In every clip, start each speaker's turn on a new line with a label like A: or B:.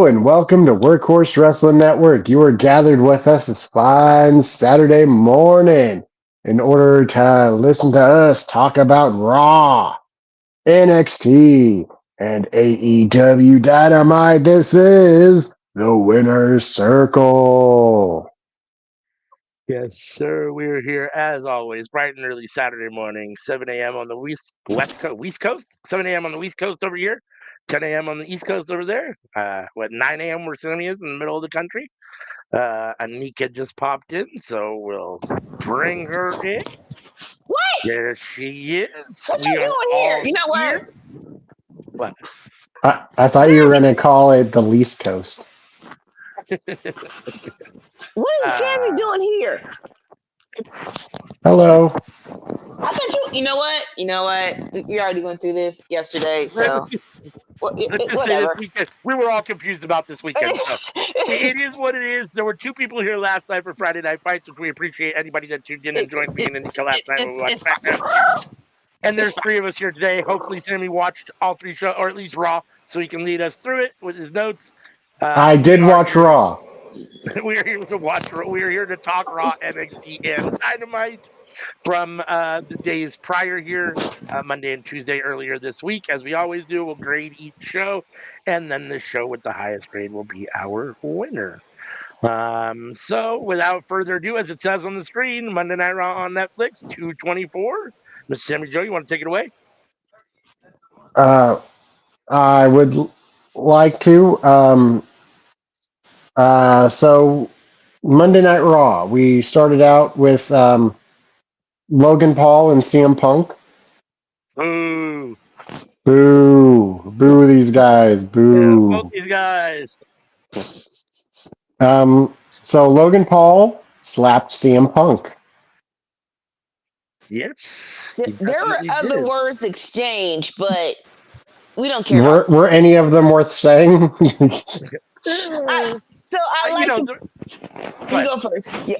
A: and welcome to Workhorse Wrestling Network. You are gathered with us this fine Saturday morning in order to listen to us talk about Raw, NXT, and AEW Dynamite. This is the Winner's Circle.
B: Yes, sir. We're here as always, bright and early Saturday morning, 7 a.m. on the West Coast, 7 a.m. on the West Coast over here, 10 a.m. on the East Coast over there. 9 a.m. where Sammy is in the middle of the country. Anika just popped in, so we'll bring her in.
C: What?
B: There she is.
C: What
B: We
C: you
B: are
C: doing
B: all
C: here? You know what?
B: What?
A: I thought you were going to call it the Least Coast.
C: What is Sammy doing here?
A: Hello.
C: I thought you know what? You know what? We already went through this yesterday, so
B: Let's just say this
C: whatever.
B: weekend, we were all confused about this weekend. So it is what it is. There were two people here last night for Friday Night Fights, which we appreciate anybody that tuned in and joined me and Anika last night when we watched SmackDown. And there's three of us here today. Hopefully, Sammy watched all three shows, or at least Raw, so he can lead us through it with his notes.
A: I did watch Raw.
B: We are here to watch. We are here to talk Raw, NXT, and Dynamite from the days prior here, Monday and Tuesday earlier this week. As we always do, we'll grade each show, and then the show with the highest grade will be our winner. So, without further ado, as it says on the screen, Monday Night Raw on Netflix, 224. Mr. Sammy Joe, you want to take it away?
A: I would like to. So Monday Night Raw, we started out with Logan Paul and CM Punk.
B: Boo!
A: Boo! Boo these guys!
B: Yeah, both
A: Boo!
B: these guys.
A: So Logan Paul slapped CM Punk.
B: Yes.
C: There were other words exchanged, but we don't care.
A: Were any of them worth saying?
C: I like you go first. Yeah.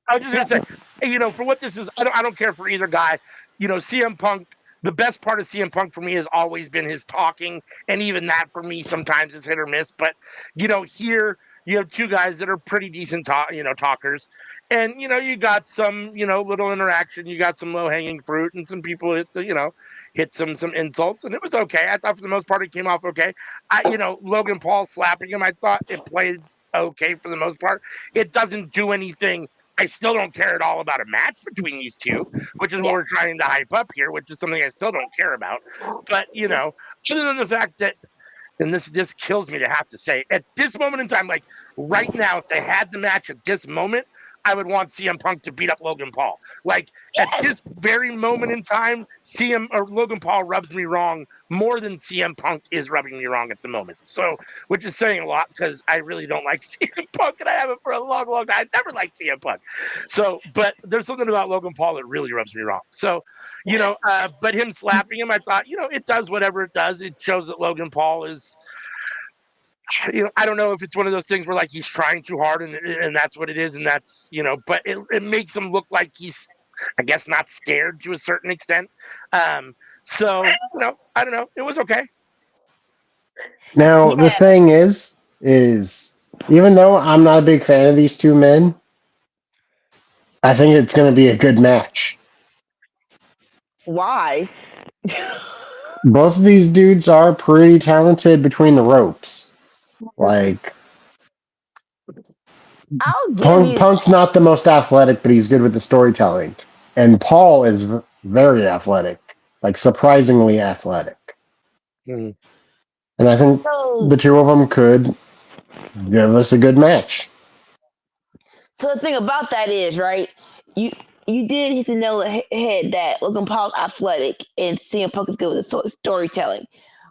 B: I was just gonna say, for what this is, I don't care for either guy. CM Punk. The best part of CM Punk for me has always been his talking, and even that for me sometimes is hit or miss. But here you have two guys that are pretty decent talkers, and you got some little interaction. You got some low hanging fruit, and some people hit some insults, and it was okay. I thought for the most part it came off okay. Logan Paul slapping him, I thought it played okay for the most part. It doesn't do anything. I still don't care at all about a match between these two, which is what we're trying to hype up here, which is something I still don't care about. But, other than the fact that, and this just kills me to have to say, at this moment in time, like right now, if they had the match at this moment, I would want CM Punk to beat up Logan Paul. Like at this very moment in time, Logan Paul rubs me wrong more than CM Punk is rubbing me wrong at the moment. So, which is saying a lot because I really don't like CM Punk, and I haven't for a long, long time. I never liked CM Punk. So, but there's something about Logan Paul that really rubs me wrong. So, but him slapping him, I thought, it does whatever it does. It shows that Logan Paul is. I don't know if it's one of those things where like he's trying too hard and that's what it is, and that's but it makes him look like he's, I guess, not scared to a certain extent. So I don't know. It was okay.
A: Now the thing is even though I'm not a big fan of these two men, I think it's going to be a good match.
C: Why?
A: Both of these dudes are pretty talented between the ropes. Like, Punk's not the most athletic, but he's good with the storytelling. And Paul is very athletic, like surprisingly athletic.
B: Mm-hmm.
A: And I think the two of them could give us a good match.
C: So the thing about that is, right, you did hit the nail on the head that Logan Paul's athletic and CM Punk is good with the storytelling.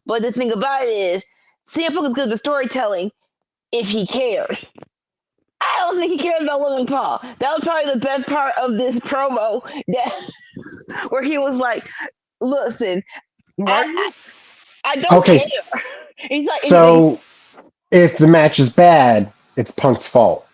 C: But the thing about it is, CM Punk is good with the storytelling if he cares. I don't think he cares about Logan Paul. That was probably the best part of this promo, where he was like, "Listen, I don't care." He's like,
A: if the match is bad, it's Punk's fault.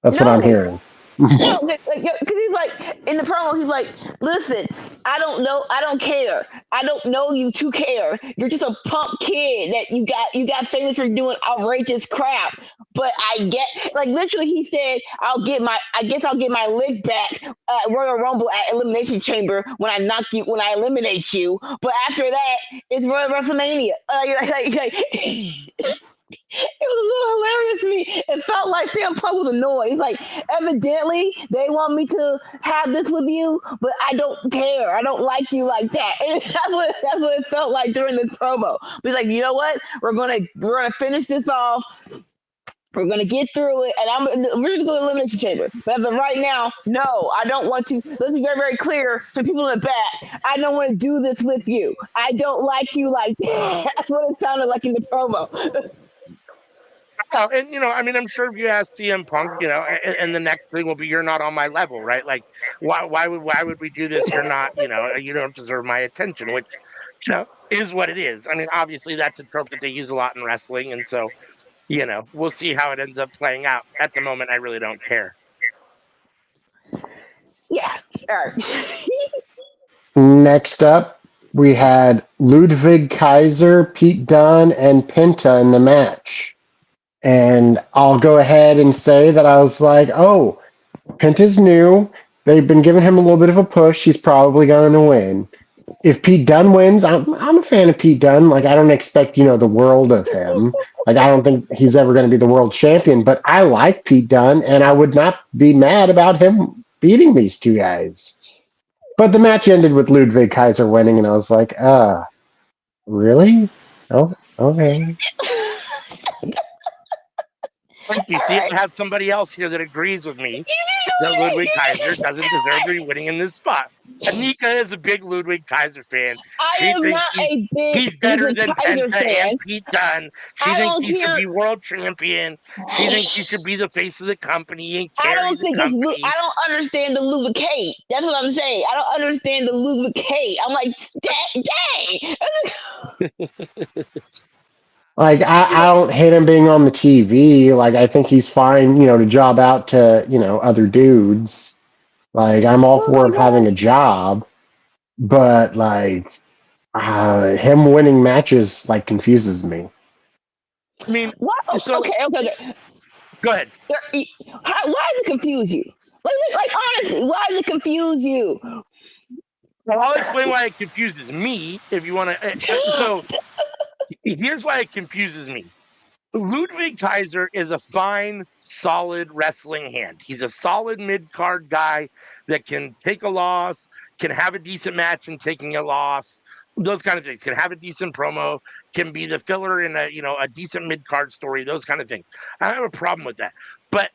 A: That's what I'm hearing.
C: No, because he's like in the promo, he's like, "Listen, I don't know, I don't care. I don't know you to care. You're just a punk kid that you got famous for doing outrageous crap. But I get like literally, he said, I guess I'll get my lick back at Royal Rumble at Elimination Chamber when I eliminate you. But after that, it's Royal WrestleMania. It was a little hilarious to me. It felt like CM Punk was annoyed. He's like, evidently they want me to have this with you, but I don't care. I don't like you like that. And that's what it felt like during this promo. But he's like, you know what? We're gonna finish this off. We're gonna get through it, and we're just going to elimination chamber. But as of right now, no, I don't want to. Let's be very, very clear to people in the back. I don't want to do this with you. I don't like you like that. That's what it sounded like in the promo.
B: Well, and I mean, I'm sure if you ask CM Punk, and the next thing will be, "You're not on my level," right? Like, why would we do this? You're not, you don't deserve my attention, which, is what it is. I mean, obviously that's a trope that they use a lot in wrestling, and so, we'll see how it ends up playing out. At the moment, I really don't care.
C: Yeah. All right.
A: Next up, we had Ludwig Kaiser, Pete Dunne, and Penta in the match. And I'll go ahead and say that I was like, oh, Penta's new. They've been giving him a little bit of a push. He's probably going to win. If Pete Dunne wins, I'm a fan of Pete Dunne. Like, I don't expect, the world of him. Like, I don't think he's ever going to be the world champion, but I like Pete Dunne, and I would not be mad about him beating these two guys. But the match ended with Ludwig Kaiser winning, and I was like, really? Oh, okay.
B: Thank you. See, I have somebody else here that agrees with me that Ludwig Kaiser doesn't deserve to be winning in this spot. Anika is a big Ludwig Kaiser fan.
C: I
B: She
C: am
B: thinks
C: not a big
B: he's better
C: Ludwig
B: than
C: Kaiser
B: Penta
C: fan.
B: and Pete Dunne. She
C: I
B: thinks
C: don't
B: he should
C: hear.
B: be world champion. She thinks he should be the face of the company and
C: I
B: carry
C: don't
B: the
C: think it's.
B: company.
C: I don't understand the lubricate. That's what I'm saying. I don't understand the lubricate. I'm like, dang.
A: Like, I don't hate him being on the TV. Like, I think he's fine, to job out to, other dudes. Like, I'm all
C: Oh
A: for
C: my
A: him
C: god.
A: having a job, but, like, him winning matches, like, confuses me.
B: I mean,
C: What? Oh,
B: so
C: okay.
B: go ahead.
C: Why does it confuse you? Like honestly, why does it confuse you?
B: Well, I'll explain why it confuses me if you want to. So here's why it confuses me. Ludwig Kaiser is a fine, solid wrestling hand. He's a solid mid card guy that can take a loss, can have a decent match in taking a loss, those kind of things. Can have a decent promo, can be the filler in a decent mid card story, those kind of things. I don't have a problem with that. But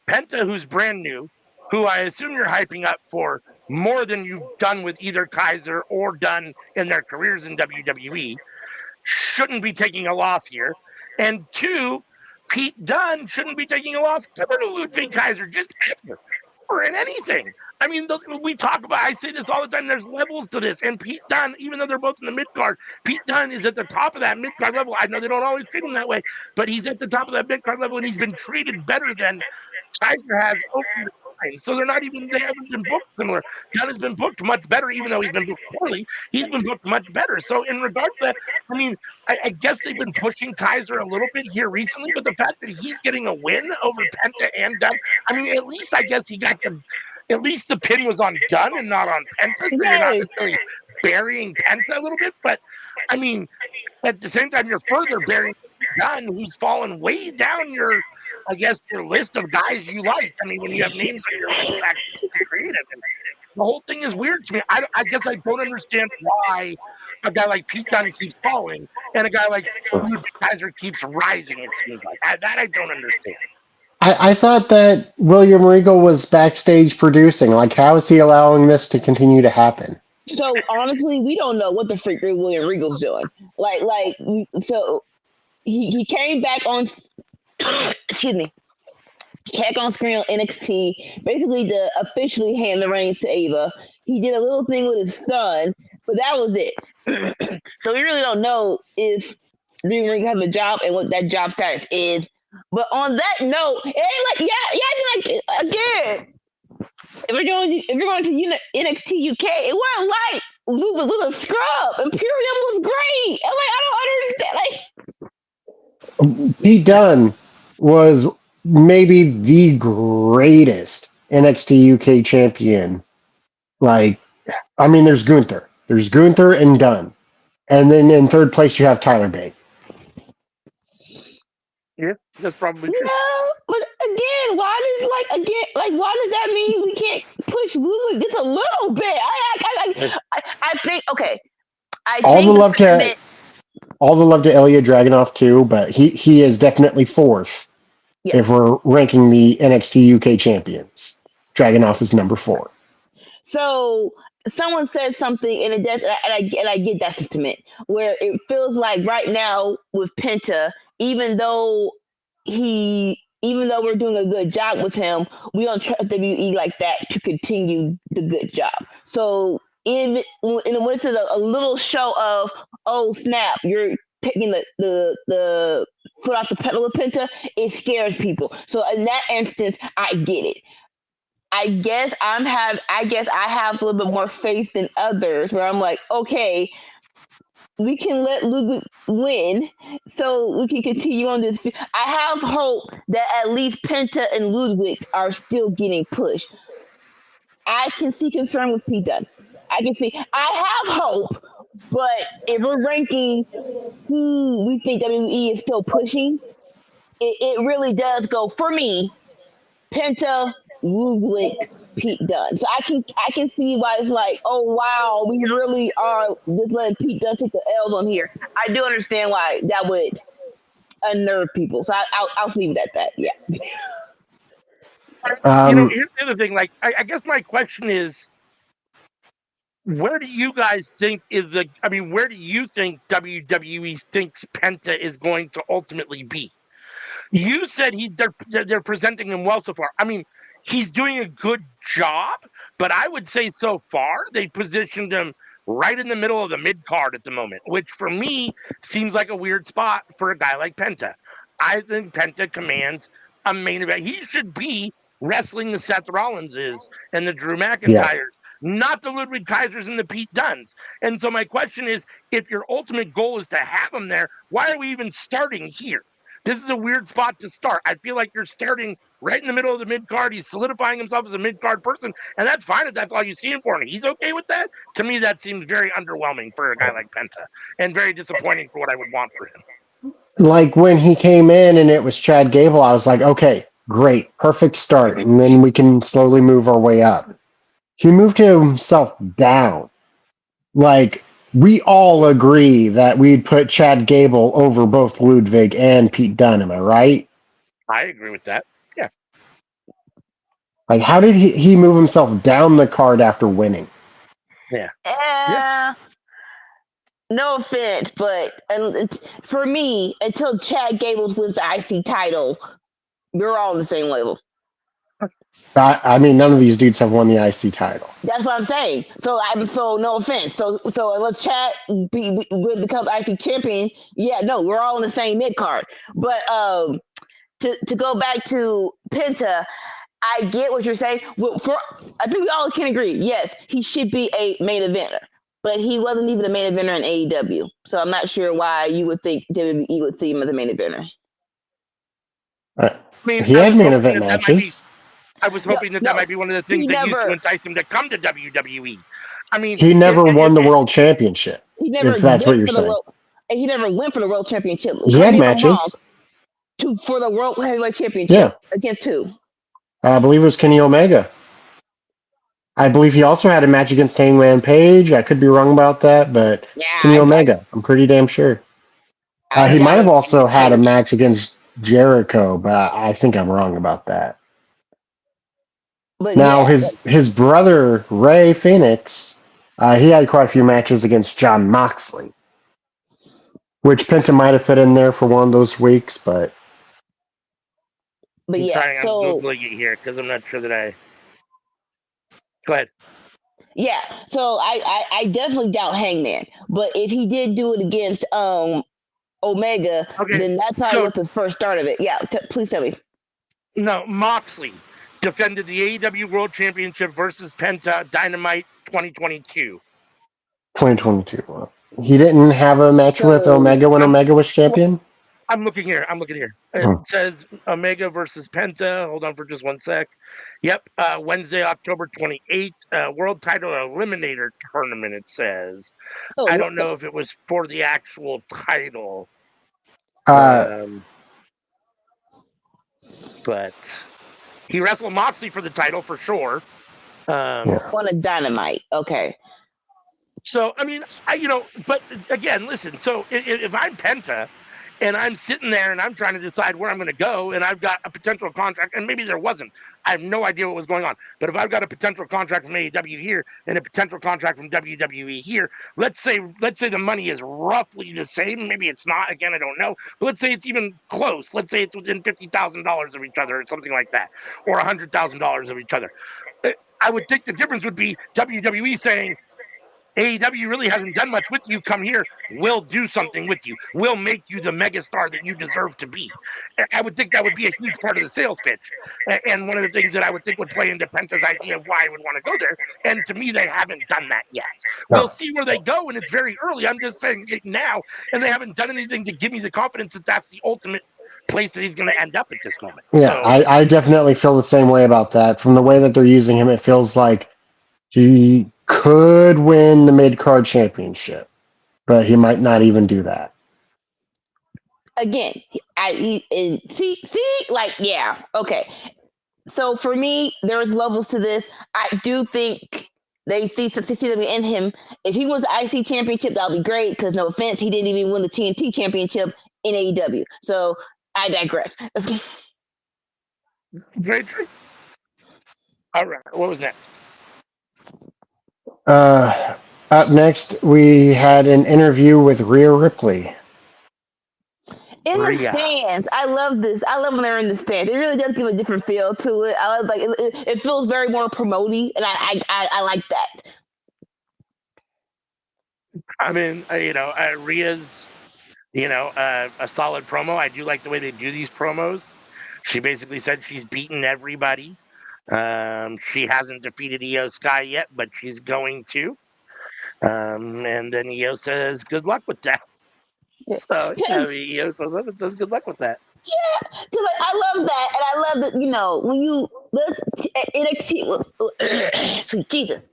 B: Penta, who's brand new, who I assume you're hyping up for more than you've done with either Kaiser or done in their careers in WWE, shouldn't be taking a loss here. And two, Pete Dunne shouldn't be taking a loss ever to Ludwig Kaiser, just ever, or in anything. I mean, I say this all the time, there's levels to this. And Pete Dunne, even though they're both in the mid card, Pete Dunne is at the top of that mid card level. I know they don't always treat him that way, but he's at the top of that mid card level, and he's been treated better than Kaiser has over the time. So they haven't been booked similar. Dunn has been booked much better, even though he's been booked poorly. He's been booked much better. So in regards to that, I mean, I guess they've been pushing Kaiser a little bit here recently, but the fact that he's getting a win over Penta and Dunn, I mean, at least I guess at least the pin was on Dunn and not on Penta, so you're not
C: Yes.
B: necessarily burying Penta a little bit. But I mean, at the same time, you're further burying Dunn, who's fallen way down your list of guys you like. I mean, when you have names on your list, that's creative. And the whole thing is weird to me. I guess I don't understand why a guy like Pete Dunne keeps falling and a guy like Ludwig Kaiser keeps rising. It seems like that I don't understand.
A: I thought that William Regal was backstage producing. Like, how is he allowing this to continue to happen?
C: So honestly, we don't know what the freak William Regal's doing. So he came back on. Excuse me. Came on screen on NXT, basically to officially hand the reins to Ava. He did a little thing with his son, but that was it. So we really don't know if William Regal has a job and what that job status is. But on that note, it ain't like again. if you're going to NXT UK, it wasn't like Luke was a scrub. Imperium was great. I'm like, I don't understand. Like,
A: Pete Dunne was maybe the greatest NXT UK champion. Like, I mean, there's Gunther. There's Gunther and Dunne. And then in third place, you have Tyler Bate.
B: Yeah, that's probably true.
C: no, but again, why does that mean we can't push Ludwig just a little bit? I think okay. I
A: All the
C: think
A: love to Ilya Dragunov too, but he is definitely fourth
C: Yeah.
A: if we're ranking the NXT UK champions. Dragunov is number 4.
C: So someone said something, and I get that sentiment where it feels like right now with Penta, even though we're doing a good job with him, we don't trust WWE like that to continue the good job. So when it's a little show of, oh snap, you're taking the foot off the pedal with Penta, it scares people. So in that instance, I get it. I guess I have a little bit more faith than others where I'm like, okay, we can let Ludwig win so we can continue on this. I have hope that at least Penta and Ludwig are still getting pushed. I can see concern with Pete Dunne. I have hope, but if we're ranking who we think WWE is still pushing, it really does go for me. Penta, Ludwig, Pete Dunne. So I can see why it's like, oh wow, we really are just letting Pete Dunne take the L's on here. I do understand why that would unnerve people. So I'll leave it at that. Yeah.
B: Here's the other thing. Like, I guess my question is, where do you guys think where do you think WWE thinks Penta is going to ultimately be? You said they're presenting him well so far. I mean, he's doing a good job, but I would say so far they positioned him right in the middle of the mid card at the moment, which for me seems like a weird spot for a guy like Penta. I think Penta commands a main event. He should be wrestling the Seth Rollinses and the Drew McIntyres, not the Ludwig Kaisers and the Pete Dunnes. And so my question is, if your ultimate goal is to have him there, why are we even starting here? This is a weird spot to start. I feel like you're starting right in the middle of the mid card. He's solidifying himself as a mid card person, and that's fine if that's all you see him for. And he's okay with that. To me, that seems very underwhelming for a guy like Penta, and very disappointing for what I would want for him.
A: Like when he came in and it was Chad Gable, I was like, okay, great, perfect start. And then we can slowly move our way up. He moved himself down. Like, we all agree that we'd put Chad Gable over both Ludwig and Pete Dunne, am I right?
B: I agree with that. Yeah.
A: Like, how did he move himself down the card after winning?
B: Yeah.
C: No offense, but for me, until Chad Gable wins the IC title, we're all on the same level.
A: I mean, none of these dudes have won the IC title.
C: That's what I'm saying. So no offense. So unless Chad becomes IC champion, we're all in the same mid card. But to go back to Penta, I get what you're saying. I think we all can agree. Yes, he should be a main eventer, but he wasn't even a main eventer in AEW. So I'm not sure why you would think WWE would see him as a main eventer.
A: I mean, he had main event matches.
B: I was hoping that might be one of the things that used to entice him to come to WWE. I mean,
A: he never won the world championship.
C: He never.
A: If that's what you're saying.
C: He never went for the world championship.
A: He had matches
C: for the world heavyweight championship against who?
A: I believe it was Kenny Omega. I believe he also had a match against Hangman Page. I could be wrong about that, but Kenny Omega, I'm pretty damn sure. He might have also had a match against Jericho, but I think I'm wrong about that. But now his brother Ray Phoenix, he had quite a few matches against Jon Moxley, which Penta might have fit in there for one of those weeks, but
B: I'm Googling it here because I'm not sure that I. Go ahead.
C: Yeah, so I definitely doubt Hangman, but if he did do it against Omega, then that probably was the first start of it. Yeah, please tell me.
B: No, Moxley. defended the AEW World Championship versus Penta Dynamite 2022.
A: 2022. He didn't have a match with
C: So
A: Omega when Omega was champion?
B: I'm looking here. It
A: Hmm.
B: says Omega versus Penta. Hold on for just one sec. Yep. Wednesday, October 28th. World Title Eliminator Tournament, it says. I don't know if it was for the actual title.
A: Uh,
B: But he wrestled Moxley for the title for sure.
C: on a Dynamite. Okay.
B: So, I mean, but again, listen. So if I'm Penta and I'm sitting there and I'm trying to decide where I'm going to go and I've got a potential contract, and maybe there wasn't, I have no idea what was going on. But if I've got a potential contract from AEW here and a potential contract from WWE here, let's say the money is roughly the same. Maybe it's not. Again, I don't know. But let's say it's even close. Let's say it's within $50,000 of each other or something like that, or $100,000 of each other. I would think the difference would be WWE saying, AEW really hasn't done much with you. Come here. We'll do something with you. We'll make you the megastar that you deserve to be. I would think that would be a huge part of the sales pitch. And one of the things that I would think would play into Penta's idea of why I would want to go there. And to me, they haven't done that yet. We'll see where they go, and it's very early. I'm just saying it now. And they haven't done anything to give me the confidence that that's the ultimate place that he's going to end up at this moment.
A: yeah,
B: So
A: I definitely feel the same way about that. From the way that they're using him, it feels like he could win the mid-card championship, but he might not even do that.
C: Again, okay. So for me, there's levels to this. I do think they see something in him. If he wins the IC championship, that'll be great. Because no offense, he didn't even win the TNT championship in AEW. So I digress.
B: very true. All right. What was next?
A: Up next, we had an interview with Rhea Ripley.
C: In the stands, I love this. I love when they're in the stands. It really does give a different feel to it. I love, like it feels very more promoty, and I like that.
B: I mean, Rhea's, a solid promo. I do like the way they do these promos. She basically said she's beaten everybody. She hasn't defeated Io Sky yet, but she's going to. And then Io says, "Good luck with that." So Io says, "Good luck with that."
C: Yeah, because I love that, and I love that. When you NXT was sweet Jesus,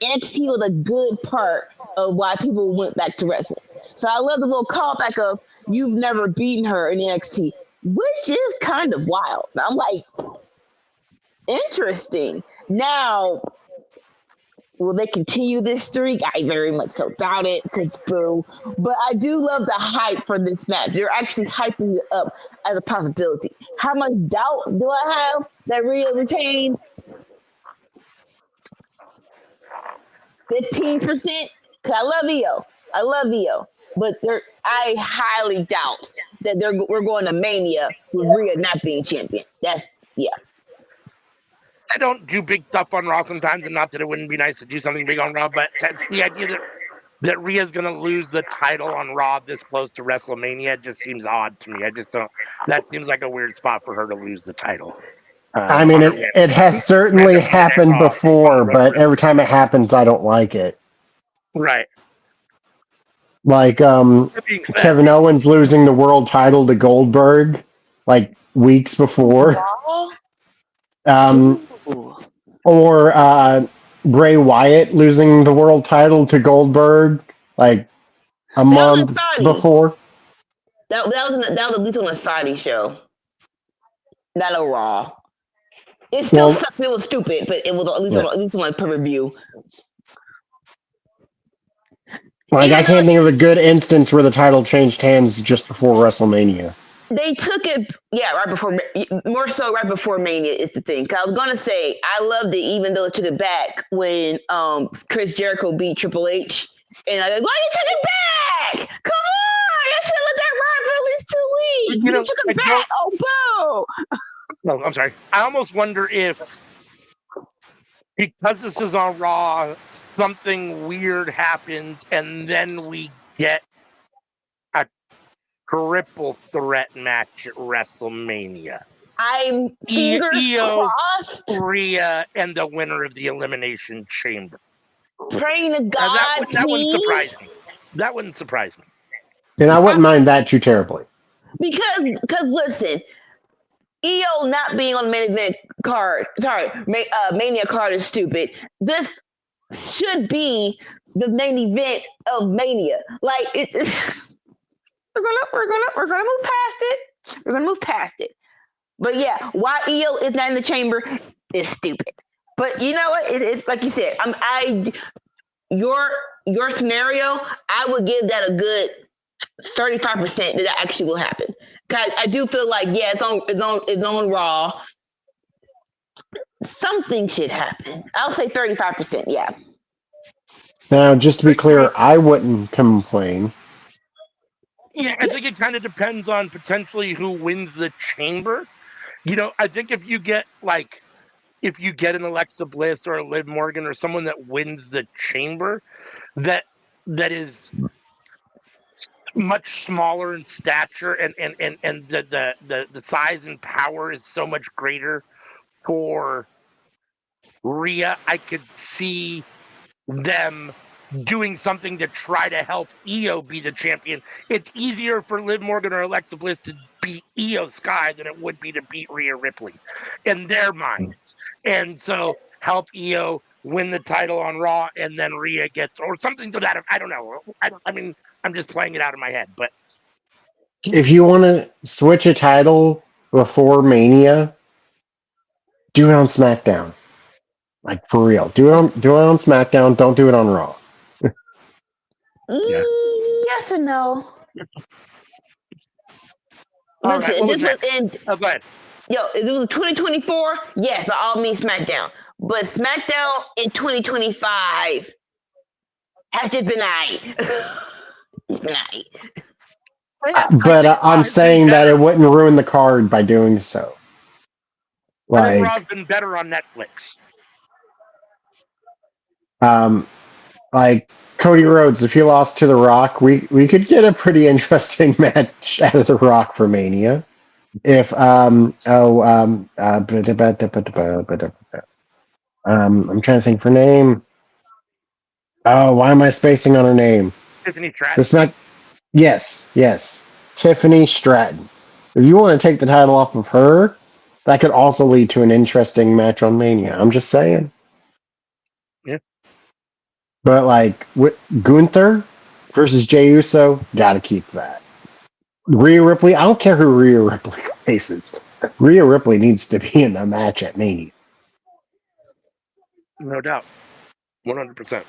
C: NXT was a good part of why people went back to wrestling. So I love the little callback of "You've never beaten her in NXT," which is kind of wild. I'm like, interesting. Now, will they continue this streak? I very much so doubt it because boo. But I do love the hype for this match. They're actually hyping it up as a possibility. How much doubt do I have that Rhea retains? 15%? Because I love Io. But I highly doubt that we're going to Mania with Rhea not being champion. Yeah.
B: I don't do big stuff on Raw sometimes, and not that it wouldn't be nice to do something big on Raw, but the idea that Rhea's going to lose the title on Raw this close to WrestleMania just seems odd to me. I just don't. That seems like a weird spot for her to lose the title.
A: I mean, it has certainly happened before, but every time it happens, I don't like it.
B: Right.
A: Like Kevin Owens losing the world title to Goldberg, like weeks before. Or Bray Wyatt losing the world title to Goldberg, like a month before.
C: That was at least on a Saudi show, not a Raw. It still sucked. It was stupid, but it was at least on a pay-per-view.
A: Like, I can't think of a good instance where the title changed hands just before WrestleMania.
C: They took it, right before, more so right before Mania is the thing. I was gonna say I loved it, even though it took it back when Chris Jericho beat Triple H, and I was like, why you took it back? Come on, I should have let that run for at least 2 weeks. You took it back. Oh, boo!
B: No, I'm sorry. I almost wonder if, because this is on Raw, something weird happens, and then we get a triple threat match at WrestleMania.
C: I'm fingers
B: Io,
C: crossed,
B: Rhea, and the winner of the Elimination Chamber.
C: praying to
B: That
C: God,
B: that wouldn't surprise
C: please.
B: me. That wouldn't surprise me.
A: And I wouldn't mind that too terribly.
C: Because listen, EO not being on the main event card, Mania card is stupid. This should be the main event of Mania. Like we're gonna move past it. We're gonna move past it. But yeah, why EO is not in the chamber is stupid. But you know what? It's like you said. Your scenario. I would give that a good 35% that actually will happen. Cause I do feel like it's on Raw. Something should happen. I'll say 35%. Yeah.
A: Now, just to be clear, I wouldn't complain.
B: Yeah, I think it kind of depends on potentially who wins the chamber. I think if you get an Alexa Bliss or a Liv Morgan or someone that wins the chamber, that is much smaller in stature and the size and power is so much greater for Rhea, I could see them doing something to try to help Io be the champion. It's easier for Liv Morgan or Alexa Bliss to beat Io Sky than it would be to beat Rhea Ripley in their minds. And so help Io win the title on Raw and then Rhea gets, or something to that. I don't know. I mean, I'm just playing it out in my head, but
A: If you want to switch a title before Mania, do it on SmackDown. Like for real. Do it on SmackDown. Don't do it on Raw.
B: Yeah.
C: Yes and no.
B: All right,
C: Listen,
B: what was
C: this was
B: next?
C: in
B: Oh, go ahead.
C: if it was 2024, yes, by all means SmackDown. But SmackDown in 2025 has just been aight. It's been aight.
A: But I'm saying that it wouldn't ruin the card by doing so.
B: I think
A: Like,
B: Raw's been better on Netflix.
A: like Cody Rhodes, if he lost to The Rock, we could get a pretty interesting match out of The Rock for Mania. If I'm trying to think for name. Oh, why am I spacing on her name?
B: Tiffany Stratton.
A: Yes, Tiffany Stratton. If you want to take the title off of her, that could also lead to an interesting match on Mania. I'm just saying.
B: Yeah.
A: But like Gunther versus Jey Uso, gotta keep that. Rhea Ripley, I don't care who Rhea Ripley faces. Rhea Ripley needs to be in the match at Mania.
B: No doubt. 100%.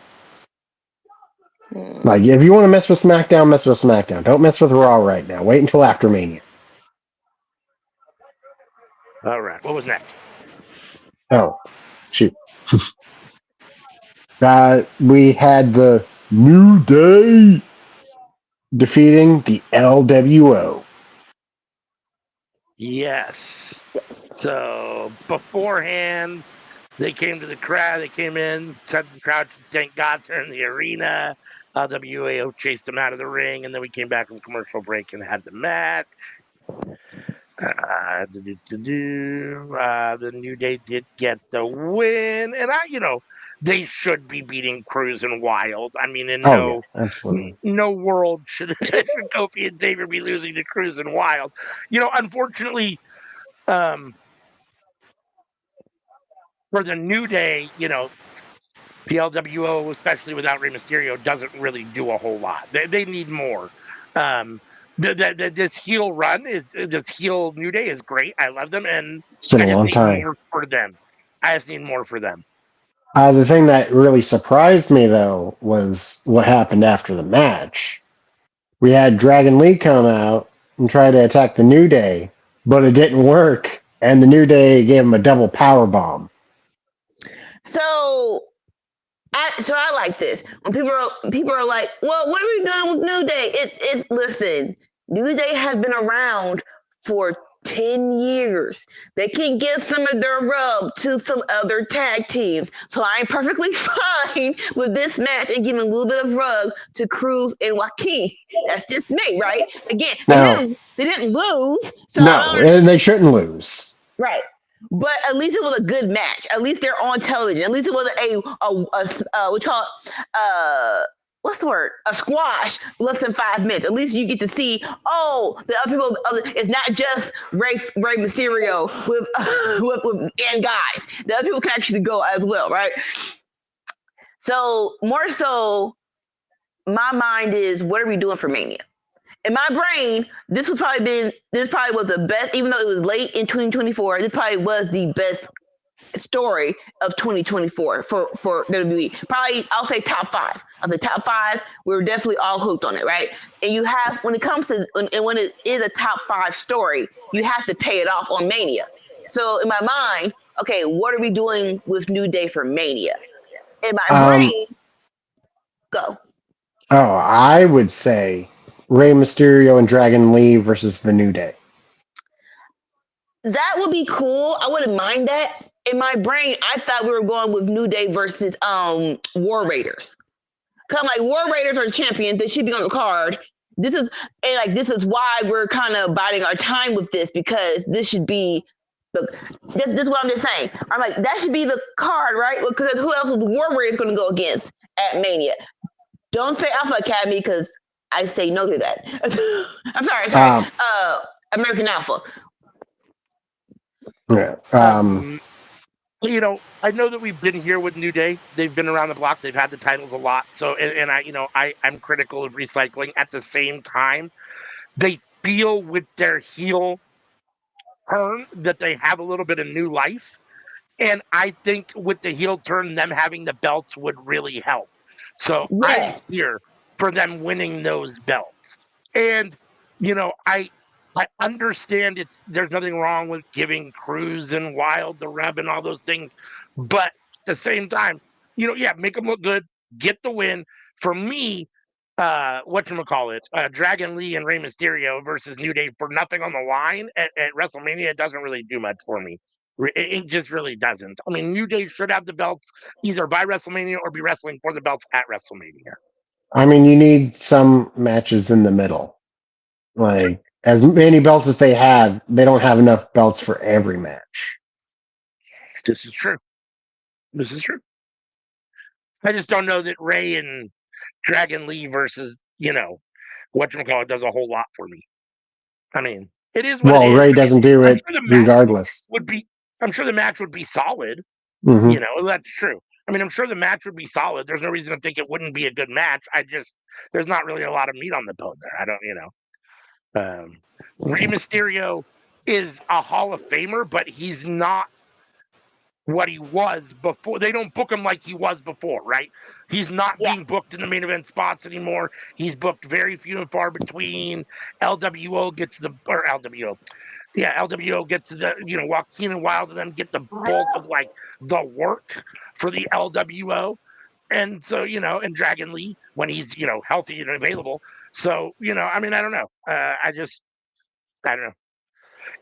A: Like, if you want to mess with SmackDown, mess with SmackDown. Don't mess with Raw right now. Wait until after Mania.
B: All right. What was next?
A: Oh, shoot. We had the New Day defeating the LWO.
B: Yes. So beforehand, they came to the crowd. They came in, said the crowd should thank God they're in the arena. WAO chased them out of the ring, and then we came back from commercial break and had the match. The New Day did get the win, and they should be beating Cruz and Wild. I mean,
A: Absolutely.
B: no world should Kofi and Xavier be losing to Cruz and Wild. Unfortunately, for the New Day, PLWO, especially without Rey Mysterio, doesn't really do a whole lot. They need more. This heel run this heel New Day is great. I love them, and
A: It's been
B: I
A: a
B: just
A: long
B: need
A: time.
B: more for them.
A: The thing that really surprised me, though, was what happened after the match. We had Dragon Lee come out and try to attack the New Day, but it didn't work, and the New Day gave him a double power bomb.
C: So I like this. When people are like, well, what are we doing with New Day? It's listen, New Day has been around for 10 years. They can give some of their rub to some other tag teams. So I'm perfectly fine with this match and giving a little bit of rub to Cruz and Joaquin. That's just me, right? Again, they didn't lose. So
A: no, and they shouldn't lose.
C: Right. But at least it was a good match. At least they're on television. At least it wasn't what you call it, what's the word? A squash less than 5 minutes. At least you get to see, the other people. It's not just Ray Mysterio with, and guys. The other people can actually go as well, right? So more so, my mind is, what are we doing for Mania? In my brain, this probably was the best, even though it was late in 2024. This probably was the best story of 2024 for WWE. Probably, I'll say top 5. I'll say top 5. We were definitely all hooked on it, right? And you have, when it comes to, when it is a top 5 story, you have to pay it off on Mania. So in my mind, okay, what are we doing with New Day for Mania? In my brain, go.
A: Oh, I would say Rey Mysterio and Dragon Lee versus the New Day.
C: That would be cool. I wouldn't mind that. In my brain, I thought we were going with New Day versus War Raiders. Come, like, War Raiders are champions. They should be on the card. This is why we're kind of biding our time with this, because this should be this is what I'm just saying. I'm like, that should be the card, right? Because who else was War Raiders going to go against at Mania? Don't say Alpha Academy, because I say no to that. I'm sorry. American Alpha.
A: Yeah.
B: I know that we've been here with New Day. They've been around the block. They've had the titles a lot. So, and I'm critical of recycling. At the same time, they feel with their heel turn that they have a little bit of new life. And I think with the heel turn, them having the belts would really help. So
C: Yes.
B: I'm here for them winning those belts. And, I understand there's nothing wrong with giving Cruz and Wild the rub and all those things. But at the same time, make them look good, get the win. For me, Dragon Lee and Rey Mysterio versus New Day for nothing on the line at WrestleMania, it doesn't really do much for me. It just really doesn't. I mean, New Day should have the belts either by WrestleMania or be wrestling for the belts at WrestleMania.
A: I mean, you need some matches in the middle. Like, as many belts as they have, they don't have enough belts for every match.
B: This is true. I just don't know that Ray and Dragon Lee versus, whatchamacallit does a whole lot for me. I mean, it is what it is.
A: Ray doesn't do it regardless.
B: I'm sure the match would be solid.
A: Mm-hmm.
B: That's true. I mean, I'm sure the match would be solid. There's no reason to think it wouldn't be a good match. There's not really a lot of meat on the bone there. I don't, Rey Mysterio is a Hall of Famer, but he's not what he was before. They don't book him like he was before, right? He's not being booked in the main event spots anymore. He's booked very few and far between. LWO gets the Joaquin and Wild and them get the bulk of like the work for the LWO. And so, and Dragon Lee when he's, healthy and available. So, I mean, I don't know. I don't know.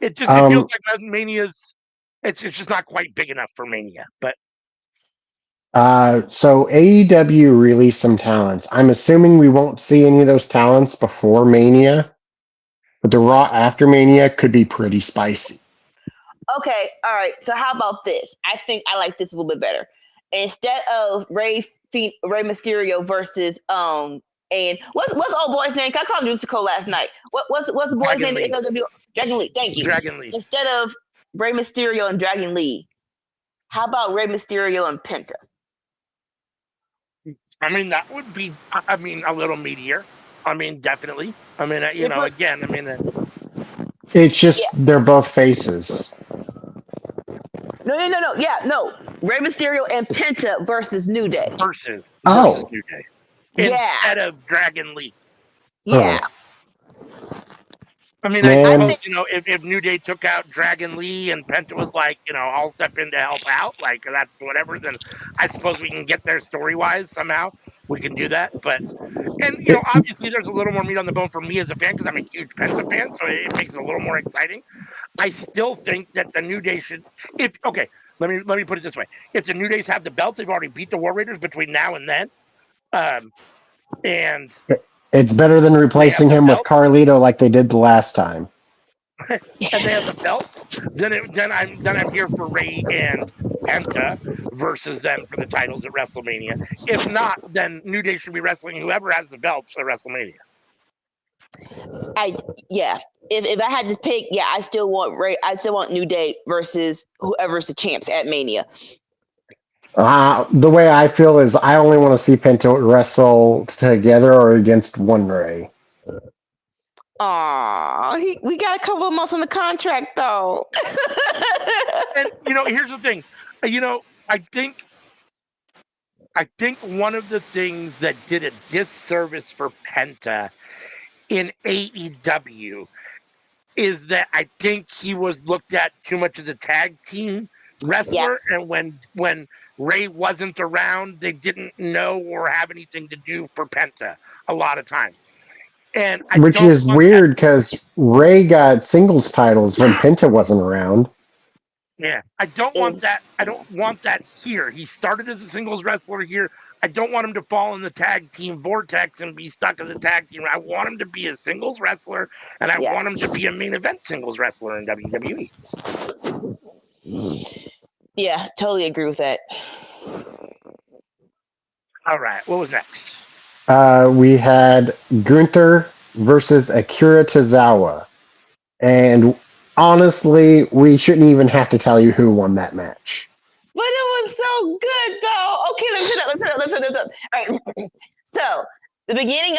B: It feels like Mania's, it's just not quite big enough for Mania, but.
A: So AEW released some talents. I'm assuming we won't see any of those talents before Mania, but the Raw after Mania could be pretty spicy.
C: Okay, all right. So how about this? I think I like this a little bit better. Instead of Rey Mysterio versus and what's old boy's name? I called him Juicy last night. What's the boy's name? Dragon Lee. Thank you.
B: Dragon Lee.
C: Instead of Rey Mysterio and Dragon Lee, how about Rey Mysterio and Penta?
B: I mean, that would be, a little meatier. I mean, definitely. I mean,
A: it's just they're both faces.
C: No. Yeah, no. Rey Mysterio and Penta versus New Day.
B: Versus New Day. Instead of Dragon Lee.
C: Yeah.
B: I mean, I suppose, if New Day took out Dragon Lee and Penta was like, I'll step in to help out, like, that's whatever, then I suppose we can get there story-wise somehow. We can do that. But, obviously there's a little more meat on the bone for me as a fan because I'm a huge Penta fan, so it makes it a little more exciting. I still think that the New Day should, let me put it this way. If the New Days have the belts, they've already beat the War Raiders between now and then. And
A: it's better than replacing him with Carlito like they did the last time.
B: and they have the belts, then I'm here for Ray and Penta versus them for the titles at WrestleMania. If not, then New Day should be wrestling whoever has the belts at WrestleMania.
C: If I had to pick, I still want Ray. I still want New Day versus whoever's the champs at Mania.
A: The way I feel is I only want to see Penta wrestle together or against One Ray.
C: Aw, we got a couple of months on the contract though.
B: And here's the thing. I think one of the things that did a disservice for Penta in AEW is that I think he was looked at too much as a tag team wrestler, and when Ray wasn't around, they didn't know or have anything to do for Penta a lot of times. And
A: which is weird because Ray got singles titles when Penta wasn't around.
B: Yeah, I don't want that. I don't want that here. He started as a singles wrestler here. I don't want him to fall in the tag team vortex and be stuck as a tag team. I want him to be a singles wrestler, and I want him to be a main event singles wrestler in WWE.
C: Yeah, totally agree with that.
B: All right, what was next?
A: We had Gunther versus Akira Tozawa. And honestly, we shouldn't even have to tell you who won that match.
C: But it was so good, though. Okay, let's set it up. All right. So the beginning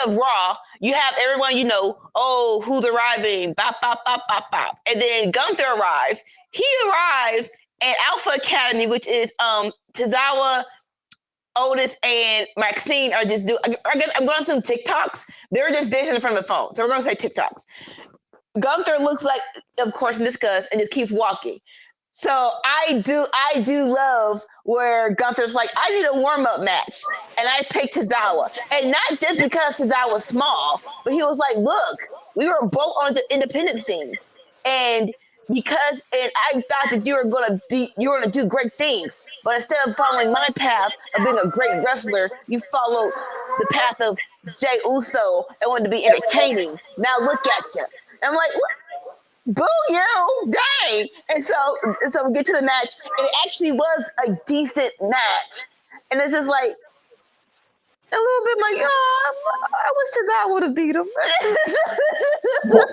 C: of Raw, you have everyone who's arriving, bop, bop, bop, bop, bop. And then Gunther arrives. He arrives at Alpha Academy, which is Tozawa, Otis, and Maxine are just I'm going to assume TikToks. They're just dancing in front of the phone. So we're going to say TikToks. Gunther looks like, of course, discussed and just keeps walking. So I do love where Gunther's like, I need a warm-up match. And I picked Tozawa. And not just because Tozawa's small, but he was like, look, we were both on the independent scene. And I thought that you were gonna do great things. But instead of following my path of being a great wrestler, you followed the path of Jey Uso and wanted to be entertaining. Now look at you. And I'm like, what? Boo you, dang. And so we get to the match, and it actually was a decent match. And it's just like a little bit like, I wish Tozawa would have beat him.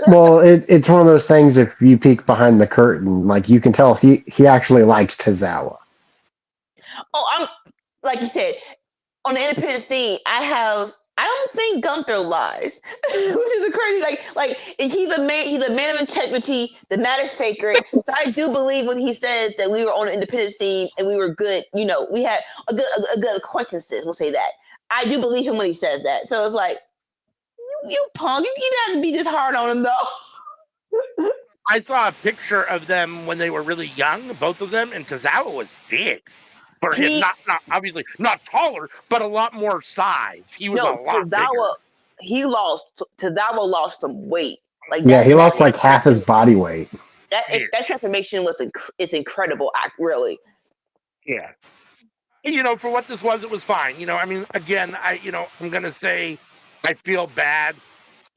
A: Well, it's one of those things. If you peek behind the curtain, like you can tell he actually likes Tozawa.
C: Oh, I'm like you said on the independent scene. I don't think Gunther lies, which is a crazy like he's a man of integrity. The mat is sacred. So I do believe when he says that we were on the independent scene and we were good. We had a good acquaintances. We'll say that. I do believe him when he says that. So it's like, you punk, you didn't be this hard on him though.
B: I saw a picture of them when they were really young, both of them, and Tozawa was big. For him, not obviously not taller, but a lot more size. He was a lot bigger.
C: Tozawa lost some weight.
A: He lost like half his body weight.
C: That transformation is incredible. Really.
B: Yeah. For what this was, it was fine. I mean, again, I'm gonna say I feel bad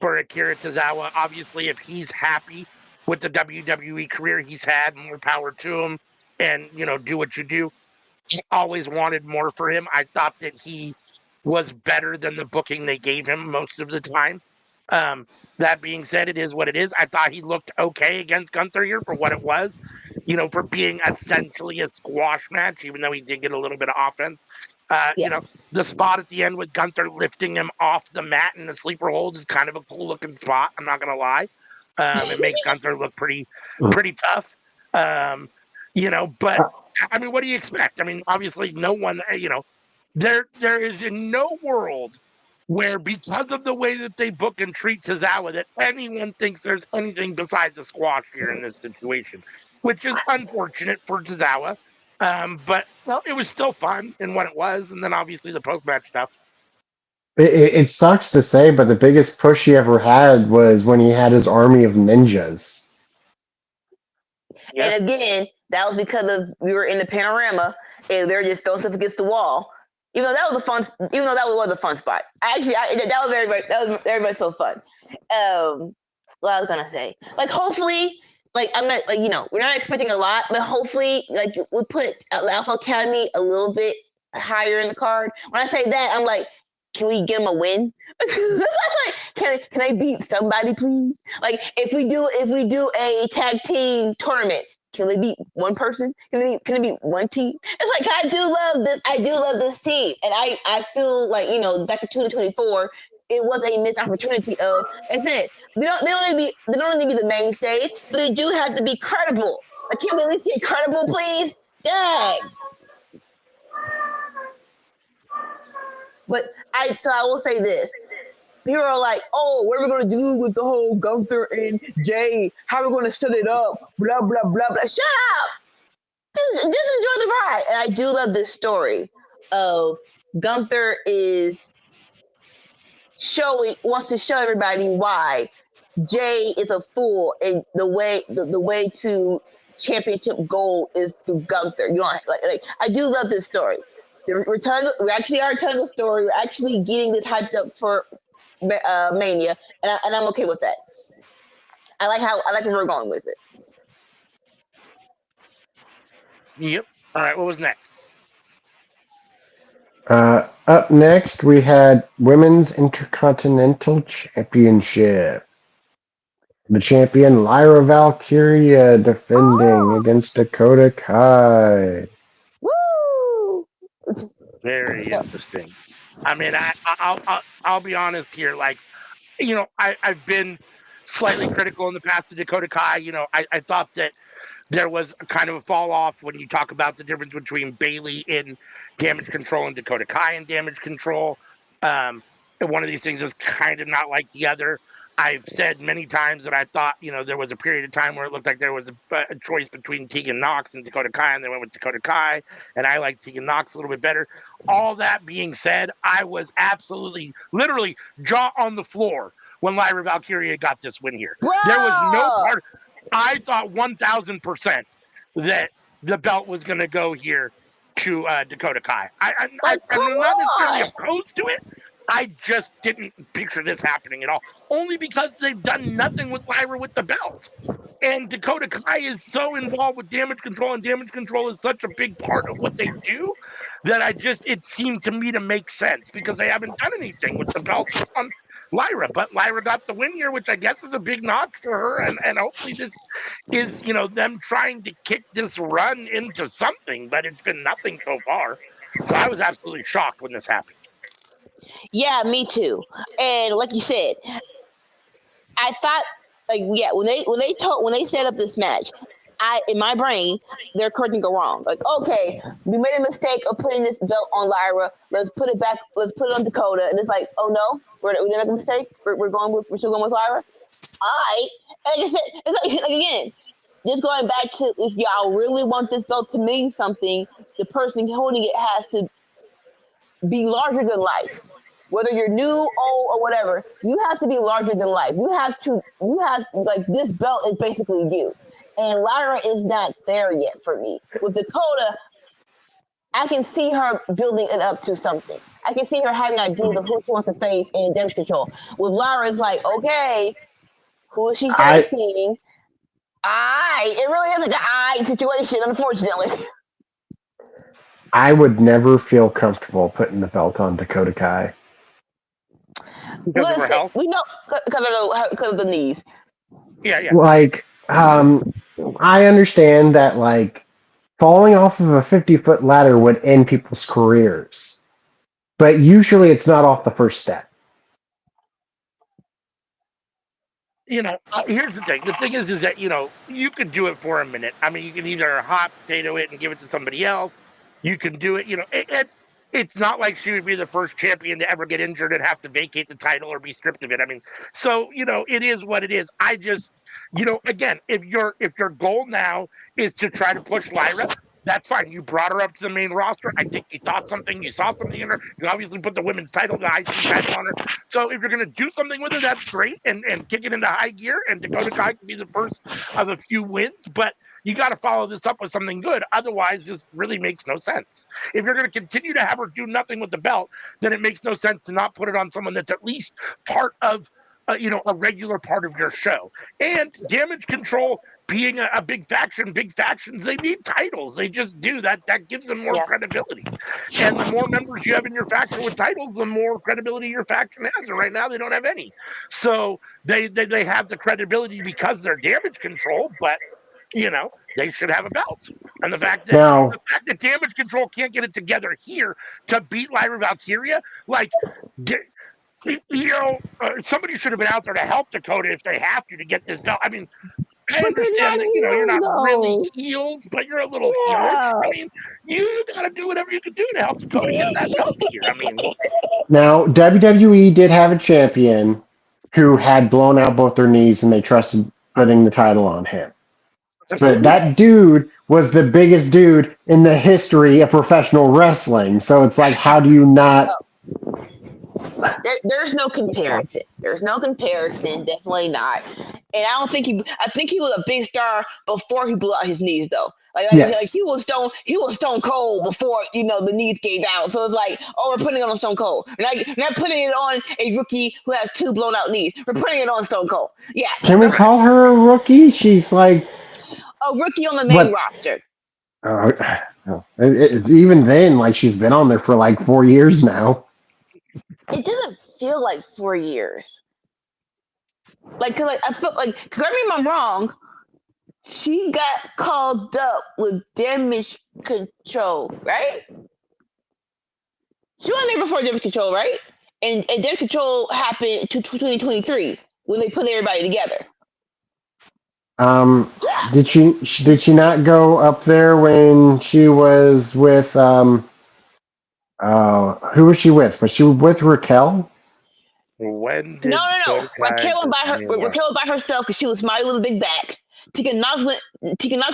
B: for Akira Tozawa. Obviously, if he's happy with the WWE career he's had, more power to him. And do what you do. Always wanted more for him. I thought that he was better than the booking they gave him most of the time. That being said, it is what it is. I thought he looked okay against Gunther here for what it was, for being essentially a squash match, even though he did get a little bit of offense. The spot at the end with Gunther lifting him off the mat in the sleeper hold is kind of a cool looking spot. I'm not going to lie. It makes Gunther look pretty tough. But I mean, what do you expect? I mean, obviously, no one, there is in no world where, because of the way that they book and treat Tozawa, that anyone thinks there's anything besides a squash here in this situation, which is unfortunate for Tozawa. But it was still fun in what it was, and then obviously the post-match stuff.
A: It sucks to say, but the biggest push he ever had was when he had his army of ninjas.
C: Yeah. And again, that was because we were in the panorama and they're just throwing stuff against the wall. Even though that was a fun spot. That was everybody so fun. what I was gonna say. Like, hopefully, like I'm not like we're not expecting a lot, but hopefully, like we put Alpha Academy a little bit higher in the card. When I say that, I'm like, can we give them a win? can they beat somebody, please? Like, if we do a tag team tournament, can we beat one person? Can it be one team? It's like I do love this. I do love this team, and I feel like back in 2024, it was a missed opportunity of. Like I said, they don't need to be the mainstays, but they do have to be credible. Like, can we at least get credible, please? Dang. But I will say this. People are like, oh, what are we going to do with the whole Gunther and Jay? How are we going to set it up? Blah, blah, blah, blah. Shut up! Just enjoy the ride. And I do love this story of Gunther wants to show everybody why Jay is a fool, and the way to championship gold is through Gunther. You don't like I do love this story. We actually are telling a story. We're actually getting this hyped up for Mania, and I'm okay with that. I like where we're going with it.
B: Yep. All right. What was next?
A: Up next, we had Women's Intercontinental Championship. The champion Lyra Valkyria defending against Dakota Kai.
C: Woo!
B: Very interesting. I mean, I'll be honest here. Like, I've been slightly critical in the past of Dakota Kai. I thought that there was a kind of a fall off when you talk about the difference between Bailey in Damage Control and Dakota Kai in Damage Control. And one of these things is kind of not like the other. I've said many times that I thought, there was a period of time where it looked like there was a choice between Tegan Nox and Dakota Kai, and they went with Dakota Kai, and I like Tegan Nox a little bit better. All that being said, I was absolutely, literally, jaw on the floor when Lyra Valkyria got this win here.
C: Bro!
B: There was no part. I thought 1,000% that the belt was going to go here to Dakota Kai. I'm not necessarily opposed to it. I just didn't picture this happening at all. Only because they've done nothing with Lyra with the belt. And Dakota Kai is so involved with Damage Control, and Damage Control is such a big part of what they do that it seemed to me to make sense because they haven't done anything with the belt on Lyra. But Lyra got the win here, which I guess is a big knock for her. And hopefully this is, them trying to kick this run into something, but it's been nothing so far. So I was absolutely shocked when this happened.
C: Yeah, me too. And like you said, I thought when they set up this match, in my brain, they're correct and go wrong. Like, okay, we made a mistake of putting this belt on Lyra. Let's put it back. Let's put it on Dakota. And it's like, oh no, we didn't make a mistake. We're still going with Lyra. And like I said, it's like again, just going back to if y'all really want this belt to mean something, the person holding it has to be larger than life. Whether you're new, old, or whatever, you have to be larger than life. You have like this belt is basically you. And Lyra is not there yet for me. With Dakota, I can see her building it up to something. I can see her having ideas of who she wants to face in Damage Control. With Lyra, it's like, okay, who is she facing? It really is like an situation, unfortunately.
A: I would never feel comfortable putting the belt on Dakota Kai.
B: Because of her health?
C: We know because of the knees.
B: Yeah.
A: Like, I understand that, like, falling off of a 50-foot ladder would end people's careers. But usually it's not off the first step.
B: Here's the thing. The thing is that, you could do it for a minute. I mean, you can either hot potato it and give it to somebody else. You can do it, it's not like she would be the first champion to ever get injured and have to vacate the title or be stripped of it. I mean, so, it is what it is. I just, again, if your goal now is to try to push Lyra, that's fine. You brought her up to the main roster. I think you thought something. You saw something in her. You obviously put the women's title, the IC title on her. So if you're going to do something with her, that's great. And kick it into high gear. And Dakota Kai can be the first of a few wins. But you got to follow this up with something good. Otherwise, this really makes no sense. If you're going to continue to have her do nothing with the belt, then it makes no sense to not put it on someone that's at least part of a regular part of your show. And Damage Control being a big faction, big factions, they need titles. They just do that. That gives them more credibility. And the more members you have in your faction with titles, the more credibility your faction has. And right now they don't have any. So they have the credibility because they're Damage Control, but they should have a belt. And the fact that Damage Control can't get it together here to beat Lyra Valkyria, like somebody should have been out there to help Dakota if they have to get this belt. I mean, I understand that you're not really heels, but you're a little heelish. I mean, you got to do whatever you can do to help Dakota get that belt here. I mean,
A: now WWE did have a champion who had blown out both their knees, and they trusted putting the title on him. But that dude was the biggest dude in the history of professional wrestling. So it's like, how do you not?
C: There's no comparison. There's no comparison. Definitely not. And I think he was a big star before he blew out his knees, though. Like he was Stone Cold before the knees gave out. So it's like, oh, we're putting it on Stone Cold. We're not putting it on a rookie who has 2 blown out knees. We're putting it on Stone Cold. Yeah.
A: Can we call her a rookie? She's like
C: a rookie on the main roster.
A: Even then, like, she's been on there for like 4 years now.
C: It doesn't feel like 4 years. Like, cause I feel like, correct me if I'm wrong, she got called up with Damage Control, right? She wasn't there before Damage Control, right? And Damage Control happened to 2023 when they put everybody together.
A: Did she not go up there when she was with who was she with? Was she with Raquel?
B: When did
C: no. Raquel was by herself because she was smiley with a big back. Tegan Knox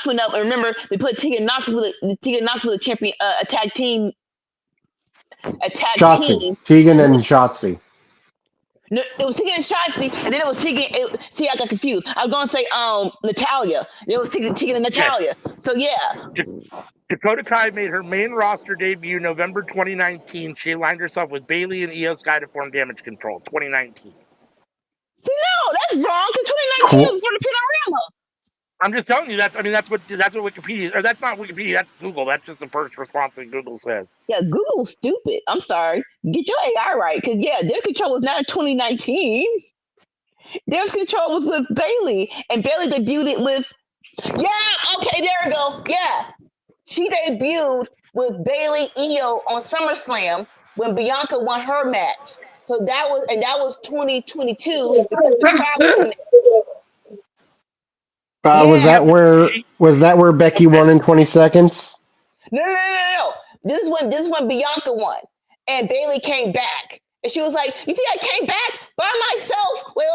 C: went up, and remember they put Tegan Knox with a champion, a tag team.
A: Tegan and Shotzi.
C: No, it was Tegan and Shotzi, and then it was Tegan. See, I got confused. I was gonna say Natalia. It was Tegan and Natalia. So yeah.
B: Dakota Kai made her main roster debut November 2019. She aligned herself with Bayley and Io Sky to form Damage Control. 2019.
C: No, that's wrong. Because 2019 was for the Panorama.
B: I'm just telling you that's what Wikipedia, or that's not Wikipedia, that's Google. That's just the first response that Google says.
C: Yeah, Google's stupid. I'm sorry. Get your AI right, because Damage Control was not in 2019. Damage Control was with Bayley, and Bayley debuted it with. Yeah, okay, there we go. Yeah, she debuted with Bayley Io on SummerSlam when Bianca won her match. So that was 2022.
A: Was that where Becky won in 20 seconds?
C: No. This is when Bianca won, and Bayley came back, and she was like, "You think I came back by myself?" Wait.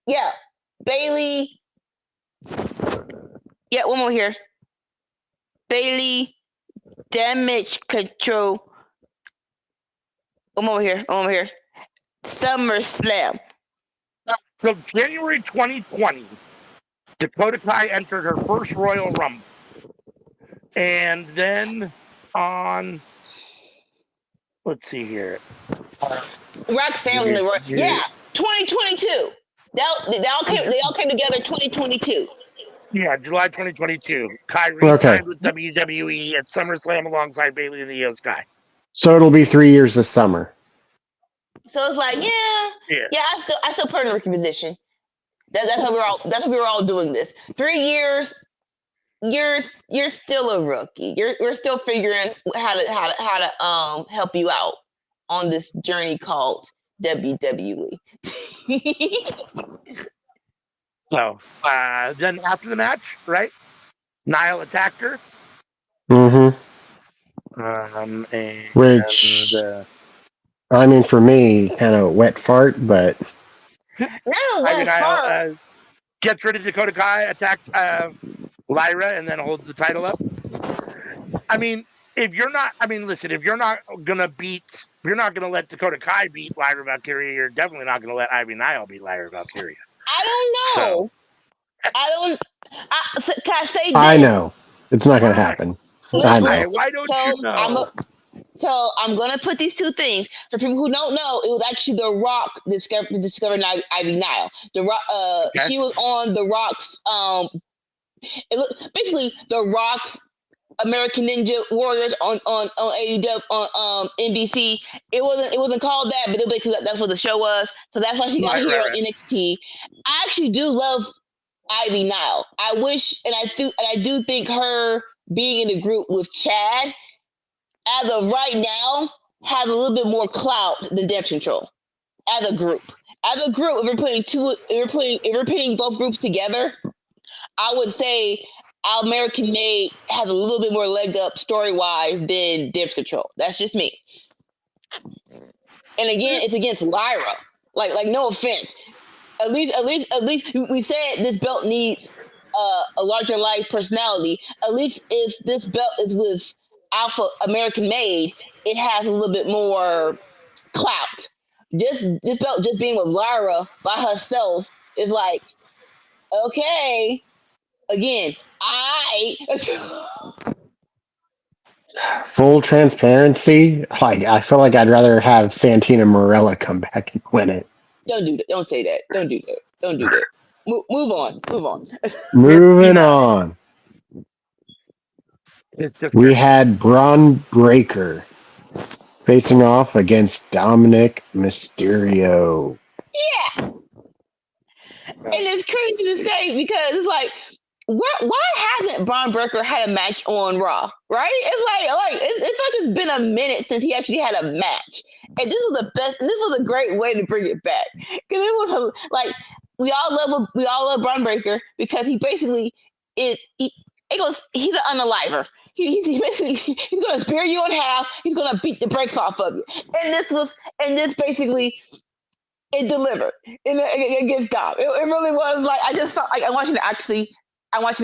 C: Yeah, Bayley. Yeah, one more here. Bayley, Damage Control. One more here. SummerSlam.
B: So January 2020. Dakota Kai entered her first Royal Rumble. And then let's see here.
C: Roxanne was in the Royal. Yeah, 2022. They all came together 2022.
B: Yeah, July 2022. Kai re-signed with WWE at SummerSlam alongside Bayley and Io Sky.
A: So it'll be 3 years this summer.
C: So it's like, yeah. I still put her in a rookie position. That's how we were all doing this. 3 years, you're still a rookie. We're still figuring how to help you out on this journey called WWE.
B: So then after the match, right? Niall attacked her.
A: Mm-hmm. Which I mean, for me, kind of wet fart, but.
B: Niall gets rid of Dakota Kai, attacks Lyra, and then holds the title up. I mean, if you're not gonna let Dakota Kai beat Lyra Valkyria, you're definitely not gonna let Ivy Niall beat Lyra Valkyria.
C: I don't know. Can I say this?
A: I know it's not gonna happen. I know.
B: Why don't you know?
C: So I'm gonna put these two things for people who don't know. It was actually The Rock discovered Ivy Nile. The Rock,
B: Okay.
C: she was on The Rock's. Basically The Rock's American Ninja Warriors on AEW on NBC. It wasn't called that, but it was because that's what the show was. So that's why she got here on NXT. I actually do love Ivy Nile. I wish, and I do think her being in the group with Chad, as of right now, has a little bit more clout than Depth Control. As a group, if we're putting both groups together, I would say our American Made has a little bit more leg up story wise than Depth Control. That's just me. And again, it's against Lyra. Like no offense. At least we said this belt needs a larger life personality. At least if this belt is with Alpha American Made, it has a little bit more clout. This belt just being with Lyra by herself is like, okay, again,
A: Full transparency, like I feel like I'd rather have Santina Morella come back and win it.
C: don't do that. Don't say that. Don't do that. Don't do that. Move on.
A: Moving on. We had Braun Breaker facing off against Dominic Mysterio.
C: Yeah. And it's crazy to say because it's like, why hasn't Braun Breaker had a match on Raw? Right? It's like it's been a minute since he actually had a match, and this was the best. And this was a great way to bring it back because it was like we all love Braun Breaker because he basically he's an unaliver. He's gonna spear you in half. He's gonna beat the brakes off of you. And this basically it delivered against Dom. It really was like I just saw. Like I'm watching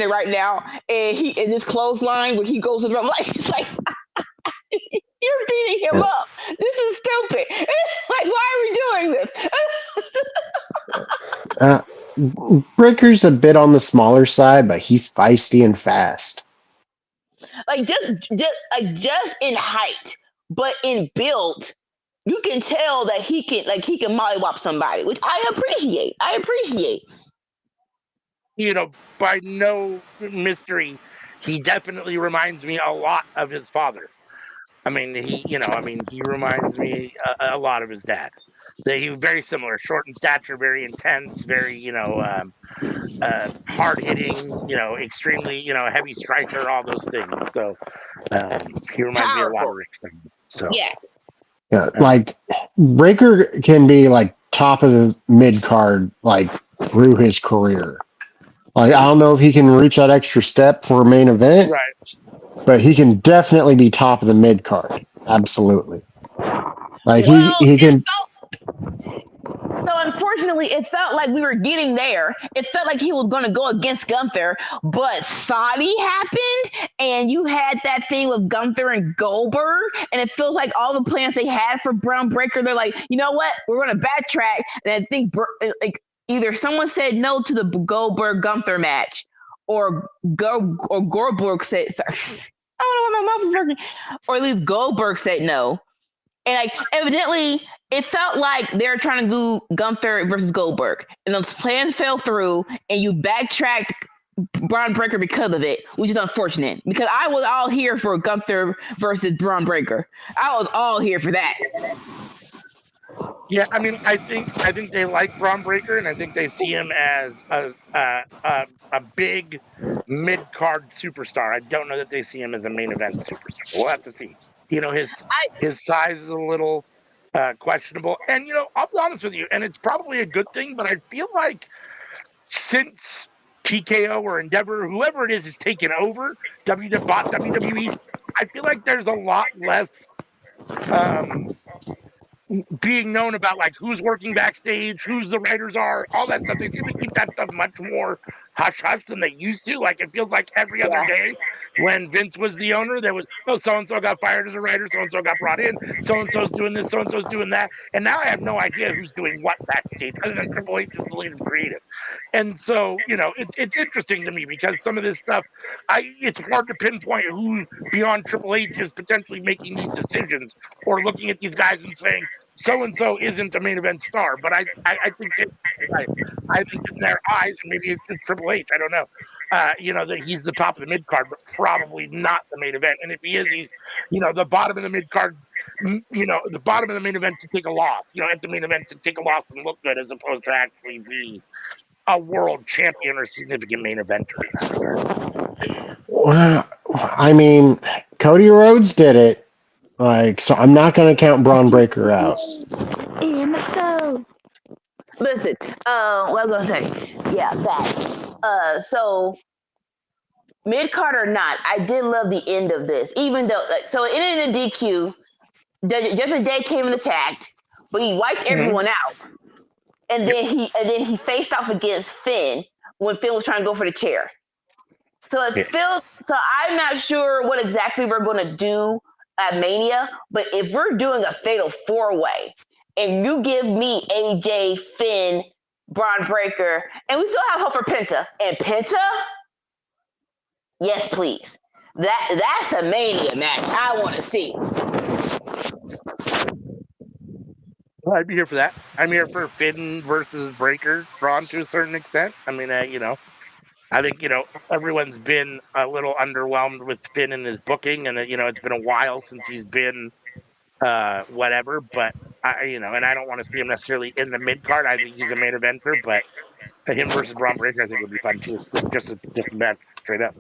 C: it right now, and he in this clothesline where he goes to the drum, it's like you're beating him up. This is stupid. Like, why are we doing
A: this? Breaker's a bit on the smaller side, but he's feisty and fast.
C: Like just in height, but in build, you can tell that he can mollywop somebody, which I appreciate.
B: By no mystery, he definitely reminds me a lot of his father. I mean, he reminds me a lot of his dad. He was very similar, short in stature, very intense, very, hard hitting, extremely, heavy striker, all those things. So he reminds me a lot of Rick. So
A: yeah, like Breaker can be like top of the mid card, like through his career. Like I don't know if he can reach that extra step for a main event,
B: right?
A: But he can definitely be top of the mid card. Absolutely. Like he can.
C: So unfortunately, it felt like we were getting there. It felt like he was going to go against Gunther, but Saudi happened, and you had that thing with Gunther and Goldberg, and it feels like all the plans they had for Braun Breaker, they're like, you know what? We're going to backtrack, and I think either someone said no to the Goldberg Gunther match, or Goldberg said, sorry, I don't know why my mouth is working, or at least Goldberg said no. And like evidently, it felt like they were trying to do Gunther versus Goldberg, and those plans fell through, and you backtracked Braun Breaker because of it, which is unfortunate. Because I was all here for Gunther versus Braun Breaker. I was all here for that.
B: Yeah, I mean, I think they like Braun Breaker, and I think they see him as a big mid card superstar. I don't know that they see him as a main event superstar. We'll have to see. His size is a little questionable, and I'll be honest with you, and it's probably a good thing. But I feel like since TKO or Endeavor, whoever it is taken over WWE, I feel like there's a lot less being known about like who's working backstage, who's the writers are, all that stuff. They seem to keep that stuff much more hush hush than they used to. Like it feels like every other day when Vince was the owner, there was so and so got fired as a writer, so and so got brought in, so and so's doing this, so and so's doing that, and now I have no idea who's doing what backstage other than Triple H is the lead of creative. And so, it's interesting to me because some of this stuff, it's hard to pinpoint who beyond Triple H is potentially making these decisions or looking at these guys and saying so and so isn't a main event star. But I think I think in their eyes, and maybe it's Triple H, I don't know. That he's the top of the mid card, but probably not the main event. And if he is, he's the bottom of the mid card. The bottom of the main event to take a loss. At the main event to take a loss and look good, as opposed to actually be a world champion or significant main eventer.
A: Well, I mean, Cody Rhodes did it. So I'm not going to count Braun Breaker out.
C: And let's go. Listen, what was I going to say? Yeah, that. So mid card or not, I did love the end of this. Even though, so it ended in DQ. Judgment Day came and attacked, but he wiped everyone out. And then he faced off against Finn when Finn was trying to go for the chair. So so I'm not sure what exactly we're going to do at Mania, but if we're doing a fatal 4-way and you give me AJ, Finn, Braun Breaker, and we still have hope for Penta, and Penta, yes, please. That's a Mania match I want to see.
B: Well, I'd be here for that. I'm here for Finn versus Breaker, Braun to a certain extent. I mean, I think, everyone's been a little underwhelmed with Finn and his booking, and, it's been a while since he's been whatever, but, and I don't want to see him necessarily in the mid card. I think he's a main eventer, but him versus Braun Breaker, I think would be fun too. Just a match straight up.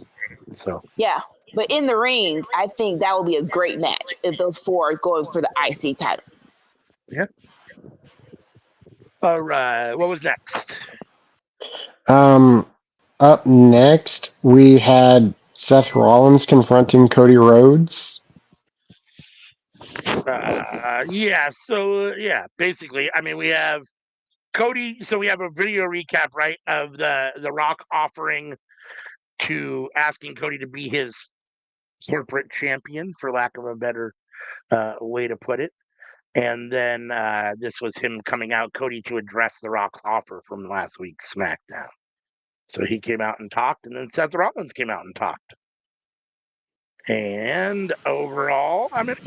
B: So
C: yeah, but in the ring, I think that would be a great match if those four are going for the IC title.
B: Yeah. All right. What was next?
A: Up next, we had Seth Rollins confronting Cody Rhodes.
B: Yeah. So basically, I mean, we have Cody. So we have a video recap, right, of the Rock offering to asking Cody to be his corporate champion, for lack of a better way to put it. And then this was him coming out, Cody, to address the Rock's offer from last week's SmackDown. So he came out and talked, and then Seth Rollins came out and talked. And overall, I mean,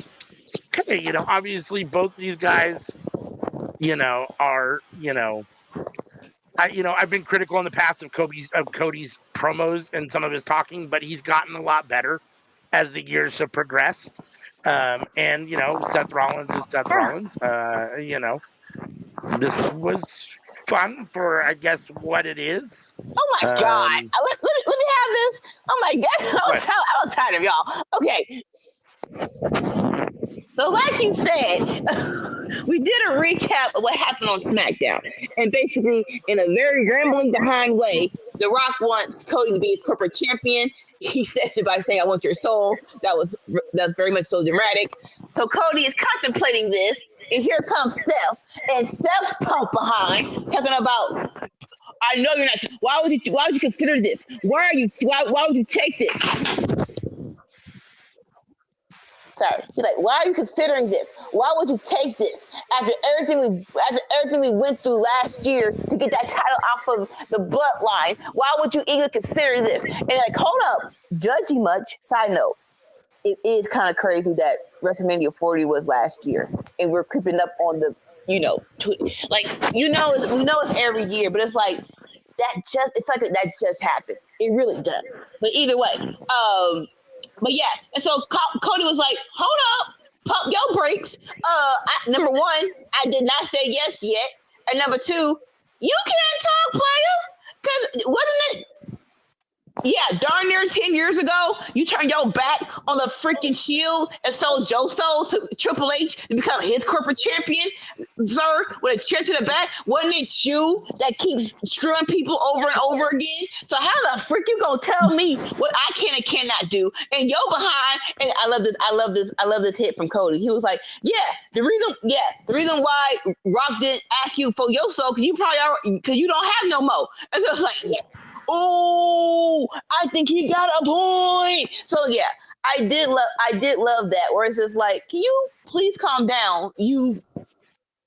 B: okay, obviously both these guys, are, I've been critical in the past of Cody's promos and some of his talking, but he's gotten a lot better as the years have progressed. And Seth Rollins is Seth Rollins. This was fun for, I guess, what it is.
C: Oh my God! Let me have this. Oh my God! I was tired of y'all. Okay. So, like you said, we did a recap of what happened on SmackDown, and basically, in a very rambling behind way, The Rock wants Cody to be his corporate champion. He said it by saying, "I want your soul." That's very much so dramatic. So Cody is contemplating this, and here comes Seth, and Steph's pumped behind, talking about, "I know you're not. Why would you consider this? Why would you take this?" Sorry. He's like, "Why are you considering this? Why would you take this after everything we went through last year to get that title off of the bloodline? Why would you even consider this?" And like, hold up, judgy much. Side note, it is kind of crazy that WrestleMania 40 was last year, and we're creeping up on the, we know it's every year, but it's like that just happened. It really does. But either way, but yeah, and so Cody was like, "Hold up, pump your brakes. Number one, I did not say yes yet, and number two, you can't talk, player, because wasn't it? Yeah, darn near 10 years ago, you turned your back on the freaking Shield and sold Joe Soul to Triple H to become his corporate champion, sir, with a chair to the back. Wasn't it you that keeps screwing people over and over again? So how the frick you gonna tell me what I can and cannot do? And you're behind, and I love this hit from Cody. He was like, the reason why Rock didn't ask you for your soul, because you don't have no more. And so it's like, oh, I think he got a point. So yeah, I did love that. Where it's just like, can you please calm down? You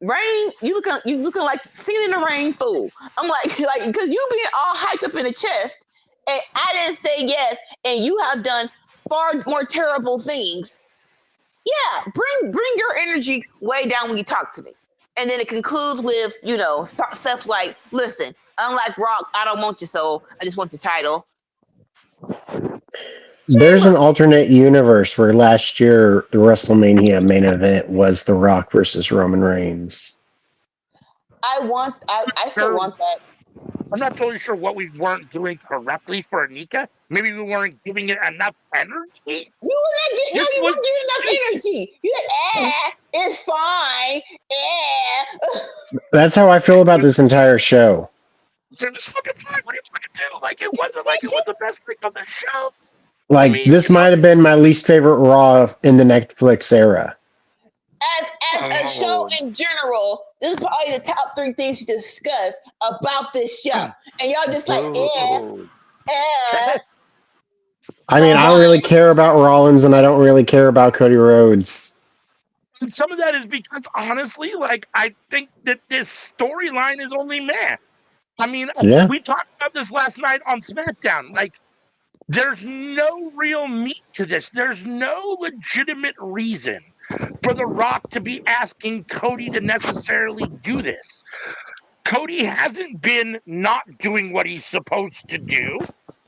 C: Rain, you looking like singing in the rain, fool. I'm like because you being all hyped up in the chest, and I didn't say yes, and you have done far more terrible things. Yeah, bring your energy way down when you talk to me. And then it concludes with, stuff like, listen, unlike Rock, I don't want your soul. I just want the title.
A: There's an alternate universe where last year the WrestleMania main event was The Rock versus Roman Reigns.
C: I still want that.
B: I'm not totally sure what we weren't doing correctly for Anika. Maybe we weren't giving it enough energy.
C: You weren't giving enough energy. You said, it's fine.
A: That's how I feel about this entire show.
B: It's fucking fine. What are you fucking do? Like, it wasn't like it was the best thing on the show.
A: Like, this might have been my least favorite Raw in the Netflix era.
C: As a show in general, this is probably the top 3 things to discuss about this show. And y'all just like,
A: I mean, I don't really care about Rollins, and I don't really care about Cody Rhodes.
B: And some of that is because, honestly, like, I think that this storyline is only meh. I mean, we talked about this last night on SmackDown. Like, there's no real meat to this. There's no legitimate reason for The Rock to be asking Cody to necessarily do this. Cody hasn't been not doing what he's supposed to do.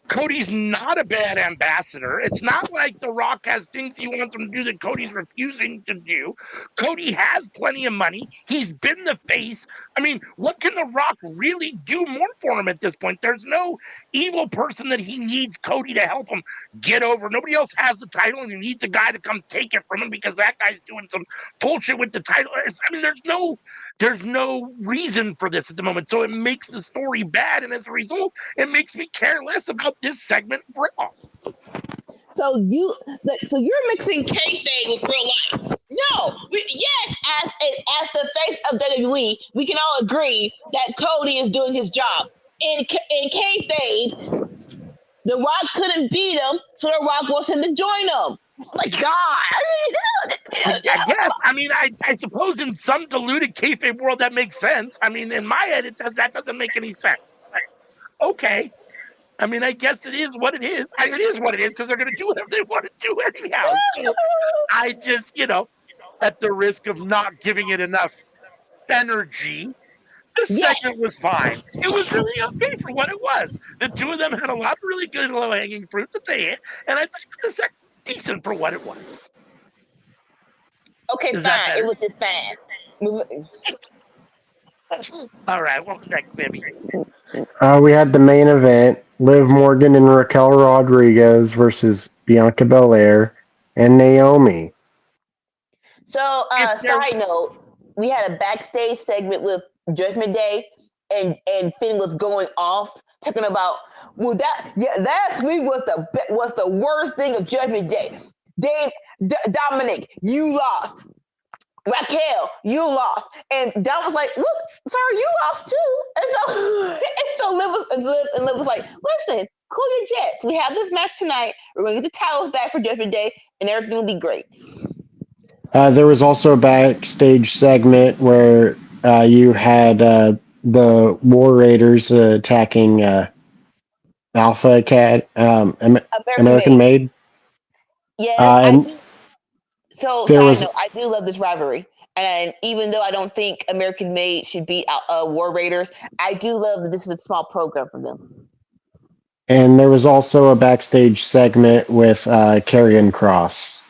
B: Cody's not a bad ambassador. It's not like The Rock has things he wants him to do that Cody's refusing to do. Cody has plenty of money. He's been the face. I mean, what can The Rock really do more for him at this point? There's no evil person that he needs Cody to help him get over. Nobody else has the title, and he needs a guy to come take it from him because that guy's doing some bullshit with the title. I mean, there's no reason for this at the moment. So it makes the story bad, and as a result, it makes me care less about this segment of Raw.
C: So you're mixing kayfabe with real life. No, yes, as the face of WWE, we can all agree that Cody is doing his job. In kayfabe, The Rock couldn't beat him, so The Rock wants him to join him. My God.
B: I guess. I mean, I suppose in some diluted kayfabe world that makes sense. I mean, in my head, that doesn't make any sense. Like, okay. I mean, I guess it is what it is. It is what it is because they're going to do whatever they want to do anyhow. So I just, at the risk of not giving it enough energy, the segment was fine. It was really okay for what it was. The two of them had a lot of really good low-hanging fruit that they hit, and I think the segment was decent for what it was.
C: Okay, fine. It was just fine.
B: All right, what's next, Sammy?
A: We had the main event: Liv Morgan and Raquel Rodriguez versus Bianca Belair and Naomi.
C: So, side note, we had a backstage segment with Judgment Day, and Finn was going off talking about last week was the worst thing of Judgment Day. Dominic, you lost. Raquel, you lost. And Dom was like, look, sir, you lost too. And so Liv was like, listen, cool your jets. We have this match tonight. We're going to get the titles back for Judgment Day, and everything will be great.
A: There was also a backstage segment where you had the War Raiders attacking Alpha Cat, American Made.
C: Yes, I do. So, side note, I do love this rivalry. And even though I don't think American Made should beat War Raiders, I do love that this is a small program for them.
A: And there was also a backstage segment with Karrion Kross.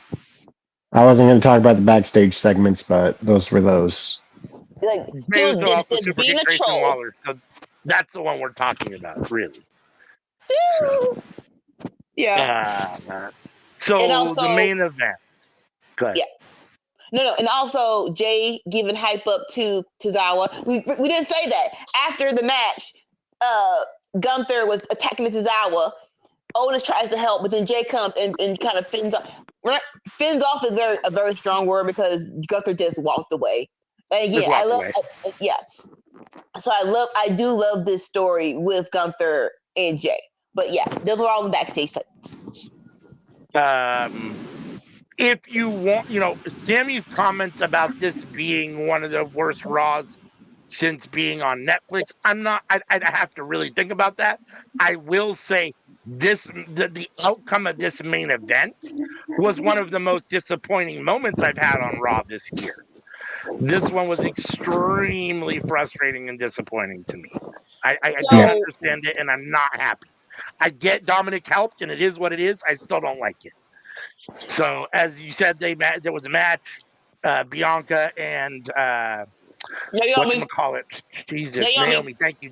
A: I wasn't going to talk about the backstage segments, but those were those.
B: Like, just being a troll. Waller, so that's the one we're talking about, really. So.
C: Yeah.
B: So also, the main event. Go ahead.
C: Yeah. No, and also Jay giving hype up to Tozawa. We didn't say that. After the match, Gunther was attacking Tozawa. Otis tries to help, but then Jay comes and kind of fins off. Fins off is a very strong word because Gunther just walked away. And yeah, I love So I do love this story with Gunther and Jay. But yeah, those were all the backstage segments.
B: if you want, Sammy's comments about this being one of the worst Raws since being on Netflix, I'd have to really think about that. I will say the outcome of this main event was one of the most disappointing moments I've had on Raw this year. This one was extremely frustrating and disappointing to me. I don't
C: So
B: understand it, and I'm not happy. I get Dominic helped, and it is what it is. I still don't like it. So, as you said, there was a match. Bianca and
C: Naomi,
B: whatchamacallit, Jesus,
C: Naomi.
B: Naomi, thank you.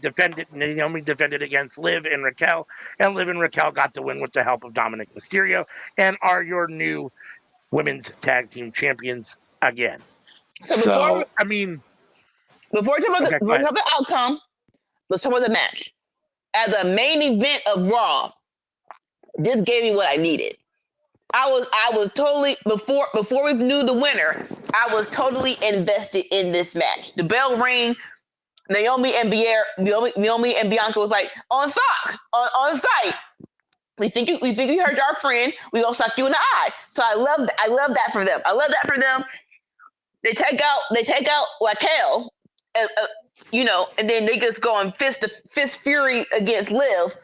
B: Naomi defended against Liv and Raquel, and Liv and Raquel got the win with the help of Dominic Mysterio, and are your new women's tag team champions again.
C: So
B: So, I mean,
C: before we talk about
B: okay, go ahead.
C: the outcome, let's talk about the match. As a main event of Raw, this gave me what I needed. I was totally before we knew the winner. I was totally invested in this match. The bell rang. Naomi and Bianca was like on site. We think you hurt our friend. We gonna suck you in the eye. So I love that for them. They take out Raquel, and then they just go on fist fury against Liv.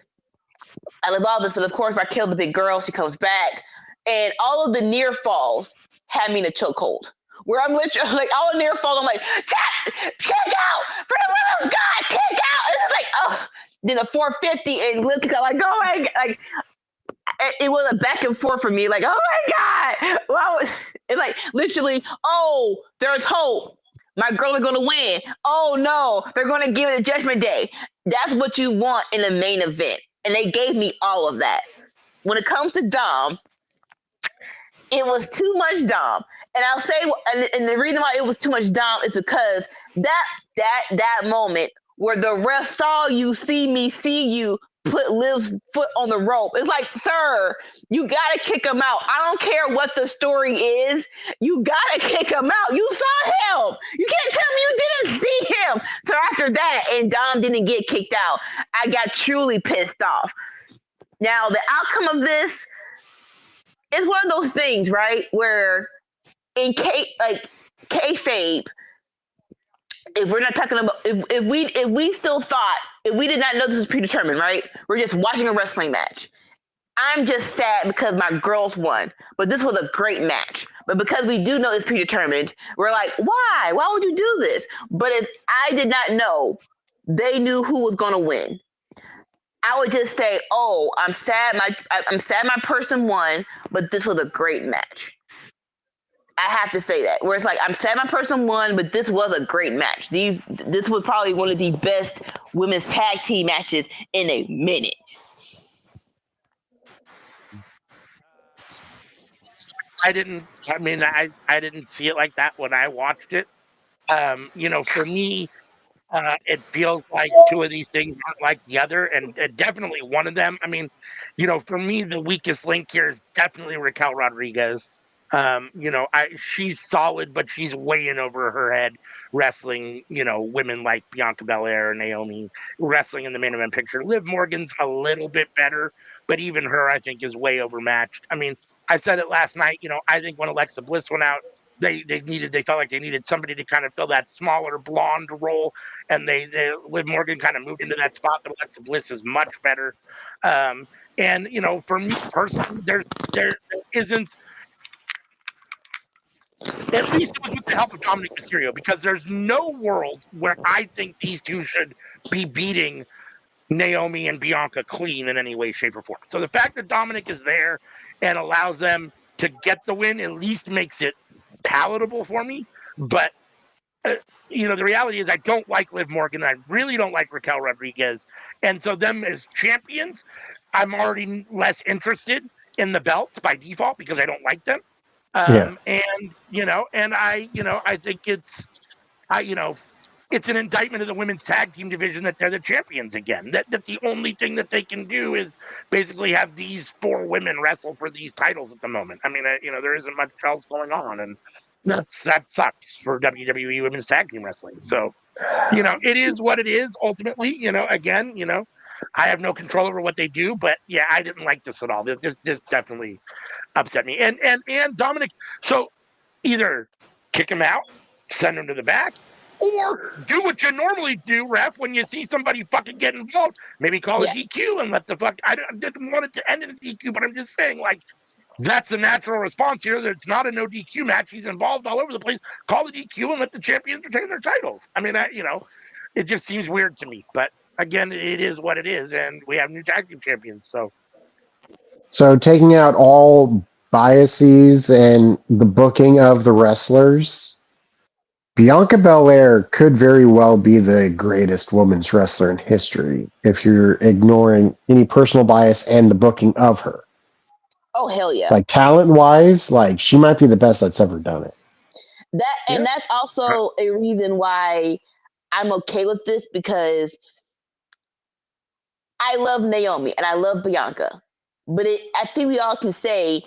C: I love all this, but of course Raquel, the big girl, she comes back, and all of the near falls had me in a chokehold. Where I'm literally like all the near falls, I'm like, kick out for the love of God, kick out. And it's like, oh, then a 450 and Liv comes like, oh my God, like it was a back and forth for me, like, oh my God, well, it's like literally, oh, there's hope. My girls are gonna win. Oh no, they're gonna give it a Judgment Day. That's what you want in a main event, and they gave me all of that. When it comes to Dom, it was too much Dom. And I'll say, and the reason why it was too much Dom is because that moment where the ref saw you, see me, see you, put Liv's foot on the rope. It's like, sir, you gotta kick him out. I don't care what the story is. You gotta kick him out. You saw him. You can't tell me you didn't see him. So after that, and Dom didn't get kicked out, I got truly pissed off. Now, the outcome of this is one of those things, right? Where in kayfabe, if we're not talking about if we still thought, if we did not know this was predetermined, right? We're just watching a wrestling match. I'm just sad because my girls won, but this was a great match. But because we do know it's predetermined, we're like, why? Why would you do this? But if I did not know they knew who was going to win, I would just say, oh, I'm sad my person won, but this was a great match. I have to say that. Where it's like, I'm sad my person won, but this was a great match. This was probably one of the best women's tag team matches in a minute.
B: I didn't see it like that when I watched it. For me, it feels like two of these things aren't like the other, and definitely one of them. I mean, for me, the weakest link here is definitely Raquel Rodriguez. She's solid, but she's way in over her head wrestling, women like Bianca Belair and Naomi wrestling in the main event picture. Liv Morgan's a little bit better, but even her, I think, is way overmatched. I mean, I said it last night, I think when Alexa Bliss went out, they felt like they needed somebody to kind of fill that smaller blonde role, and Liv Morgan kind of moved into that spot. But Alexa Bliss is much better. And for me personally, there isn't, at least it was with the help of Dominic Mysterio, because there's no world where I think these two should be beating Naomi and Bianca clean in any way, shape, or form. So the fact that Dominic is there and allows them to get the win at least makes it palatable for me. But the reality is I don't like Liv Morgan. I really don't like Raquel Rodriguez. And so them as champions, I'm already less interested in the belts by default because I don't like them. And I think it's an indictment of the women's tag team division that they're the champions again. That the only thing that they can do is basically have these four women wrestle for these titles at the moment. I mean, there isn't much else going on, and that sucks for WWE women's tag team wrestling. So, it is what it is ultimately. I have no control over what they do, but yeah, I didn't like this at all. This definitely upset me. And Dominic, so either kick him out, send him to the back, or do what you normally do, ref, when you see somebody fucking get involved. Maybe call a DQ and let the fuck. I didn't want it to end in a DQ, but I'm just saying, like, that's the natural response here. That it's not a no DQ match. He's involved all over the place. Call the DQ and let the champions retain their titles. I mean, it just seems weird to me. But again, it is what it is, and we have new tag team champions.
A: So taking out all biases and the booking of the wrestlers, Bianca Belair could very well be the greatest women's wrestler in history if you're ignoring any personal bias and the booking of her.
C: Oh hell yeah!
A: Like talent wise, like she might be the best that's ever done it.
C: That's also a reason why I'm okay with this, because I love Naomi and I love Bianca, but I think we all can say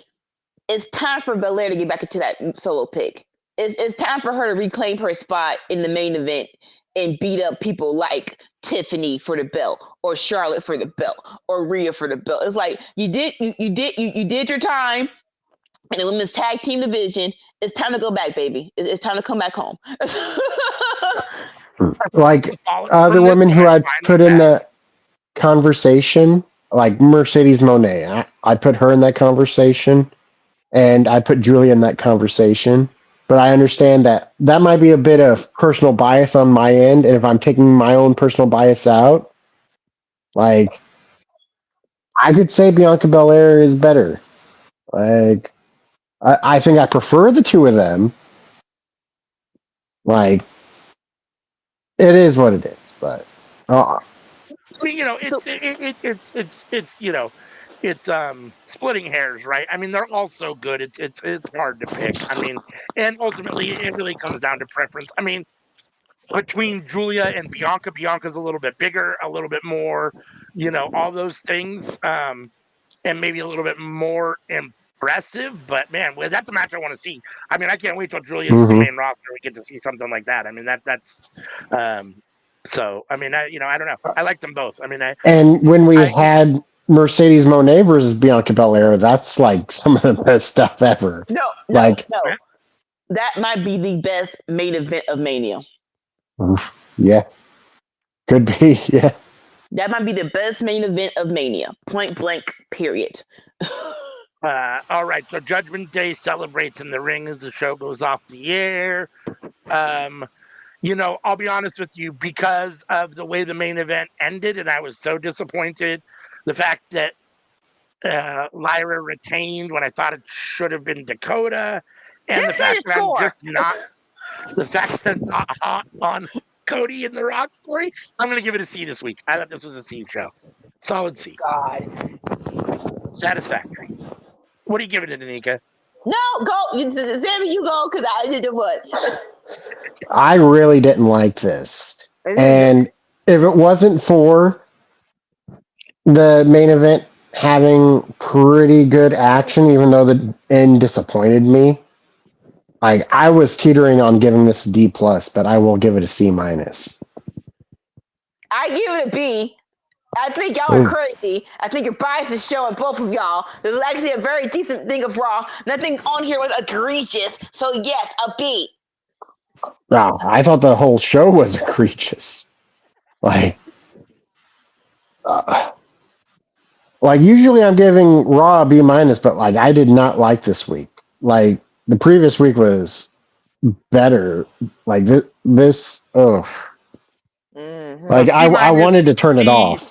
C: it's time for Belair to get back into that solo pick. It's time for her to reclaim her spot in the main event and beat up people like Tiffany for the belt, or Charlotte for the belt, or Rhea for the belt. It's like you did your time in the women's tag team division. It's time to go back, baby. It's time to come back home.
A: Like other women who I'd put in the conversation, like Mercedes Moné, I put her in that conversation, and I put Julia in that conversation. But I understand that might be a bit of personal bias on my end, and if I'm taking my own personal bias out, like I could say Bianca Belair is better. Like I think I prefer the two of them. Like it is what it is, but
B: I mean, it's splitting hairs, right? I mean, they're all so good. It's hard to pick. I mean, and ultimately, it really comes down to preference. I mean, between Julia and Bianca, Bianca's a little bit bigger, a little bit more, all those things, and maybe a little bit more impressive. But man, that's a match I want to see. I mean, I can't wait till Julia's in the main roster. We get to see something like that. I mean, that's. So I mean, I don't know. I like them both. I mean,
A: and when we had Mercedes Moné versus Bianca Belair, that's like some of the best stuff ever.
C: No. That might be the best main event of Mania.
A: Yeah. Could be, yeah.
C: That might be the best main event of Mania. Point blank, period.
B: All right, so Judgment Day celebrates in the ring as the show goes off the air. I'll be honest with you, because of the way the main event ended, and I was so disappointed. The fact that Lyra retained when I thought it should have been Dakota, and the fact that I'm just not, the fact that I'm not hot on Cody in the Rock story, I'm going to give it a C this week. I thought this was a C show. Solid C.
C: God.
B: Satisfactory. What are you giving it, Anika?
C: No, go. Sammy, you go, because I did what?
A: I really didn't like this. And if it wasn't for the main event having pretty good action, even though the end disappointed me, like I was teetering on giving this a D plus, but I will give it a C minus.
C: I give it a B. I think y'all are crazy. I think your bias is showing, both of y'all. This was actually a very decent thing of Raw. Nothing on here was egregious. So yes, a B.
A: Wow, I thought the whole show was egregious. Like usually I'm giving Raw a B minus, but like I did not like this week. Like the previous week was better. Like this.
C: Mm-hmm.
A: Like I wanted to turn it off.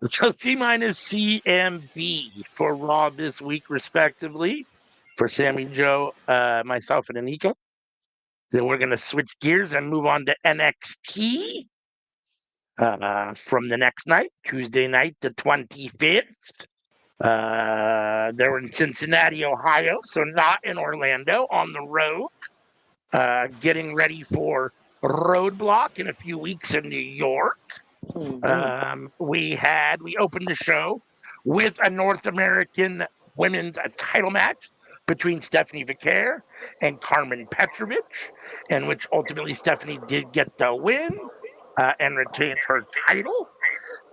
B: So C minus, C, and B for Raw this week, respectively, for Sammy, Joe, myself, and Anika. Then we're going to switch gears and move on to NXT from the next night, Tuesday night, the 25th. They're in Cincinnati, Ohio, so not in Orlando, on the road. Getting ready for Roadblock in a few weeks in New York. We opened the show with a North American women's title match between Stephanie Vicaire and Carmen Petrovich, in which ultimately Stephanie did get the win and retained her title.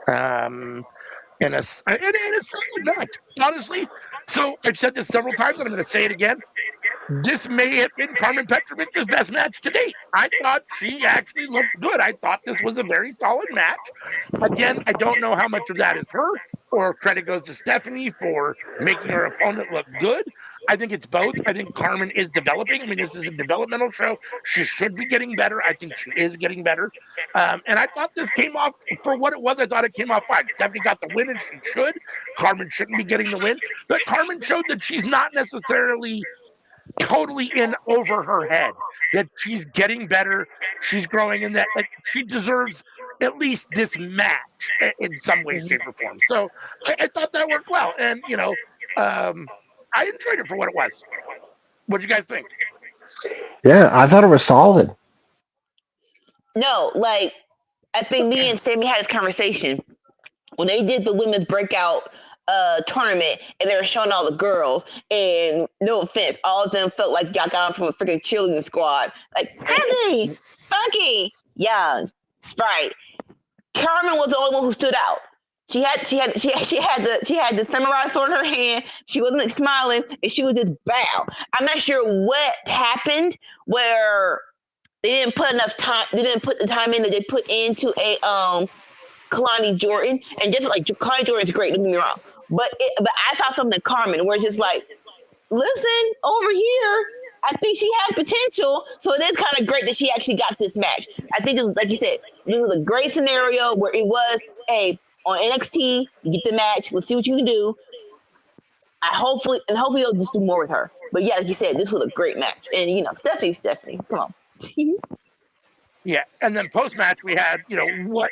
B: In a solid match. Honestly, So I've said this several times, and I'm going to say it again. This may have been Carmen Petrovich's best match to date. I thought she actually looked good. I thought this was a very solid match. Again, I don't know how much of that is her or credit goes to Stephanie for making her opponent look good. I think it's both. I think Carmen is developing. I mean, this is a developmental show. She should be getting better. I think she is getting better. And I thought this came off for what it was. I thought it came off fine. Stephanie got the win, and she should. Carmen shouldn't be getting the win. But Carmen showed that she's not necessarily totally in over her head, that she's getting better, she's growing, and that like she deserves at least this match in some way, shape, or form. So I thought that worked well, and I enjoyed it for what it was. What do you guys think?
A: Yeah, I thought it was solid.
C: No, like I think me and Sammy had this conversation when they did the women's breakout tournament and they were showing all the girls, and no offense, all of them felt like y'all got them from a freaking cheerleading squad. Like Heavy, Spunky, Young, Sprite. Carmen was the only one who stood out. She had the samurai sword in her hand. She wasn't like, smiling, and she was just bow. I'm not sure what happened where they didn't put enough time. They didn't put the time in that they put into a Kalani Jordan, and just like Kalani Jordan is great. Don't get me wrong, but I saw something in Carmen where it's just like, listen over here. I think she has potential, so it is kind of great that she actually got this match. I think, like you said, this was a great scenario where it was, hey, on NXT, you get the match. We'll see what you can do. Hopefully they'll just do more with her. But yeah, like you said, this was a great match, and Stephanie, come on.
B: Yeah, and then post match we had what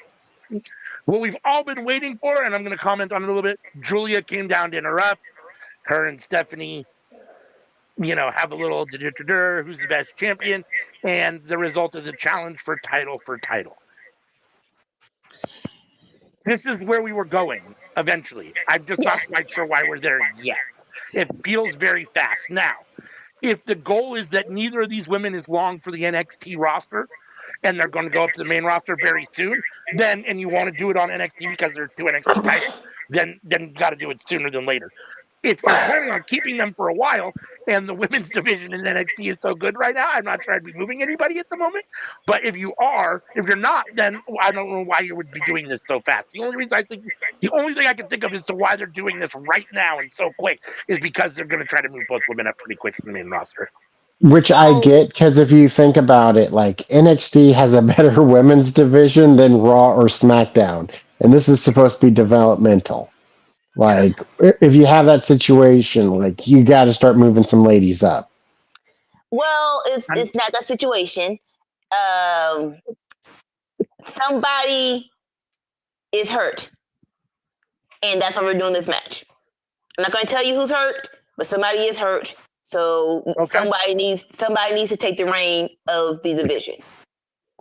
B: we've all been waiting for, and I'm going to comment on it a little bit. Julia came down to interrupt. Her and Stephanie, have a little who's the best champion, and the result is a challenge for title. This is where we were going eventually. I'm just not quite sure why we're there yet. It feels very fast. Now, if the goal is that neither of these women is long for the NXT roster, and they're going to go up to the main roster very soon, and you want to do it on NXT because there are 2 NXT titles, then you got to do it sooner than later. If you're planning on keeping them for a while, and the women's division in NXT is so good right now, I'm not trying to be moving anybody at the moment. But if you're not, then I don't know why you would be doing this so fast. The only thing I can think of as to why they're doing this right now and so quick is because they're going to try to move both women up pretty quick in the main roster.
A: Which I get, because if you think about it, like NXT has a better women's division than Raw or SmackDown, and this is supposed to be developmental. Like, if you have that situation, like you got to start moving some ladies up.
C: Well, it's not that situation. Somebody is hurt, and that's why we're doing this match. I'm not going to tell you who's hurt, but somebody is hurt. So somebody needs to take the reign of the division.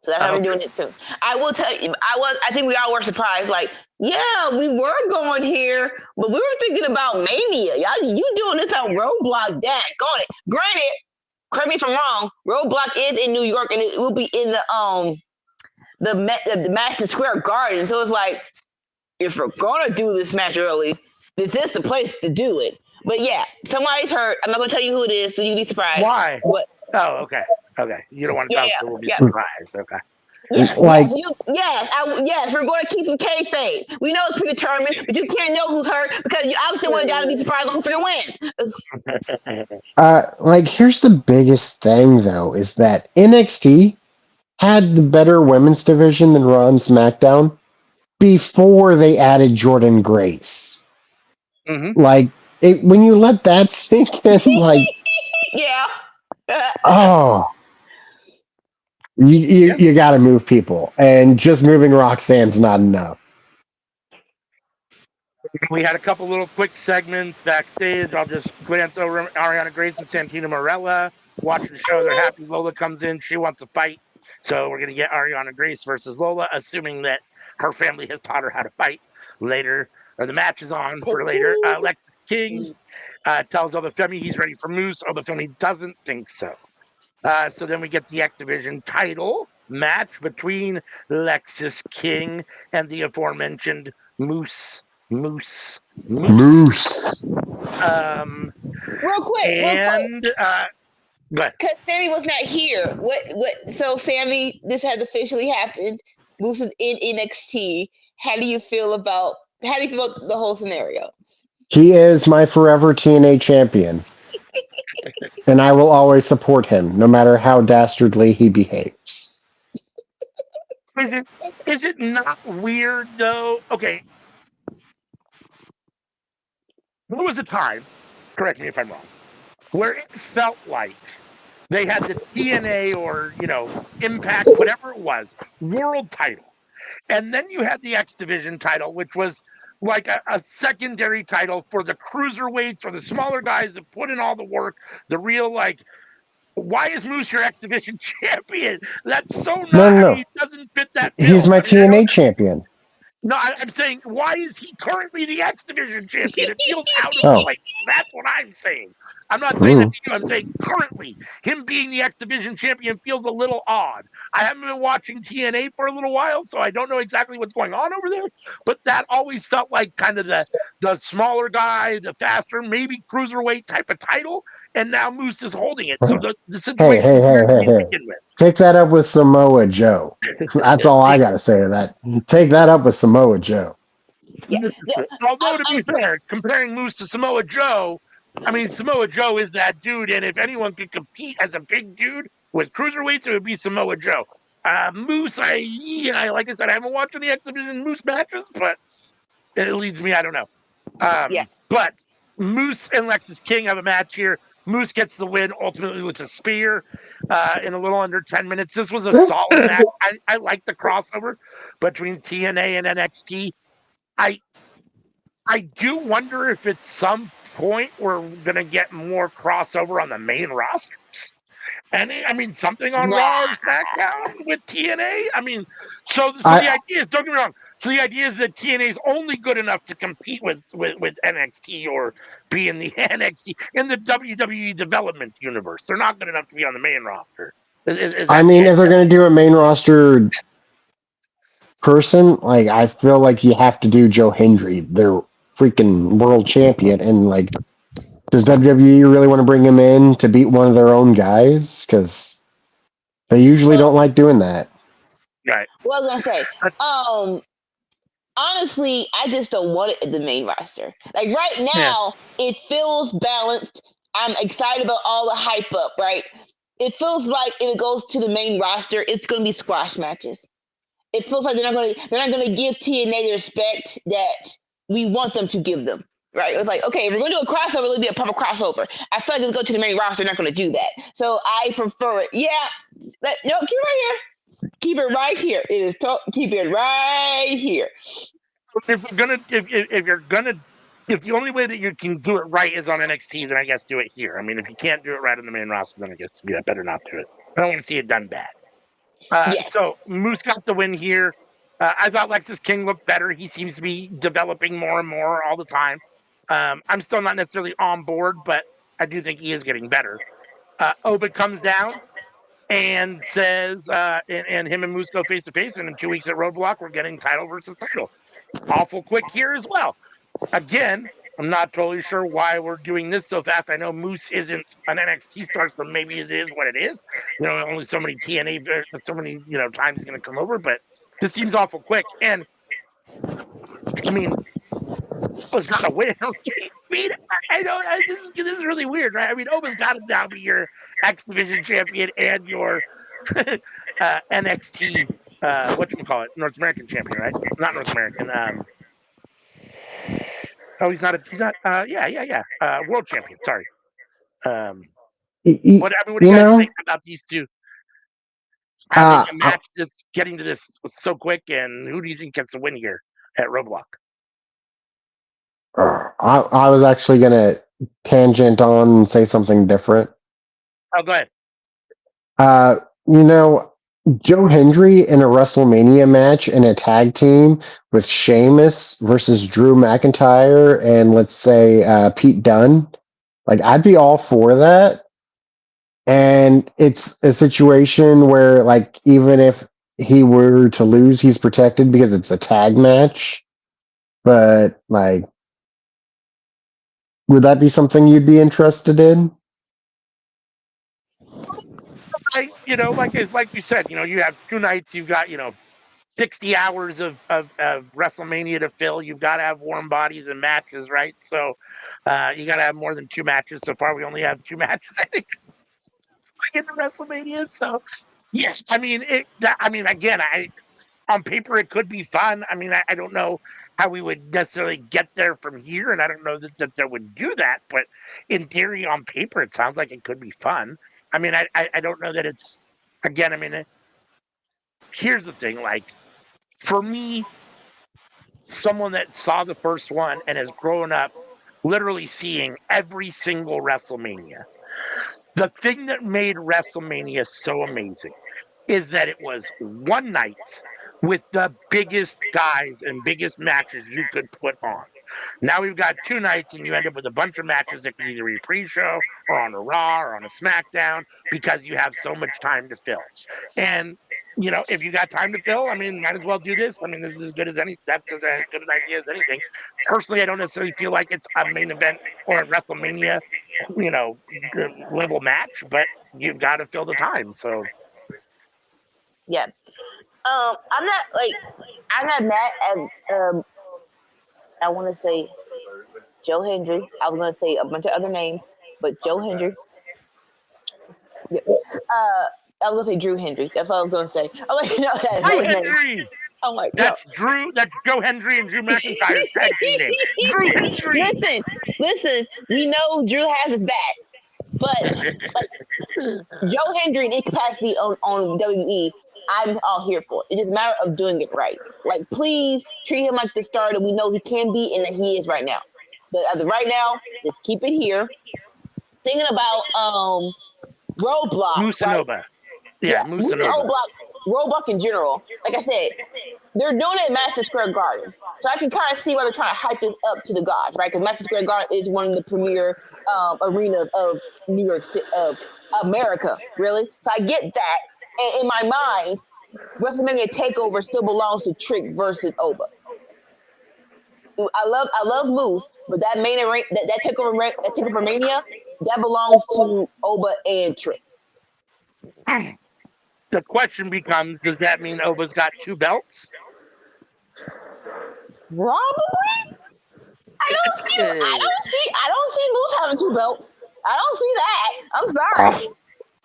C: So that's how we're doing it soon. I will tell you, I think we all were surprised. Like, yeah, we were going here, but we were thinking about Mania. Y'all, you doing this on Roadblock? Dang, got it. Granted, correct me if I'm wrong. Roadblock is in New York, and it will be in the Madison Square Garden. So it's like, if we're gonna do this match early, this is the place to do it. But yeah, somebody's hurt. I'm not gonna tell you who it is, so you'll be surprised.
B: Why?
C: What?
B: Oh, okay. You don't want to tell us, so we'll be surprised. Okay.
C: Yes, yes, we're going to keep some kayfabe. We know it's predetermined, but you can't know who's hurt because you obviously want y'all to be surprised on who freaking wins.
A: Here's the biggest thing though, is that NXT had the better women's division than Raw and SmackDown before they added Jordan Grace.
B: Mm-hmm.
A: When you let that sink in,
C: yeah.
A: You got to move people, and just moving Roxanne's not enough.
B: We had a couple little quick segments backstage. I'll just glance over Ariana Grace and Santina Marella. Watch the show. They're happy. Lola comes in. She wants a fight. So we're going to get Ariana Grace versus Lola, assuming that her family has taught her how to fight later, or the match is on for later. Lexis King tells Obafemi he's ready for Moose. Obafemi doesn't think so. So then we get the X Division title match between Lexis King and the aforementioned Moose Moose.
A: Moose.
C: Real quick,
B: And go ahead.
C: because Sammy was not here. What? So Sammy, this has officially happened. Moose is in NXT. How do you feel about the whole scenario?
A: He is my forever TNA champion. And I will always support him, no matter how dastardly he behaves.
B: Is it not weird though? Okay, there was a time, correct me if I'm wrong, where it felt like they had the TNA or Impact, whatever it was, world title. And then you had the X Division title, which was like a secondary title for the cruiserweights or the smaller guys that put in all the work. The real, why is Moose your X Division champion? That's so not,
A: No,
B: I
A: no,
B: mean,
A: no.
B: he doesn't fit that
A: He's
B: bill.
A: my
B: I mean, I
A: TNA
B: don't,
A: champion.
B: no, I'm saying, why is he currently the X Division champion? It feels out of
A: Oh.
B: place. That's what I'm saying. I'm not saying that
A: Mm.
B: to you. I'm saying currently, him being the X Division champion feels a little odd. I haven't been watching TNA for a little while, so I don't know exactly what's going on over there. But that always felt like kind of the smaller guy, the faster, maybe cruiserweight type of title. And now Moose is holding it. So the
A: Hey,
B: situation
A: hey,
B: is
A: hey,
B: weird to
A: hey,
B: me to
A: hey.
B: begin with.
A: Take that up with Samoa Joe. That's all I got to say to that. Take that up with Samoa Joe.
C: Yeah.
B: Although, to be fair, comparing Moose to Samoa Joe, I mean, Samoa Joe is that dude, and if anyone could compete as a big dude with cruiserweights, it would be Samoa Joe. Moose, like I said, I haven't watched any exhibition Moose matches, but it leads me, I don't know.
C: Yeah.
B: But Moose and Lexus King have a match here. Moose gets the win ultimately with a spear in a little under 10 minutes. This was a solid match. I like the crossover between TNA and NXT. I I do wonder if at some point we're gonna get more crossover on the main rosters. And I mean something on
C: Nah.
B: Raw or SmackDown with TNA. I mean, so the
A: I
B: idea is, don't get me wrong. So the idea is that TNA is only good enough to compete with NXT or be in the NXT in the WWE development universe. They're not good enough to be on the main roster. Is
A: I
B: that the
A: mean, if they're
B: idea?
A: gonna do a main roster person, like I feel like you have to do Joe Hendry, their freaking world champion, and like, does WWE really want to bring him in to beat one of their own guys? Because they usually
C: Well,
A: don't like doing that.
B: Right.
C: what was I gonna say? Honestly, I just don't want it in the main roster. Like right
B: Yeah.
C: now, it feels balanced. I'm excited about all the hype up, right? It feels like if it goes to the main roster, it's gonna be squash matches. It feels like they're not gonna give TNA the respect that we want them to give them. Right? It was like, okay, if we're gonna do a crossover, it'll be a proper crossover. I feel like if we go to the main roster, they're not gonna do that. So I prefer it. Yeah. No, keep it right here. Keep it right here. It is keep it right here.
B: If the only way that you can do it right is on NXT, then I guess do it here. I mean, if you can't do it right on the main roster, then I guess you better not do it. I don't want to see it done bad.
C: Yes.
B: So Moose got the win here. I thought Lexus King looked better. He seems to be developing more and more all the time. I'm still not necessarily on board, but I do think he is getting better. Oba comes down and says, and him and Moose go face to face, and in 2 weeks at Roadblock, we're getting title versus title. Awful quick here as well. Again, I'm not totally sure why we're doing this so fast. I know Moose isn't an NXT star, so maybe it is what it is. Only so many TNA, so many times he's going to come over, but this seems awful quick. And I mean, Oba's got to win. I mean, I know this is really weird, right? I mean, Oba's got to now be your X Division champion and your NXT, whatchamacallit, North American champion, right? Not North American. Oh, he's not. Yeah. World champion. Sorry.
A: You,
B: What do
A: you
B: you guys
A: know,
B: think about these two having a
A: I,
B: match, just getting to this so quick? And who do you think gets the win here at Roadblock?
A: I was actually gonna tangent on and say something different.
B: Oh, go ahead.
A: Uh, you know, Joe Hendry in a WrestleMania match in a tag team with Sheamus versus Drew McIntyre and let's say Pete Dunne. Like, I'd be all for that. And it's a situation where, like, even if he were to lose, he's protected because it's a tag match. but like, would that be something you'd be interested in?
B: Like you said, you have 2 nights. You've got 60 hours of WrestleMania to fill. You've got to have warm bodies and matches, right? So you got to have more than 2 matches. So far, we only have 2 matches, I think, in the WrestleMania. So yes, I mean again, on paper it could be fun. I mean, I don't know how we would necessarily get there from here, and I don't know that they would do that. But in theory, on paper, it sounds like it could be fun. I mean, I don't know that it's again. I mean, here's the thing, like for me, someone that saw the first one and has grown up literally seeing every single WrestleMania. The thing that made WrestleMania so amazing is that it was one night with the biggest guys and biggest matches you could put on. Now we've got 2 nights, and you end up with a bunch of matches that can either be pre-show or on a Raw or on a SmackDown because you have so much time to fill. And if you got time to fill, I mean, might as well do this. I mean, this is as good as any. That's as good an idea as anything. Personally, I don't necessarily feel like it's a main event or a WrestleMania, level match, but you've got to fill the time. So
C: Yeah. I'm not mad at I want to say Joe Hendry. I was going to say a bunch of other names, but Joe Hendry. Yeah. I was going to say Drew Hendry. That's what I was going to say. I'm like, no, that's not
B: Drew
C: his name.
B: Hendry.
C: I'm like, no.
B: That's Joe Hendry and Drew McIntyre's tag team name. Drew Hendry.
C: Listen. We know Drew has his back, but like, Joe Hendry in incapacity on WWE, I'm all here for. It's just a matter of doing it right. Like, please treat him like the star that we know he can be and that he is right now. But as of right now, just keep it here. Thinking about Roadblock, right?
B: Musanova.
C: Yeah,
B: Musanova.
C: Roadblock in general. Like I said, they're doing it at Madison Square Garden, so I can kind of see why they're trying to hype this up to the gods, right? Because Madison Square Garden is one of the premier arenas of New York City, of America, really. So I get that. And in my mind, WrestleMania Takeover still belongs to Trick versus Oba. I love Moose, but that that takeover Mania that belongs to Oba and Trick.
B: The question becomes: does that mean Oba's got 2 belts?
C: Probably. I don't see Moose having 2 belts. I don't see that. I'm sorry.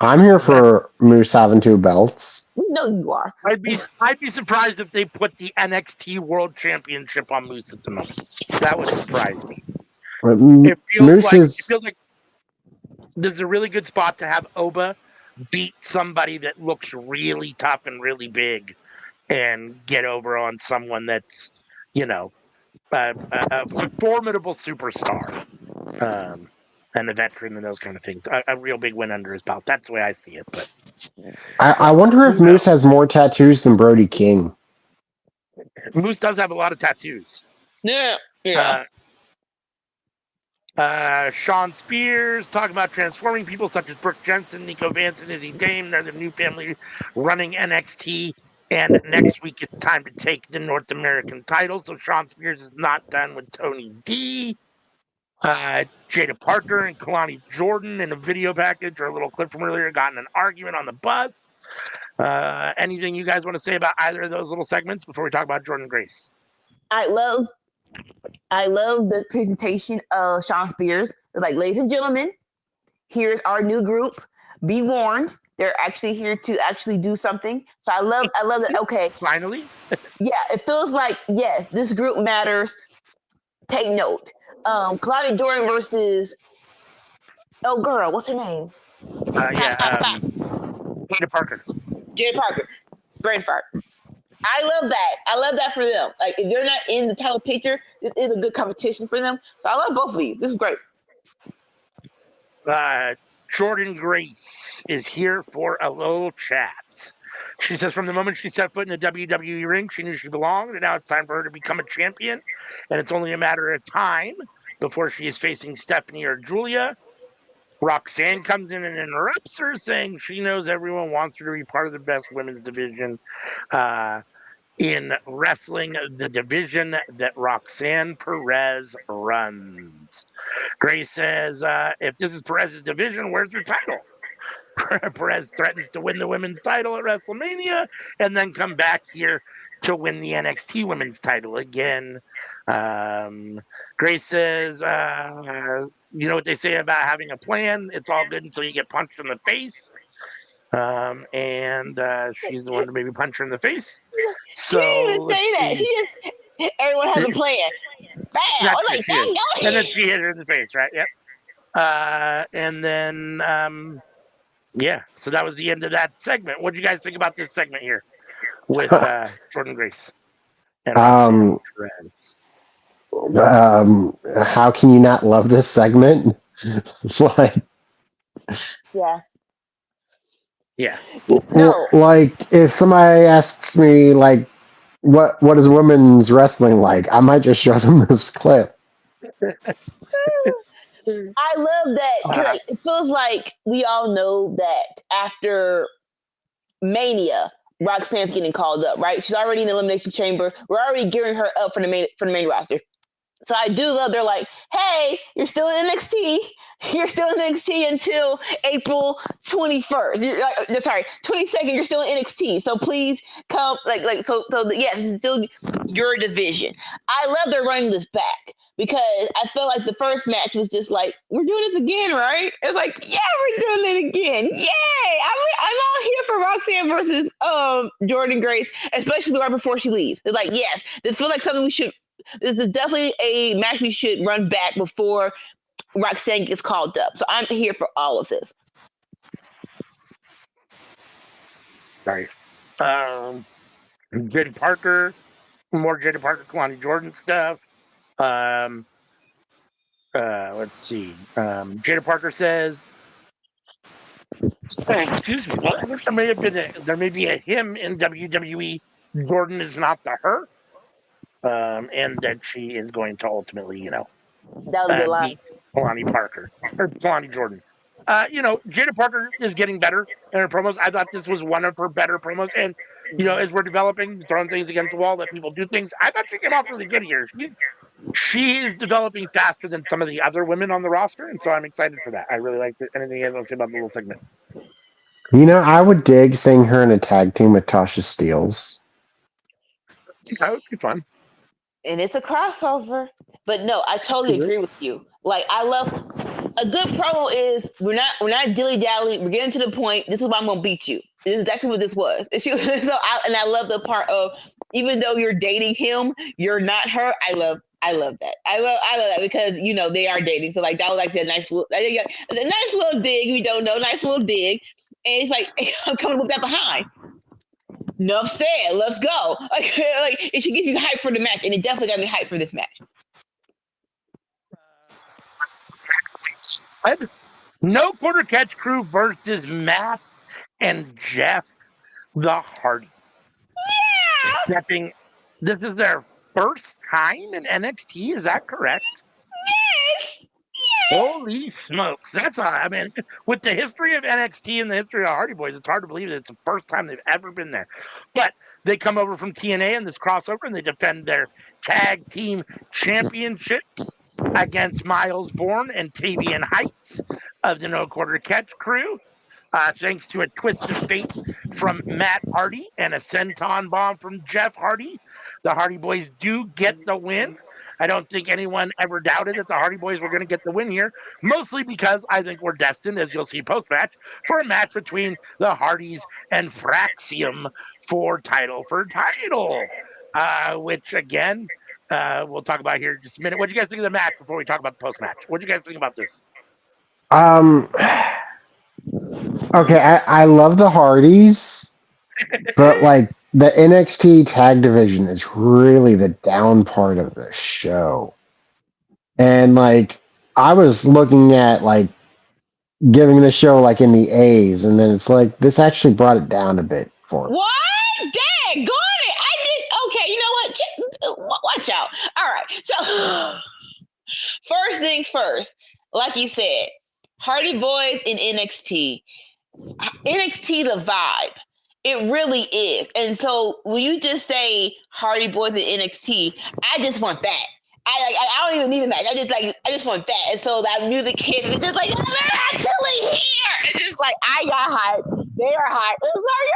A: I'm here for Moose having 2 belts.
C: We know you are.
B: I'd be surprised if they put the NXT World Championship on Moose at the moment. That would surprise me. It feels like this is a really good spot to have Oba beat somebody that looks really tough and really big, and get over on someone that's a formidable superstar, and a veteran and those kind of things. A real big win under his belt. That's the way I see it. But
A: I wonder if Moose has more tattoos than Brody King.
B: Moose does have a lot of tattoos.
C: Yeah.
B: Sean Spears talking about transforming people such as Brooke Jensen, Nico Vance, and Izzy Dame. They're the new family running NXT. And next week it's time to take the North American title. So Sean Spears is not done with Tony D. Jada Parker and Kalani Jordan in a video package or a little clip from earlier got in an argument on the bus. Anything you guys want to say about either of those little segments before we talk about Jordan Grace?
C: I love the presentation of Sean Spears. It's like, ladies and gentlemen, here's our new group. Be warned, they're actually here to actually do something. So I love that. Okay,
B: finally.
C: Yeah, it feels like, yes, this group matters. Take note. Claudia Jordan versus girl, what's her name?
B: Jada Parker.
C: Brain fart. I love that. I love that for them. Like, if they're not in the title picture, it is a good competition for them. So I love both of these. This is great.
B: Jordan Grace is here for a little chat. She says from the moment she set foot in the WWE ring, she knew she belonged, and now it's time for her to become a champion. And it's only a matter of time before she is facing Stephanie or Julia. Roxanne comes in and interrupts her, saying she knows everyone wants her to be part of the best women's division. in wrestling, the division that Roxanne Perez runs. Grace says, if this is Perez's division, where's her title? Perez threatens to win the women's title at WrestleMania and then come back here to win the NXT women's title again. Grace says, you know what they say about having a plan? It's all good until you get punched in the face. And she's the one to maybe punch her in the face.
C: She didn't even
B: So
C: say that. She just, everyone has a plan. Bam! I was like, dang, go.
B: and then she hit her in the face, right? Yep. And then, yeah, so that was the end of that segment. What do you guys think about this segment here with Jordan Grace and Roxanne Perez?
A: How can you not love this segment? Like,
C: Yeah.
B: Yeah.
C: No.
A: like if somebody asks me like what is women's wrestling like, I might just show them this clip.
C: I love that because like, it feels like we all know that after Mania, Roxanne's getting called up, right? She's already in the Elimination Chamber. We're already gearing her up for the main roster. So I do love they're like, hey, you're still in NXT. You're still in NXT until April 21st. You're like, sorry, 22nd. You're still in NXT. So please come. So yes, it's still your division. I love they're running this back because I felt like the first match was just like, we're doing this again, right? It's like, yeah, we're doing it again. Yay! I'm all here for Roxanne versus Jordan Grace, especially right before she leaves. It's like, yes, this feels like something we should. This is definitely a match we should run back before Roxanne gets called up. So I'm here for all of this.
B: Sorry. Jada Parker, more Jada Parker, Kalani Jordan stuff. Let's see. Jada Parker says, excuse me, there may be a him in WWE. Jordan is not the her. And that she is going to ultimately,
C: that was a good line.
B: beat Kalani Parker or Kalani Jordan. Jada Parker is getting better in her promos. I thought this was one of her better promos. And, as we're developing, throwing things against the wall, let people do things, I thought she came off really good here. She is developing faster than some of the other women on the roster. And so I'm excited for that. I really like anything you guys want to say about the little segment.
A: I would dig seeing her in a tag team with Tasha Steelz.
B: That would be fun.
C: And it's a crossover. But no, I totally agree with you. Like, I love a good promo is we're not dilly-dally. We're getting to the point. This is why I'm gonna beat you. This is exactly what this was. I love the part of even though you're dating him, you're not her. I love that. I love that because they are dating. So like that was like a nice little dig. If you don't know, nice little dig. And it's like I'm coming with that behind. Enough said. Let's go. Like it should get you hyped for the match, and it definitely got me hyped for this match.
B: No Quarter Catch Crew versus Matt and Jeff the Hardy.
C: Yeah.
B: This is their first time in NXT. Is that correct?
C: Yes.
B: Holy smokes! With the history of NXT and the history of Hardy Boys, it's hard to believe that it's the first time they've ever been there. But they come over from TNA in this crossover, and they defend their tag team championships against Miles Bourne and Tavian Heights of the No Quarter Catch Crew. Thanks to a twist of fate from Matt Hardy and a senton bomb from Jeff Hardy, the Hardy Boys do get the win. I don't think anyone ever doubted that the Hardy Boys were going to get the win here, mostly because I think we're destined, as you'll see post-match, for a match between the Hardys and Fraxium for title, which, again, we'll talk about here in just a minute. What do you guys think of the match before we talk about the post-match? What do you guys think about this?
A: Okay, I love the Hardys, but like the NXT tag division is really the down part of the show. And like I was looking at like giving the show like in the A's, and then it's like this actually brought it down a bit for me.
C: What? Dang, got it. I did. Okay, you know what? Watch out. All right. So, first things first. Like you said, Hardy Boys in NXT. NXT, the vibe. It really is. And so when you just say Hardy Boys in NXT, I just want that. I don't even need a match. I just want that. And so that music hits, and it's just like, oh, they're actually here. It's just like I got hyped. They are hyped. It's like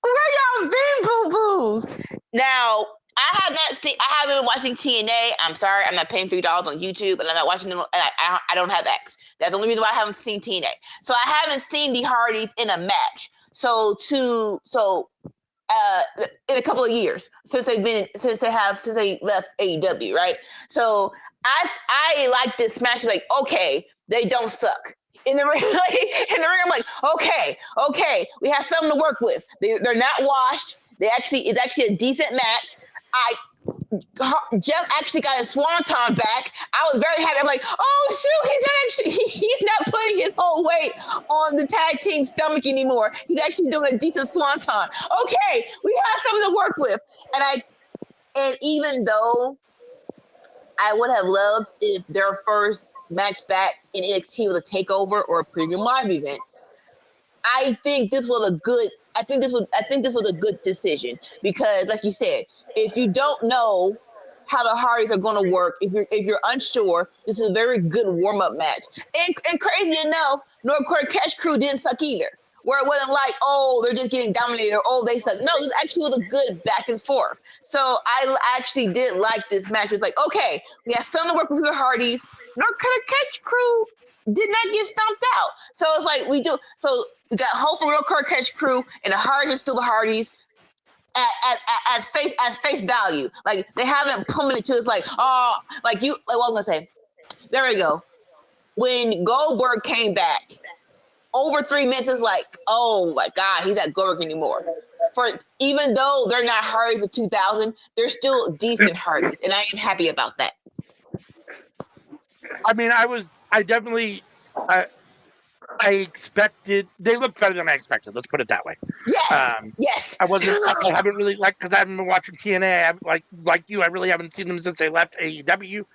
C: we're y'all been boo-boos. Now I haven't been watching TNA. I'm sorry, I'm not paying $3 on YouTube, and I'm not watching them. And I don't have X. That's the only reason why I haven't seen TNA. So I haven't seen the Hardys in a match. So in a couple of years since they left AEW, right? So I like this match. Like, okay, they don't suck. In the ring, I'm like, okay, we have something to work with. They're not washed. It's actually a decent match. Jeff actually got his swanton back. I was very happy. I'm like, oh shoot, he's not putting his whole weight on the tag team stomach anymore. He's actually doing a decent swanton. Okay, we have something to work with. And even though I would have loved if their first match back in NXT was a takeover or a premium live event, I think this was a good decision because, like you said, if you don't know how the Hardys are going to work, if you're unsure, this is a very good warm up match. And crazy enough, North Quarter Catch Crew didn't suck either. Where it wasn't like, oh, they're just getting dominated or oh, they suck. No, this actually was a good back and forth. So I actually did like this match. It's like, okay, we have something to work with the Hardys. North Quarter Catch Crew did not get stomped out. So it's like we do. So we got hope for Real Car Catch Crew, and the Hardys are still the Hardys as face value. Like they haven't plummeted to it's like what I'm gonna say. There we go. When Goldberg came back, over 3 minutes is like, oh my God, he's not Goldberg anymore. For even though they're not Hardys of 2000, they're still decent Hardys, and I am happy about that.
B: I mean, I expected they looked better than I expected. Let's put it that way.
C: Yes.
B: I haven't really because I haven't been watching TNA. Like you, I really haven't seen them since they left AEW,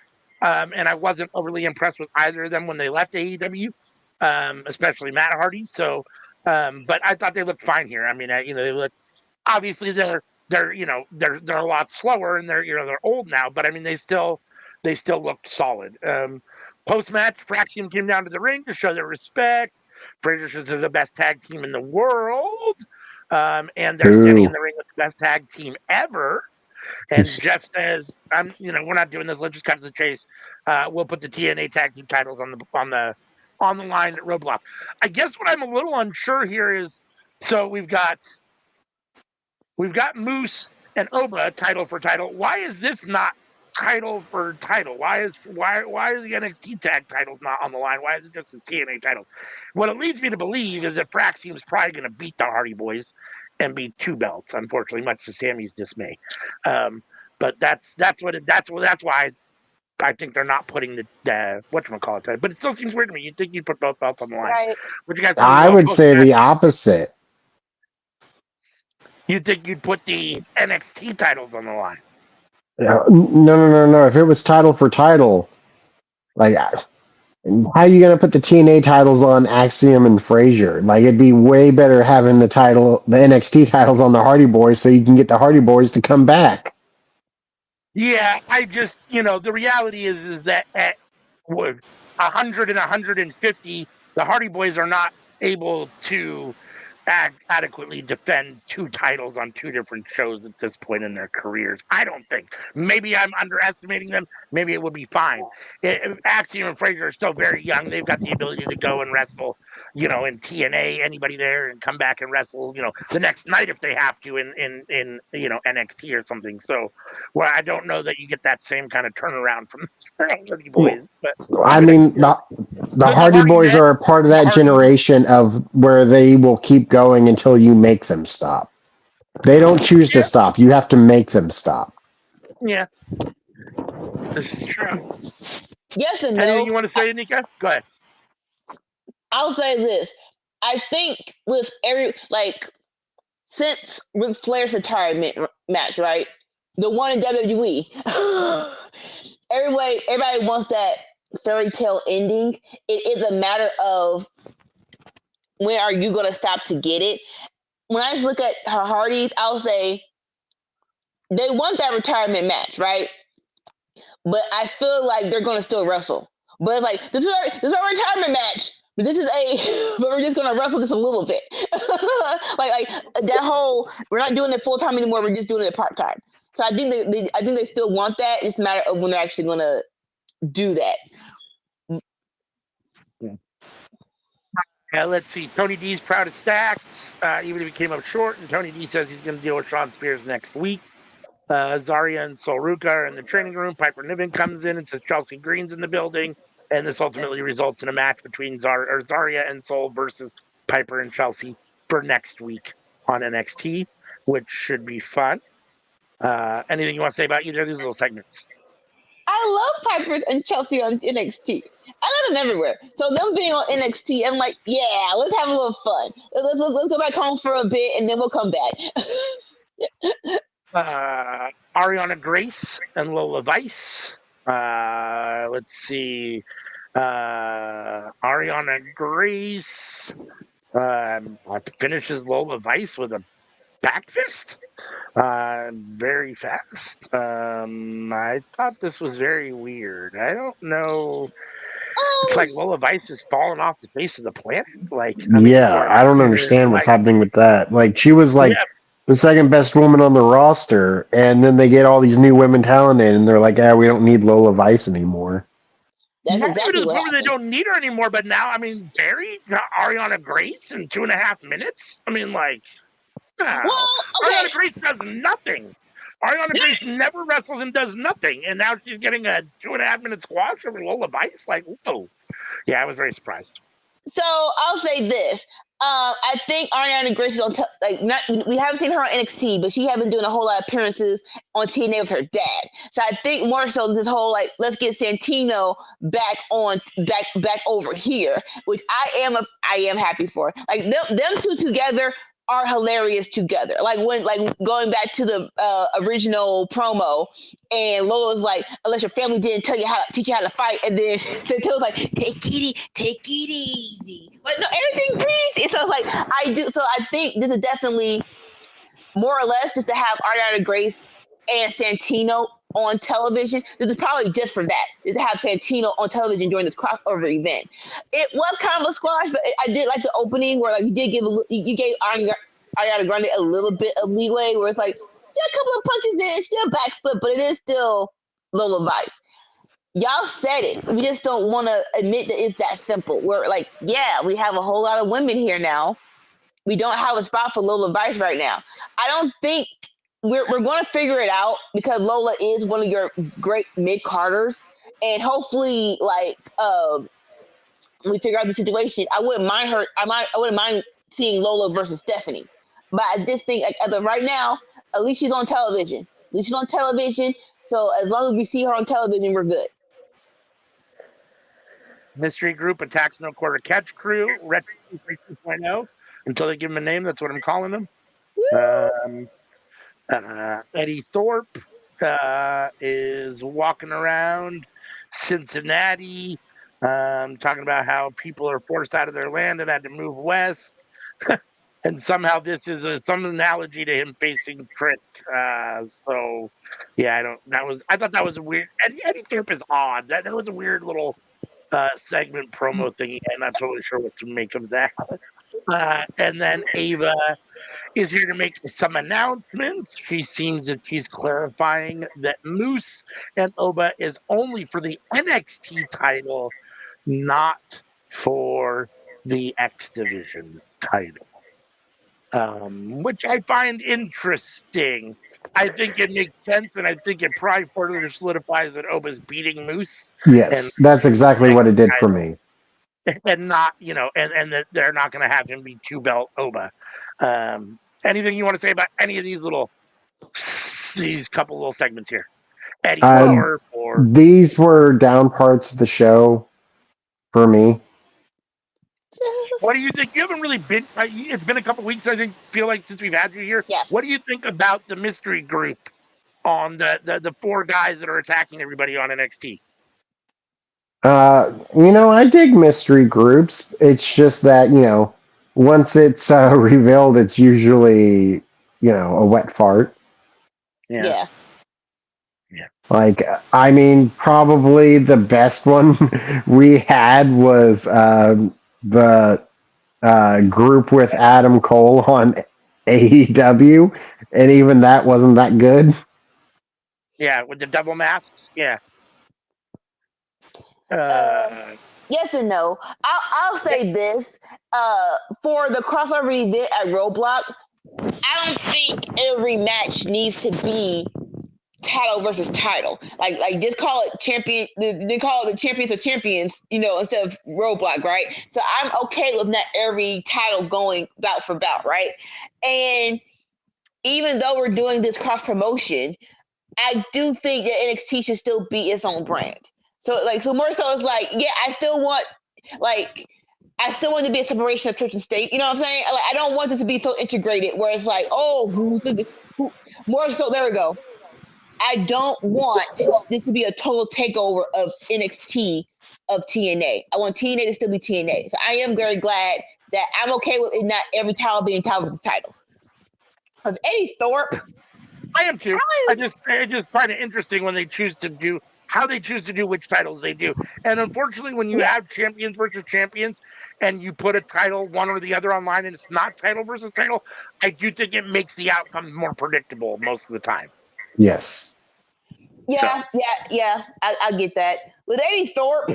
B: and I wasn't overly impressed with either of them when they left AEW, especially Matt Hardy. So, but I thought they looked fine here. I mean, they look obviously they're a lot slower and they're old now, but I mean they still looked solid. Post match, Fraxium came down to the ring to show their respect. Fraser says they're the best tag team in the world, and they're standing in the ring with the best tag team ever. And Jeff says, we're not doing this. Let's just cut to the chase. We'll put the TNA tag team titles on the line at Roadblock. I guess what I'm a little unsure here is, so we've got Moose and Oba title for title. Why is this not title for title? Why are the NXT tag titles not on the line? Why is it just the TNA titles? What it leads me to believe is that Fraxium's probably going to beat the Hardy Boys and be 2 belts. Unfortunately, much to Sammy's dismay. But that's why I think they're not putting the whatchamacallit. But it still seems weird to me. You'd think you'd put both belts on the line.
C: Right.
B: What you guys?
A: I would say the opposite.
B: You'd think you'd put the NXT titles on the line.
A: No. If it was title for title, like, how are you going to put the TNA titles on Axiom and Frazier? Like, it'd be way better having the NXT titles on the Hardy Boys so you can get the Hardy Boys to come back.
B: Yeah, I just, the reality is that at 100 and 150, the Hardy Boys are not able to adequately defend 2 titles on 2 different shows at this point in their careers. I don't think. Maybe I'm underestimating them. Maybe it would be fine. Axiom and Frazier are still very young. They've got the ability to go and wrestle, in TNA, anybody there, and come back and wrestle, the next night if they have to in NXT or something. So, well, I don't know that you get that same kind of turnaround from the Hardy Boys. But
A: I mean, the Hardy Boys are a part of that generation of where they will keep going until you make them stop. They don't choose to stop. You have to make them stop.
B: Yeah. This is true.
C: Yes and no.
B: Anything you want to say, Nika? Go ahead.
C: I'll say this. I think with since Ric Flair's retirement match, right? The one in WWE, everybody wants that fairy tale ending. It is a matter of when are you going to stop to get it? when I just look at her Hardys, I'll say they want that retirement match, right? But I feel like they're gonna still wrestle. But it's like this is our retirement match. But this is but we're just gonna wrestle just a little bit. like that whole we're not doing it full time anymore. We're just doing it part time. So I think I think they still want that. It's a matter of when they're actually gonna do that.
B: Let's see. Tony D's proud of Stacks, even if he came up short. And Tony D says he's going to deal with Sean Spears next week. Zarya and Sol Ruka are in the training room. Piper Niven comes in and says Chelsea Green's in the building. And this ultimately results in a match between Zarya and Sol versus Piper and Chelsea for next week on NXT, which should be fun. Anything you want to say about either of these little segments?
C: I love Piper and Chelsea on NXT. I love them everywhere. So them being on NXT, I'm like, yeah, let's have a little fun. Let's go back home for a bit and then we'll come back.
B: Ariana Grace and Lola Vice. Let's see. Ariana Grace finishes Lola Vice with a back fist very fast. I thought this was very weird. I don't know. It's like Lola Vice is falling off the face of the planet. Like, I mean,
A: I don't understand what's
B: like,
A: happening with that. Like, she was like the second best woman on the roster, and then they get all these new women talent in, and they're like, we don't need Lola Vice anymore.
C: That's
B: not
C: exactly
B: even to the
C: what
B: point where they don't need her anymore, but now, I mean, Barry got Ariana Grace in 2.5 minutes. I mean, like,
C: well, okay.
B: Ariana Grace does nothing. Ariana Grace never wrestles and does nothing, and now she's getting a 2.5 minute squash over Lola Vice. Like, whoa. Yeah, I was very surprised.
C: So I'll say this. I think Ariana Grace is on we haven't seen her on NXT, but she has been doing a whole lot of appearances on TNA with her dad. So I think more so this whole like let's get Santino back over here, which I am happy for. Like them two together are hilarious together. Like going back to the original promo, and Lola was like, "Unless your family didn't teach you how to fight," and then Santino's like, take it easy." But no, everything breezy. So it's like I do. So I think this is definitely more or less just to have Ariana Grace and Santino on television. This is probably just for that, is to have Santino on television during this crossover event. It was kind of a squash, but I did like the opening where like you gave Ariana Grande a little bit of leeway, where it's like still a couple of punches in, still backflip, but it is still Lola Vice. Y'all said it. We just don't want to admit that it's that simple. We're like, yeah, we have a whole lot of women here now. We don't have a spot for Lola Vice right now. I don't think we're going to figure it out, because Lola is one of your great mid-carders, and hopefully, like, we figure out the situation. I wouldn't mind her. I wouldn't mind seeing Lola versus Stephanie, but I just think like, as of right now, at least she's on television. At least she's on television. So as long as we see her on television, we're good.
B: Mystery Group attacks No Quarter Catch Crew, Retro 2.0. Until they give him a name, that's what I'm calling them. Eddie Thorpe is walking around Cincinnati, talking about how people are forced out of their land and had to move west. And somehow this is some analogy to him facing Trick. So, yeah, I thought that was a weird. Eddie Thorpe is odd. That was a weird little segment promo thing. I'm not totally sure what to make of that. And then Ava is here to make some announcements. She seems that she's clarifying that Moose and Oba is only for the NXT title, not for the X Division title, which I find interesting. I think it makes sense, and I think it probably further solidifies that Oba's beating Moose.
A: Yes, that's exactly what it did for me.
B: And not, and that they're not going to have him be two belt Oba. Anything you want to say about any of these couple little segments here? Eddie Thorpe or
A: these were down parts of the show for me.
B: What do you think? You haven't really been. It's been a couple weeks, I feel like, since we've had you here.
C: Yeah.
B: What do you think about the mystery group on the four guys that are attacking everybody on NXT?
A: I dig mystery groups. It's just that, once it's revealed, it's usually a wet fart.
C: Yeah.
A: Like, I mean, probably the best one we had was the group with Adam Cole on AEW, and even that wasn't that good.
B: Yeah, with the double masks. Yeah.
C: Yes and no. I'll say this. For the crossover event at Roadblock, I don't think every match needs to be title versus title. Like just call it champion. They call it the champions of champions, instead of Roadblock, right? So I'm okay with not every title going bout for bout, right? And even though we're doing this cross promotion, I do think that NXT should still be its own brand. So more so it's like, yeah, I still want to be a separation of church and state. You know what I'm saying? Like, I don't want this to be so integrated where it's like, oh, who more so there we go. I don't want this to be a total takeover of NXT of TNA. I want TNA to still be TNA. So I am very glad that I'm okay with it not every title being title versus title. Because Eddie Thorpe,
B: I am too. I just find it interesting when they choose to do which titles they do. And unfortunately, when you have champions versus champions and you put a title one or the other online and it's not title versus title, I do think it makes the outcome more predictable most of the time.
A: Yes.
C: Yeah, I get that. With Eddie Thorpe,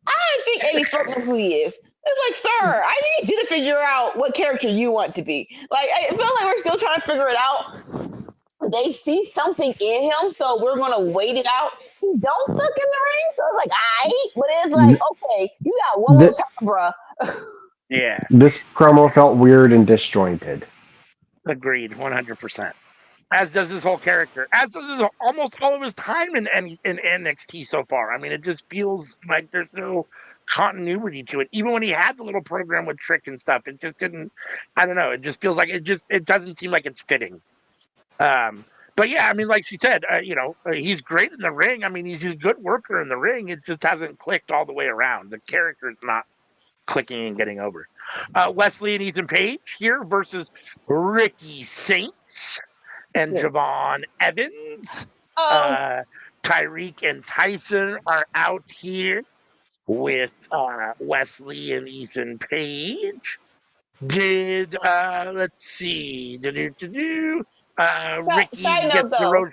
C: I don't think Eddie Thorpe knows who he is. It's like, sir, I need you to figure out what character you want to be. Like, I feel like we're still trying to figure it out. They see something in him, so we're gonna wait it out. He don't suck in the ring, so it's like, but it's like, okay, you got one more time, bruh.
B: Yeah.
A: This promo felt weird and disjointed.
B: Agreed, 100%. As does his whole character. As does almost all of his time in NXT so far. I mean, it just feels like there's no continuity to it. Even when he had the little program with Trick and stuff, it just didn't. I don't know. It just feels like it doesn't seem like it's fitting. But yeah, I mean, like she said, he's great in the ring. I mean, he's a good worker in the ring. It just hasn't clicked all the way around. The character's not clicking and getting over. Wesley and Ethan Page here versus Ricky Saints and Javon Evans. Tyreek and Tyson are out here with Wesley and Ethan Page. Did let's see, Ricky
C: Side
B: get
C: note
B: the
C: though.
B: road?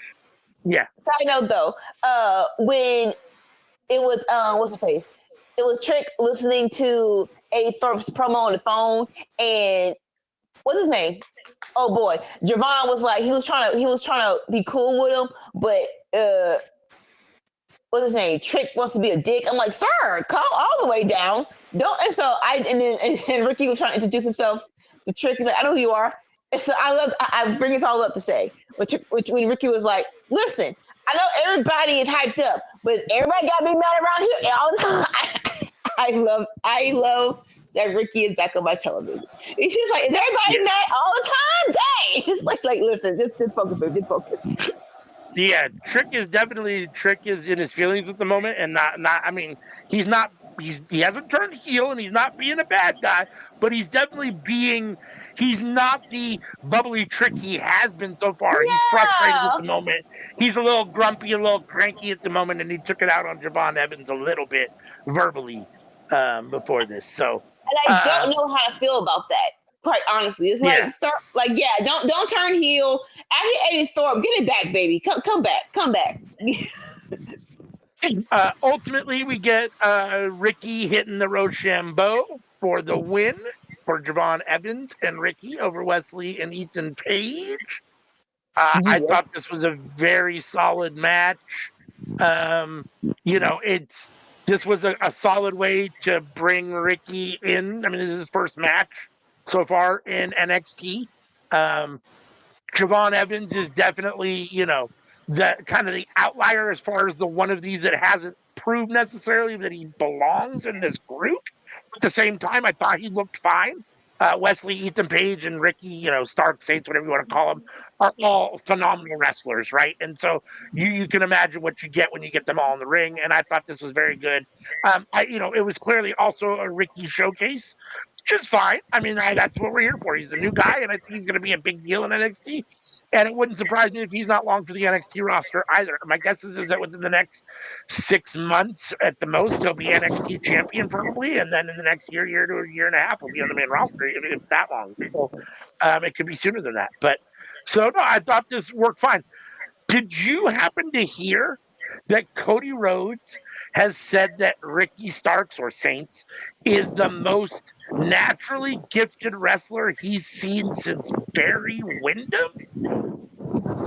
B: Yeah.
C: Side note though, when it was what's the face? It was Trick listening to a Thorpe's promo on the phone, and what's his name? Oh boy, Javon was like he was trying to be cool with him, but what's his name? Trick wants to be a dick. I'm like, sir, calm all the way down. Don't. And so and Ricky was trying to introduce himself to Trick. He's like, I know who you are. And so I bring this all up to say, which when Ricky was like, listen, I know everybody is hyped up, but everybody got me mad around here all the time. I love that Ricky is back on my television. He's just like, is everybody mad all the time? Dang. It's like listen, just focus, baby, just focus.
B: Yeah, Trick is in his feelings at the moment, and not. I mean, he hasn't turned heel, and he's not being a bad guy, but he's definitely being. He's not the bubbly Trick he has been so far.
C: Yeah.
B: He's frustrated at the moment. He's a little grumpy, a little cranky at the moment, and he took it out on Javon Evans a little bit verbally before this. So,
C: and I don't know how to feel about that. Quite honestly, it's like, sir, like, yeah, don't turn heel. After Eddie Thorpe, get it back, baby. Come back.
B: Ultimately, we get Ricky hitting the Rochambeau for the win for Javon Evans and Ricky over Wesley and Ethan Page. I thought this was a very solid match. This was a solid way to bring Ricky in. I mean, this is his first match so far in NXT. Javon Evans is definitely, the kind of the outlier as far as the one of these that hasn't proved necessarily that he belongs in this group. At the same time, I thought he looked fine. Wesley, Ethan Page, and Ricky, Stark, Saints, whatever you want to call them, are all phenomenal wrestlers, right? And so you can imagine what you get when you get them all in the ring. And I thought this was very good. It was clearly also a Ricky showcase, which is fine. I mean, that's what we're here for. He's a new guy, and I think he's going to be a big deal in NXT. And it wouldn't surprise me if he's not long for the NXT roster either. My guess is that within the next 6 months at the most, he'll be NXT champion probably, and then in the next year to a year and a half, he'll be on the main roster. If that long, so it could be sooner than that. But so no, I thought this worked fine. Did you happen to hear that Cody Rhodes has said that Ricky Starks or Saints is the most naturally gifted wrestler he's seen since Barry Windham?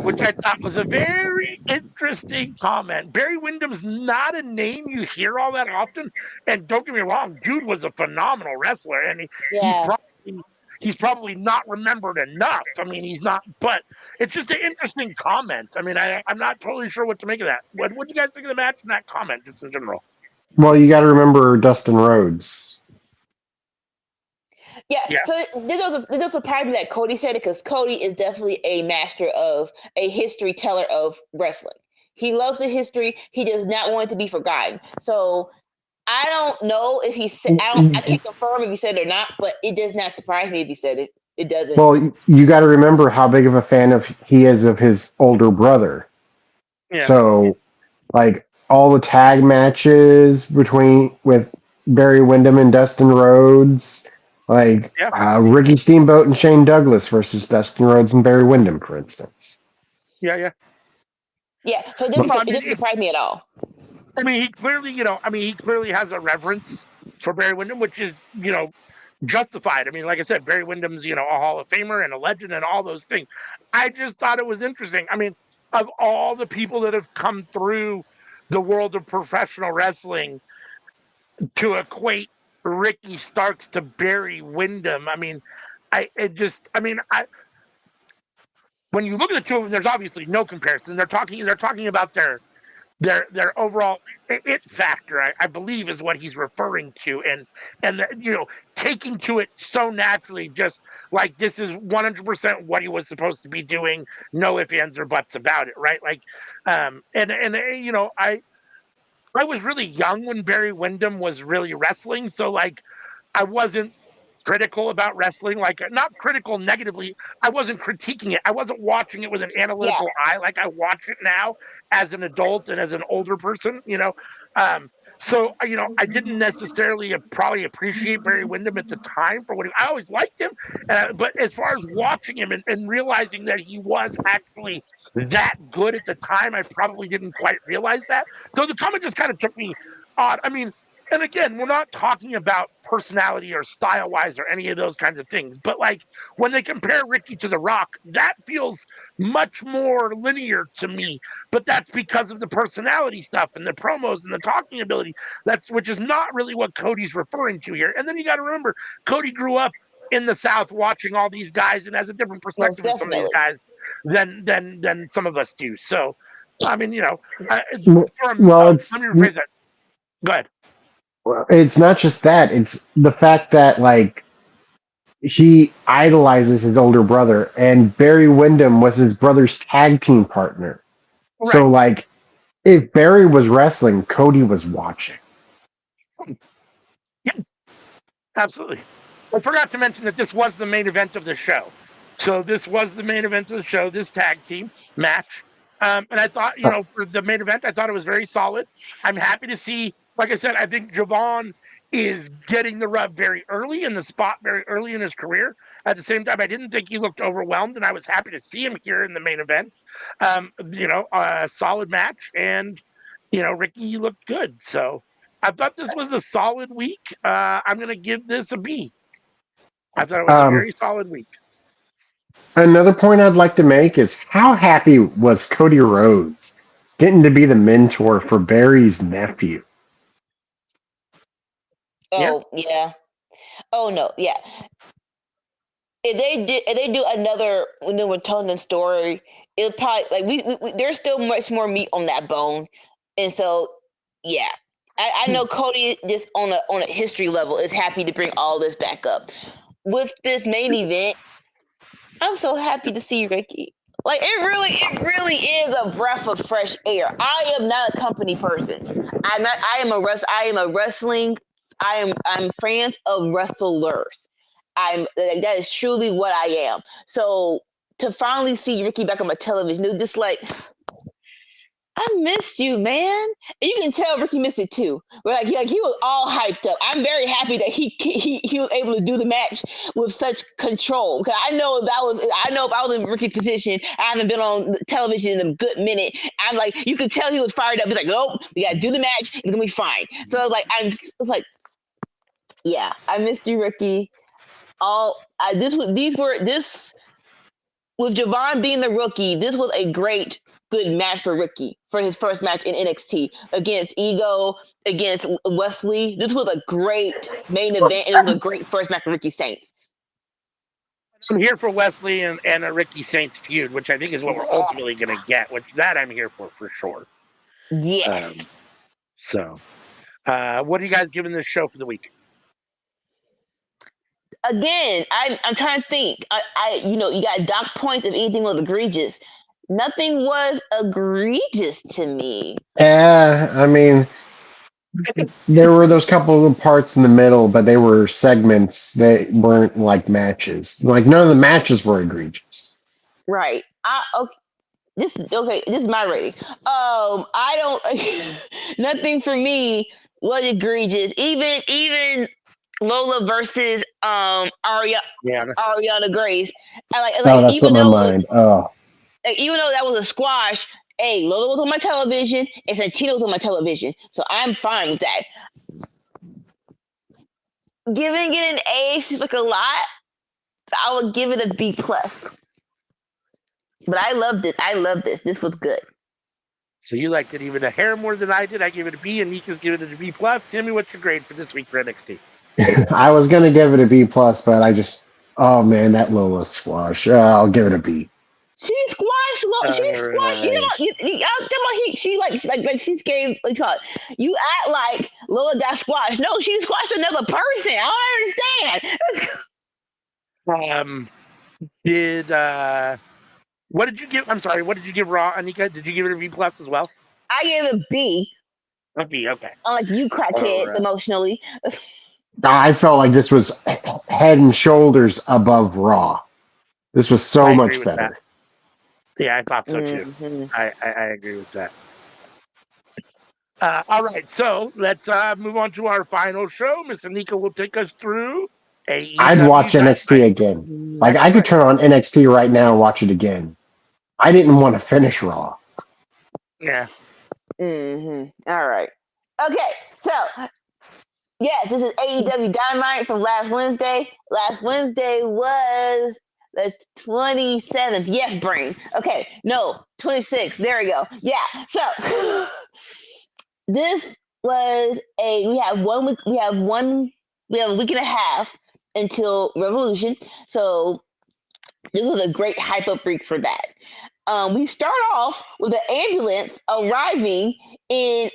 B: Which I thought was a very interesting comment. Barry Windham's not a name you hear all that often, and don't get me wrong, dude was a phenomenal wrestler, and
C: Yeah.
B: he's probably not remembered enough. I mean, he's not, but it's just an interesting comment. I mean, I'm not totally sure what to make of that. What do you guys think of the match and that comment, just in general?
A: Well, you got to remember Dustin Rhodes.
C: Yeah,
B: Yeah.
C: so this was surprised me that Cody said it because Cody is definitely a master of a history teller of wrestling. He loves the history. He does not want it to be forgotten. So I don't know if he said. I can't confirm if he said it or not, but it does not surprise me if he said it. It doesn't.
A: Well, you got to remember how big of a fan he is of his older brother.
B: Yeah.
A: So, like all the tag matches with Barry Windham and Dustin Rhodes, like
B: Yeah.
A: Ricky Steamboat and Shane Douglas versus Dustin Rhodes and Barry Windham, for instance.
B: Yeah.
C: Yeah, so it didn't surprise me at all.
B: I mean, he clearly has a reverence for Barry Windham, which is, justified. I mean, like I said, Barry Windham's, a Hall of Famer and a legend and all those things. I just thought it was interesting. I mean, of all the people that have come through the world of professional wrestling to equate Ricky Starks to Barry Windham, I mean, when you look at the two of them, there's obviously no comparison. They're talking about their overall it factor, I believe, is what he's referring to, and taking to it so naturally, just like this is 100% what he was supposed to be doing, no ifs, ands, or buts about it, right? Like, I was really young when Barry Windham was really wrestling, so like I wasn't critical about wrestling, like not critical negatively. I wasn't critiquing it. I wasn't watching it with an analytical eye like I watch it now as an adult and as an older person. So I didn't necessarily probably appreciate Barry Windham at the time for what I always liked him, but as far as watching him and realizing that he was actually that good at the time, I probably didn't quite realize that. So the comment just kind of took me odd. I mean, and again, we're not talking about personality or style wise or any of those kinds of things. But like when they compare Ricky to The Rock, that feels much more linear to me. But that's because of the personality stuff and the promos and the talking ability. Which is not really what Cody's referring to here. And then you got to remember, Cody grew up in the South watching all these guys and has a different perspective of some of these guys than some of us do. So, I mean, let me rephrase that. Go ahead.
A: It's not just that; it's the fact that like he idolizes his older brother, and Barry Windham was his brother's tag team partner.
B: Right.
A: So, like, if Barry was wrestling, Cody was watching.
B: Yeah, absolutely. I forgot to mention that this was the main event of the show. So this was the main event of the show, this tag team match. And I thought, for the main event, I thought it was very solid. I'm happy to see, like I said, I think Javon is getting the rub very early in the spot, very early in his career. At the same time, I didn't think he looked overwhelmed, and I was happy to see him here in the main event. A solid match, and Ricky looked good. So I thought this was a solid week. I'm going to give this a B. I thought it was a very solid week.
A: Another point I'd like to make is how happy was Cody Rhodes getting to be the mentor for Barry's nephew?
C: Oh yeah. Oh no, yeah. If they do another when they were telling the story, it'll probably like we there's still much more meat on that bone, and so yeah, I know Cody just on a history level is happy to bring all this back up. with this main event, I'm so happy to see Ricky. Like it really is a breath of fresh air. I am not a company person. I am wrestling. I'm fans of wrestlers. That is truly what I am. So to finally see Ricky back on my television, it was just like I missed you, man. And you can tell Ricky missed it too. But he was all hyped up. I'm very happy that he was able to do the match with such control. Because I know if I was in Ricky's position, I haven't been on television in a good minute. I'm like, you could tell he was fired up. He's like, nope, we gotta do the match. It's gonna be fine. So like, yeah, I missed you, Ricky. With Javon being the rookie, this was a good match for Ricky for his first match in NXT against Ego, against Wesley. This was a great main event, and it was a great first match for Ricky Saints.
B: I'm here for Wesley and a Ricky Saints feud, which I think is what we're ultimately going to get, which that I'm here for sure.
C: Yes.
B: What are you guys giving this show for the week?
C: Again, I'm trying to think. You got dock points if anything was egregious. Nothing was egregious to me.
A: Yeah, I mean, there were those couple of parts in the middle, but they were segments that weren't like matches. Like none of the matches were egregious.
C: Right. Okay. This is my rating. I don't. Nothing for me was egregious. Even Lola versus Ariana Grace.
A: That slipped my mind. Oh,
C: even though that was a squash, hey, Lola was on my television and Santino was on my television, so I'm fine with that. Giving it an A seems like a lot, so I would give it a B plus. But I loved it. I love this. This was good.
B: So you liked it even a hair more than I did. I gave it a B, and Nika's giving it a B plus. Tell me what's your grade for this week for NXT.
A: I was gonna give it a B plus, but oh man, that Lola squash. I'll give it a B.
C: She squashed. She squashed. She's gave. You act like Lola got squashed. No, she squashed another person. I don't
B: understand. What did you give? I'm sorry. What did you give Raw, Anika? Did you give it a B plus as well?
C: I gave it a B.
B: A B. Okay.
C: Unlike you, crackheads, emotionally.
A: I felt like this was head and shoulders above Raw. This was so much better.
B: Yeah, I thought so too. Mm-hmm. I agree with that. All right, so let's move on to our final show. Miss Anika will take us through AEW
A: I'd watch NXT again. Like I could turn on NXT right now and watch it again. I didn't want to finish Raw.
B: Yeah.
C: Mm-hmm. All right. Okay, so yes, this is AEW Dynamite from last Wednesday. Last Wednesday was the 27th. Yes, brain. Okay, no, 26th. There we go. Yeah. So this was we have a week and a half until Revolution. So this was a great hype up week for that. We start off with an ambulance arriving to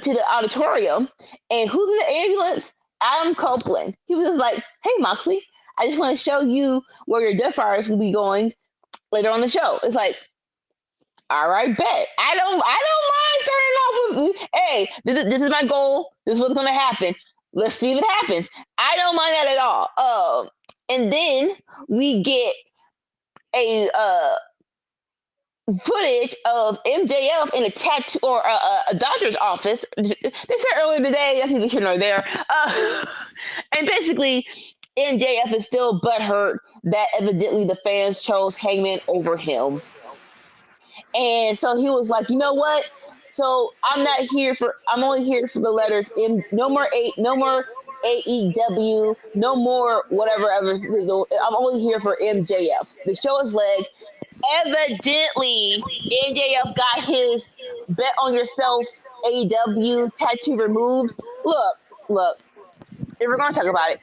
C: the auditorium, and who's in the ambulance? Adam Copeland. He was just like, "Hey, Moxley, I just want to show you where your Death Fires will be going later on the show." It's like, all right, bet. I don't mind starting off with, hey, this is my goal. This is what's gonna happen. Let's see if it happens. I don't mind that at all. And then we get a footage of MJF in a tattoo or a doctor's office. They said earlier today, that's neither here nor there. And basically, MJF is still butthurt that evidently the fans chose Hangman over him. And so he was like, you know what? So I'm only here for the letters M. No more AEW, no more whatever ever. I'm only here for MJF. The show is leg. Evidently, MJF got his bet on yourself AEW tattoo removed. Look. If we're gonna talk about it,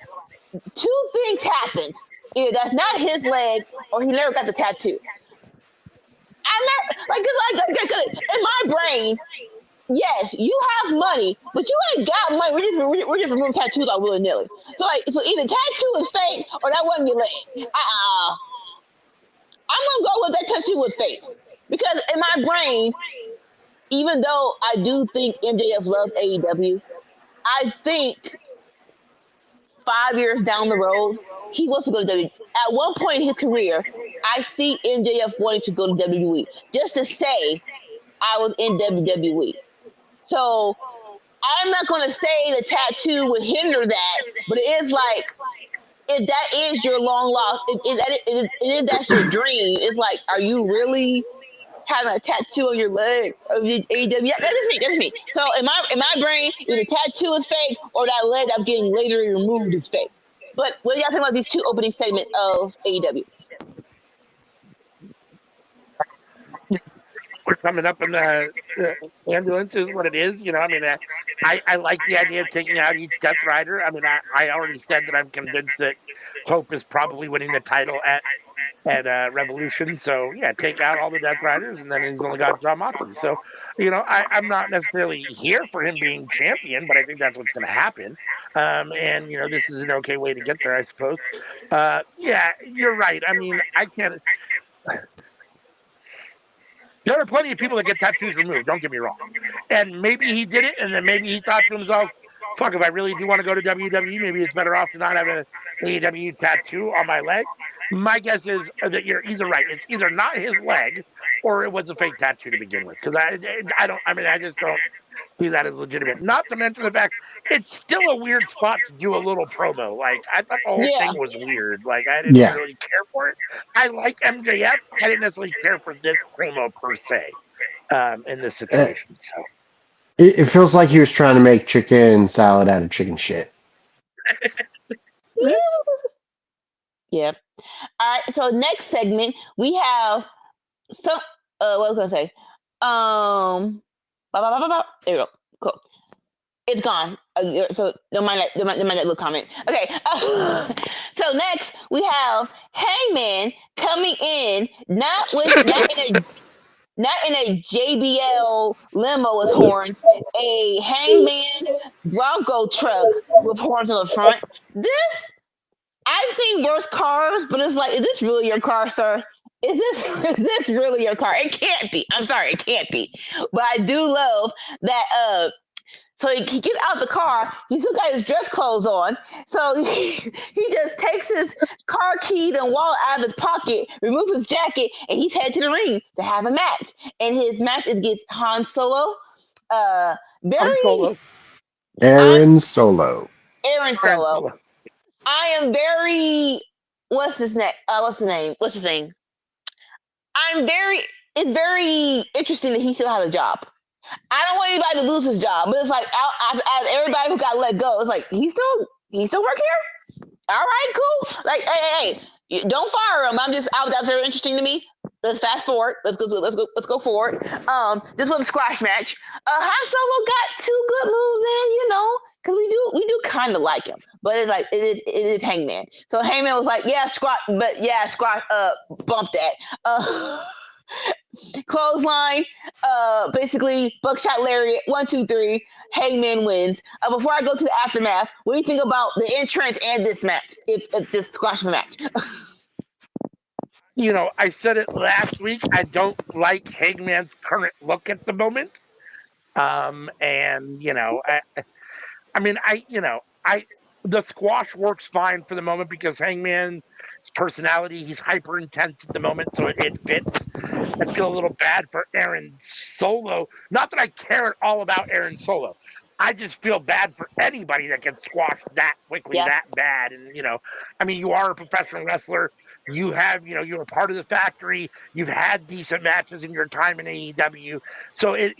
C: two things happened. Either that's not his leg, or he never got the tattoo. I'm not in my brain. yes, you have money, but you ain't got money. We're just removing tattoos all willy nilly. So either tattoo is fake or that wasn't your leg. I'm gonna go with that tattoo was fake because in my brain, even though I do think MJF loves AEW, I think 5 years down the road he wants to go to WWE. At one point in his career, I see MJF wanting to go to WWE just to say I was in WWE. So I'm not going to say the tattoo would hinder that, but it is like if that is your long lost, if that's your dream, it's like, are you really having a tattoo on your leg of AEW? Yeah, that is me. That's me. So in my brain, either tattoo is fake or that leg that's getting later removed is fake. But what do y'all think about these two opening segments of AEW?
B: We're coming up in the ambulance is what it is. I mean, I like the idea of taking out each Death Rider. I mean, I already said that I'm convinced that Hope is probably winning the title at Revolution. So yeah, take out all the Death Riders, and then he's only got John Moxley. So, I'm not necessarily here for him being champion, but I think that's what's going to happen. And this is an okay way to get there, I suppose. Yeah, you're right. I mean, I can't. There are plenty of people that get tattoos removed. Don't get me wrong. And maybe he did it, and then maybe he thought to himself, "Fuck, if I really do want to go to WWE, maybe it's better off to not have an AEW tattoo on my leg." My guess is that you're either right. It's either not his leg, or it was a fake tattoo to begin with. Because I don't. I mean, I just don't see that as legitimate. Not to mention the fact it's still a weird spot to do a little promo. Like I thought the whole
C: Yeah,
B: thing was weird. Like I didn't
A: Yeah.
B: really care for it. I like MJF. I didn't necessarily care for this promo per se in this
A: Uh,
B: situation. So
A: it feels like he was trying to make chicken salad out of chicken shit.
C: yeah. All right. So next segment we have some. What was I gonna say? There we go. Cool. It's gone. So don't mind that little comment. Okay. So next we have Hangman coming in, not in a JBL limo with horns, a Hangman Bronco truck with horns on the front. This I've seen worse cars, but it's like, is this really your car, sir? Is this really your car? It can't be. I'm sorry, it can't be. But I do love that so he gets out the car. He still got his dress clothes on. So he just takes his car keys and wallet out of his pocket, removes his jacket, and he's headed to the ring to have a match. And his match is against Han Solo.
B: I'm
C: Very,
B: Solo.
C: I'm
A: Aaron Solo.
C: Aaron
B: I'm
C: Solo.
B: Solo.
C: I am very. What's his name? What's the name? What's the thing? I'm very. It's very interesting that he still has a job. I don't want anybody to lose his job, but it's like as everybody who got let go, it's like he still work here. All right, cool. Like, hey, don't fire him. That's very interesting to me. Let's fast forward. Let's go forward. This was a squash match. Han Solo got two good moves in, because we do kind of like him, but it's like it is Hangman. So Hangman was like, yeah, squash, bump that. Clothesline, basically buckshot lariat, 1, 2, 3. Hangman wins. Before I go to the aftermath, what do you think about the entrance and this match? If this squash match,
B: I said it last week. I don't like Hangman's current look at the moment. And I mean, the squash works fine for the moment because Hangman's personality, he's hyper intense at the moment, so it fits. I feel a little bad for Aaron Solo. Not that I care at all about Aaron Solo. I just feel bad for anybody that gets squashed that quickly,
C: yeah,
B: that bad. And, I mean, you are a professional wrestler. You have, you're a part of the factory. You've had decent matches in your time in AEW. So, it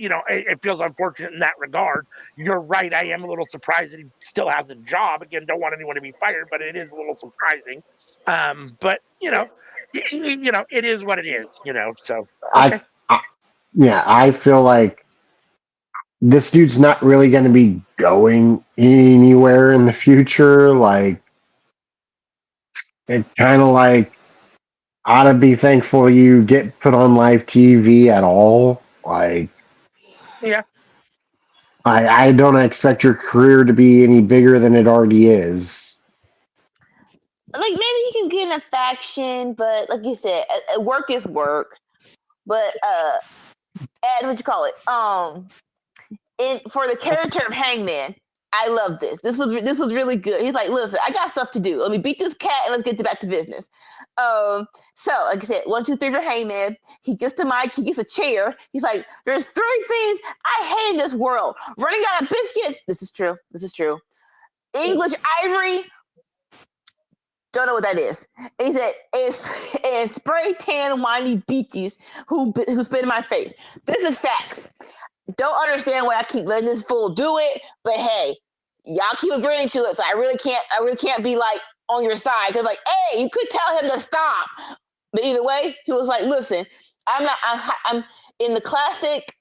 B: feels unfortunate in that regard. You're right. I am a little surprised that he still has a job. Again, don't want anyone to be fired, but it is a little surprising. But, it is what it is, so,
A: I,
B: okay.
A: I yeah, I feel like this dude's not really going to be going anywhere in the future. Like, it's kind of like ought to be thankful you get put on live TV at all. Like,
B: Yeah.
A: I don't expect your career to be any bigger than it already is.
C: Like maybe you can get in a faction, but like you said, work is work. But what you call it? For the character of Hangman, I love this. This was really good. He's like, listen, I got stuff to do. Let me beat this cat and let's get back to business. So like I said, 1, 2, 3 for Hangman. He gets the mic, he gets a chair. He's like, there's 3 things I hate in this world. Running out of biscuits. This is true. English ivory. Don't know what that is. And he said, it's spray tan whiny beaches who spit in my face. This is facts. Don't understand why I keep letting this fool do it, but hey, y'all keep agreeing to it. So I really can't be like on your side. Cause like, hey, you could tell him to stop. But either way, he was like, listen, I'm in the classic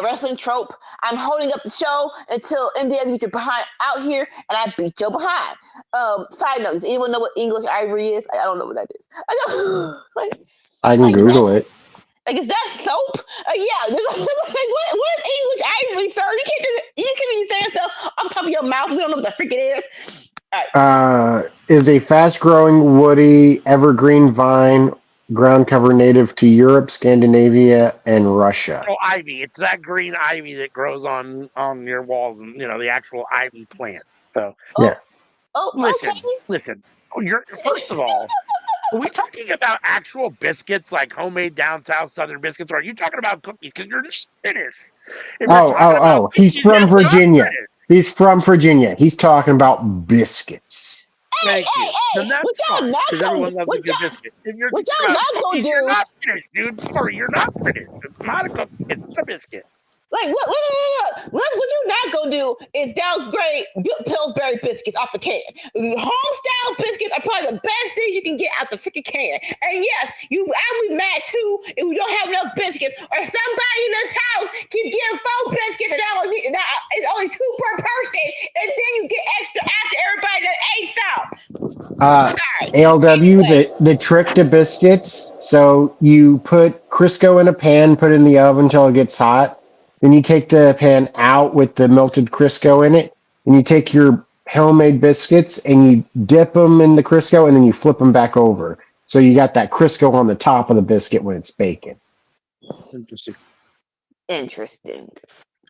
C: wrestling trope. I'm holding up the show until MDF get your behind out here and I beat your behind. Side note, does anyone know what English ivory is? I don't know what that is. I don't
A: I can Google it.
C: Like, is that soap? Yeah. Like, what is English ivory, sir? You can't be saying stuff off the top of your mouth. We don't know what the freak it is. All
A: right. Is a fast-growing, woody, evergreen vine, ground cover native to Europe, Scandinavia, and Russia.
B: Oh, ivy. It's that green ivy that grows on your walls, and the actual ivy plant. So
A: yeah.
C: Oh,
B: listen.
C: Okay.
B: Listen. First of all. Are we talking about actual biscuits, like homemade down south southern biscuits, or are you talking about cookies? Because you're just British.
A: He's from Virginia. He's from Virginia. He's talking about biscuits.
B: Thank you. Then that's fine, because everyone loves a good biscuit. If you're not British, dude. Sorry, you're not British. It's not a cookie. It's a biscuit.
C: Like, what you're not gonna do is downgrade Pillsbury biscuits off the can. Home-style biscuits are probably the best things you can get out the freaking can. And yes, I'll be mad too if we don't have enough biscuits, or somebody in this house keep getting 4 biscuits and it's only 2 per person, and then you get extra after everybody that ate out.
A: ALW, the trick to biscuits, so you put Crisco in a pan, put it in the oven until it gets hot. Then you take the pan out with the melted Crisco in it, and you take your homemade biscuits and you dip them in the Crisco, and then you flip them back over. So you got that Crisco on the top of the biscuit when it's baking.
C: Interesting.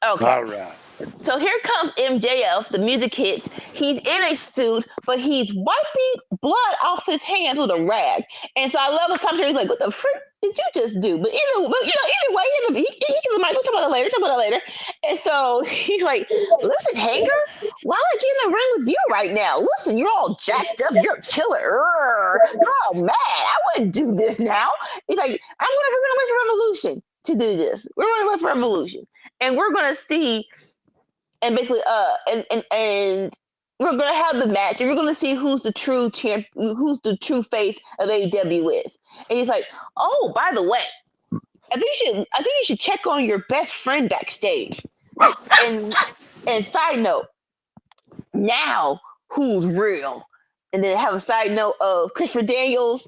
C: Okay.
B: All right.
C: So here comes MJF. The music hits. He's in a suit, but he's wiping blood off his hands with a rag. And so I love the commentary. He's like, "What the frick did you just do?" But either way, he gets the mic. We'll talk about that later. And so he's like, "Listen, Hager, why would I get in the ring with you right now? Listen, you're all jacked up. You're a killer. You're all mad. I wouldn't do this now." He's like, we're gonna wait for Revolution to do this. We're gonna wait for Revolution. And we're gonna see, and basically, and we're gonna have the match, and we're gonna see who's the true champ, who's the true face of AEW is. And he's like, "Oh, by the way, I think you should check on your best friend backstage." And side note, now who's real? And then have a side note of Christopher Daniels.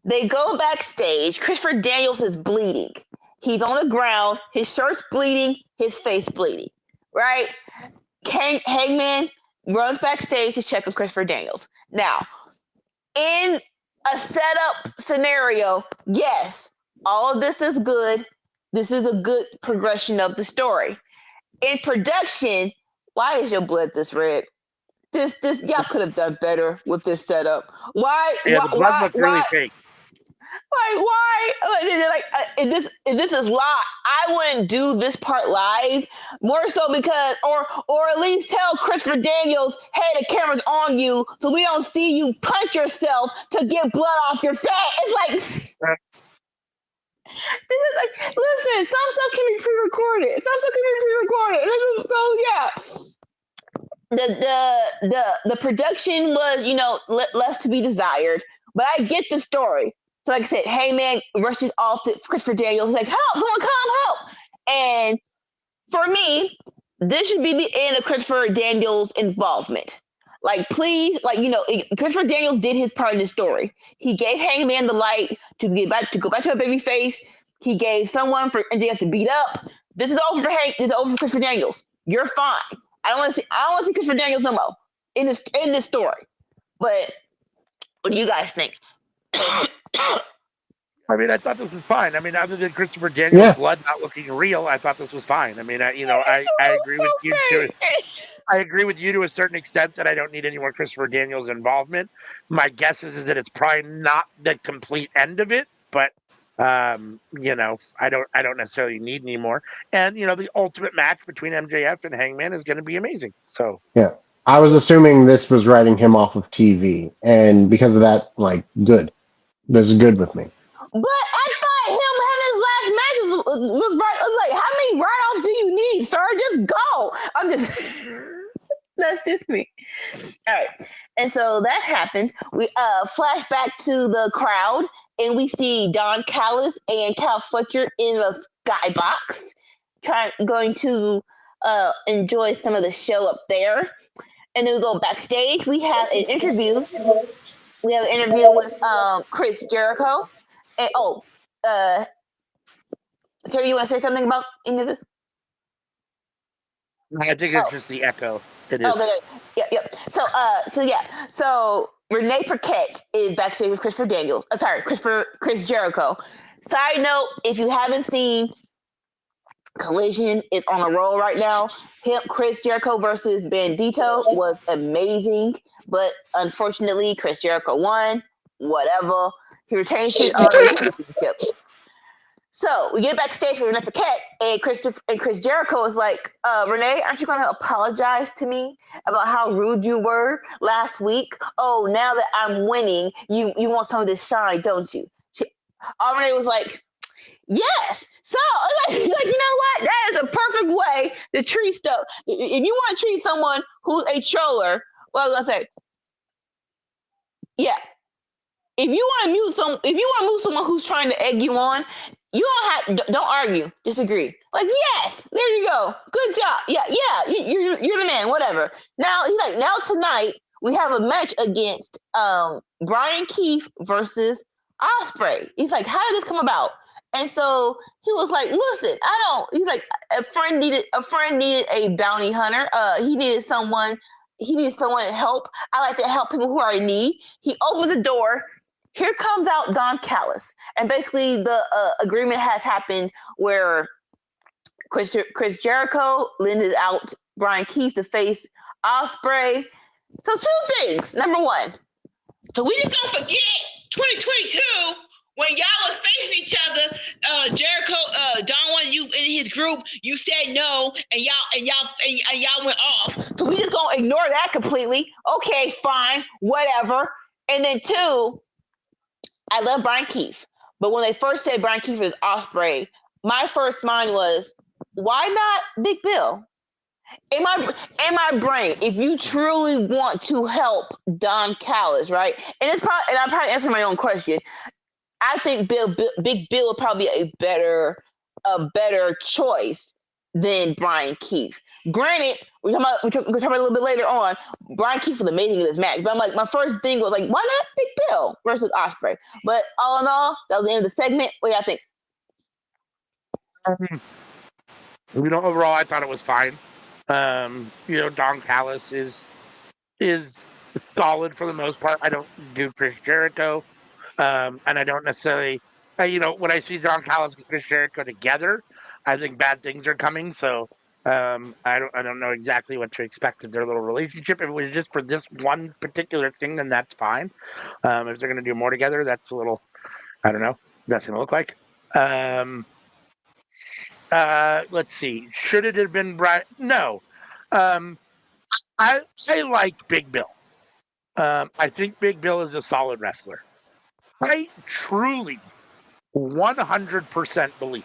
C: They go backstage. Christopher Daniels is bleeding. He's on the ground. His shirt's bleeding. His face bleeding. Right? Hangman runs backstage to check on Christopher Daniels. Now, in a setup scenario, yes, all of this is good. This is a good progression of the story. In production, why is your blood this red? This y'all could have done better with this setup. Why?
B: Yeah, the blood looks really fake.
C: Why? If this is live, I wouldn't do this part live. More so because, or at least tell Christopher Daniels, "Hey, the camera's on you, so we don't see you punch yourself to get blood off your face." It's like, this is like, listen, some stuff can be pre-recorded. So yeah, the production was, less to be desired, but I get the story. So like I said, Hangman rushes off to Christopher Daniels. He's like, "Help, someone come help." And for me, this should be the end of Christopher Daniels' involvement. Like, please, Christopher Daniels did his part in the story. He gave Hangman the light to go back to a baby face. He gave someone for MJF to beat up. This is over for Hank. This is over for Christopher Daniels. You're fine. I don't want to see Christopher Daniels no more in this story. But what do you guys think?
B: I mean, I thought this was fine. I mean, other than Christopher Daniels'
A: Yeah.
B: blood not looking real, I thought this was fine. I mean, I agree with you too. I agree with you to a certain extent that I don't need any more Christopher Daniels involvement. My guess is that it's probably not the complete end of it, but I don't necessarily need any more. And the ultimate match between MJF and Hangman is going to be amazing. So
A: Yeah. I was assuming this was writing him off of TV, and because of that, like, good. This is good with me.
C: But I thought him having his last match was right. I was like, how many write-offs do you need, sir? Just go. I'm just that's just me. All right. And so that happened. We flash back to the crowd and we see Don Callis and Cal Fletcher in the skybox, going to enjoy some of the show up there. And then we go backstage. We have an interview. We have an interview with Chris Jericho. And Sarah, you want to say something about any of this?
B: I think it's just the echo. It is.
C: Okay. Yep. So Renee Paquette is backstage with Christopher Daniels. Chris Jericho. Side note: if you haven't seen Collision, it's on a roll right now. Chris Jericho versus Bandito was amazing, but unfortunately, Chris Jericho won. Whatever. He retained his championship. So we get backstage with Renee Paquette, and Chris Jericho is like, Renee, aren't you going to apologize to me about how rude you were last week? Oh, now that I'm winning, you want some of this shine, don't you? Renee was like, yes. So, like, you know what? That is a perfect way to treat stuff. If you want to treat someone who's a troller, well, let's say, yeah. If you want to move someone who's trying to egg you on, you don't argue, disagree. Like, yes, there you go. Good job. Yeah, you're the man, whatever. Now, he's like, now tonight, we have a match against Brian Keith versus Ospreay. He's like, how did this come about? And so he was like, listen, he's like, a friend needed a bounty hunter. He needed someone to help. I like to help people who are in need. He opens the door. Here comes out Don Callis. And basically the agreement has happened where Chris Jericho lended out Brian Keith to face Ospreay. So two things. Number one, so we just gonna forget 2022 when y'all was facing each other. Jericho, Don wanted you in his group. You said no, and y'all went off. So we just gonna ignore that completely. Okay, fine, whatever. And then two, I love Brian Keith, but when they first said Brian Keith was Ospreay, my first mind was, why not Big Bill? In my brain, if you truly want to help Don Callis, right? And I'm probably answering my own question. I think Big Bill would probably be a better choice than Brian Keith. Granted, we're talking about a little bit later on. Brian Keith was amazing in this match, but I'm like, my first thing was like, why not Big Bill versus Ospreay? But all in all, that was the end of the segment. What do y'all think?
B: Overall, I thought it was fine. Don Callis is solid for the most part. I don't do Chris Jericho, and I don't necessarily, when I see Don Callis and Chris Jericho together, I think bad things are coming. So I don't know exactly what to expect of their little relationship. If it was just for this one particular thing, then that's fine. If they're going to do more together, that's a little, I don't know, that's going to look like. Let's see. Should it have been Brian? No. I like Big Bill. I think Big Bill is a solid wrestler. I truly 100% believe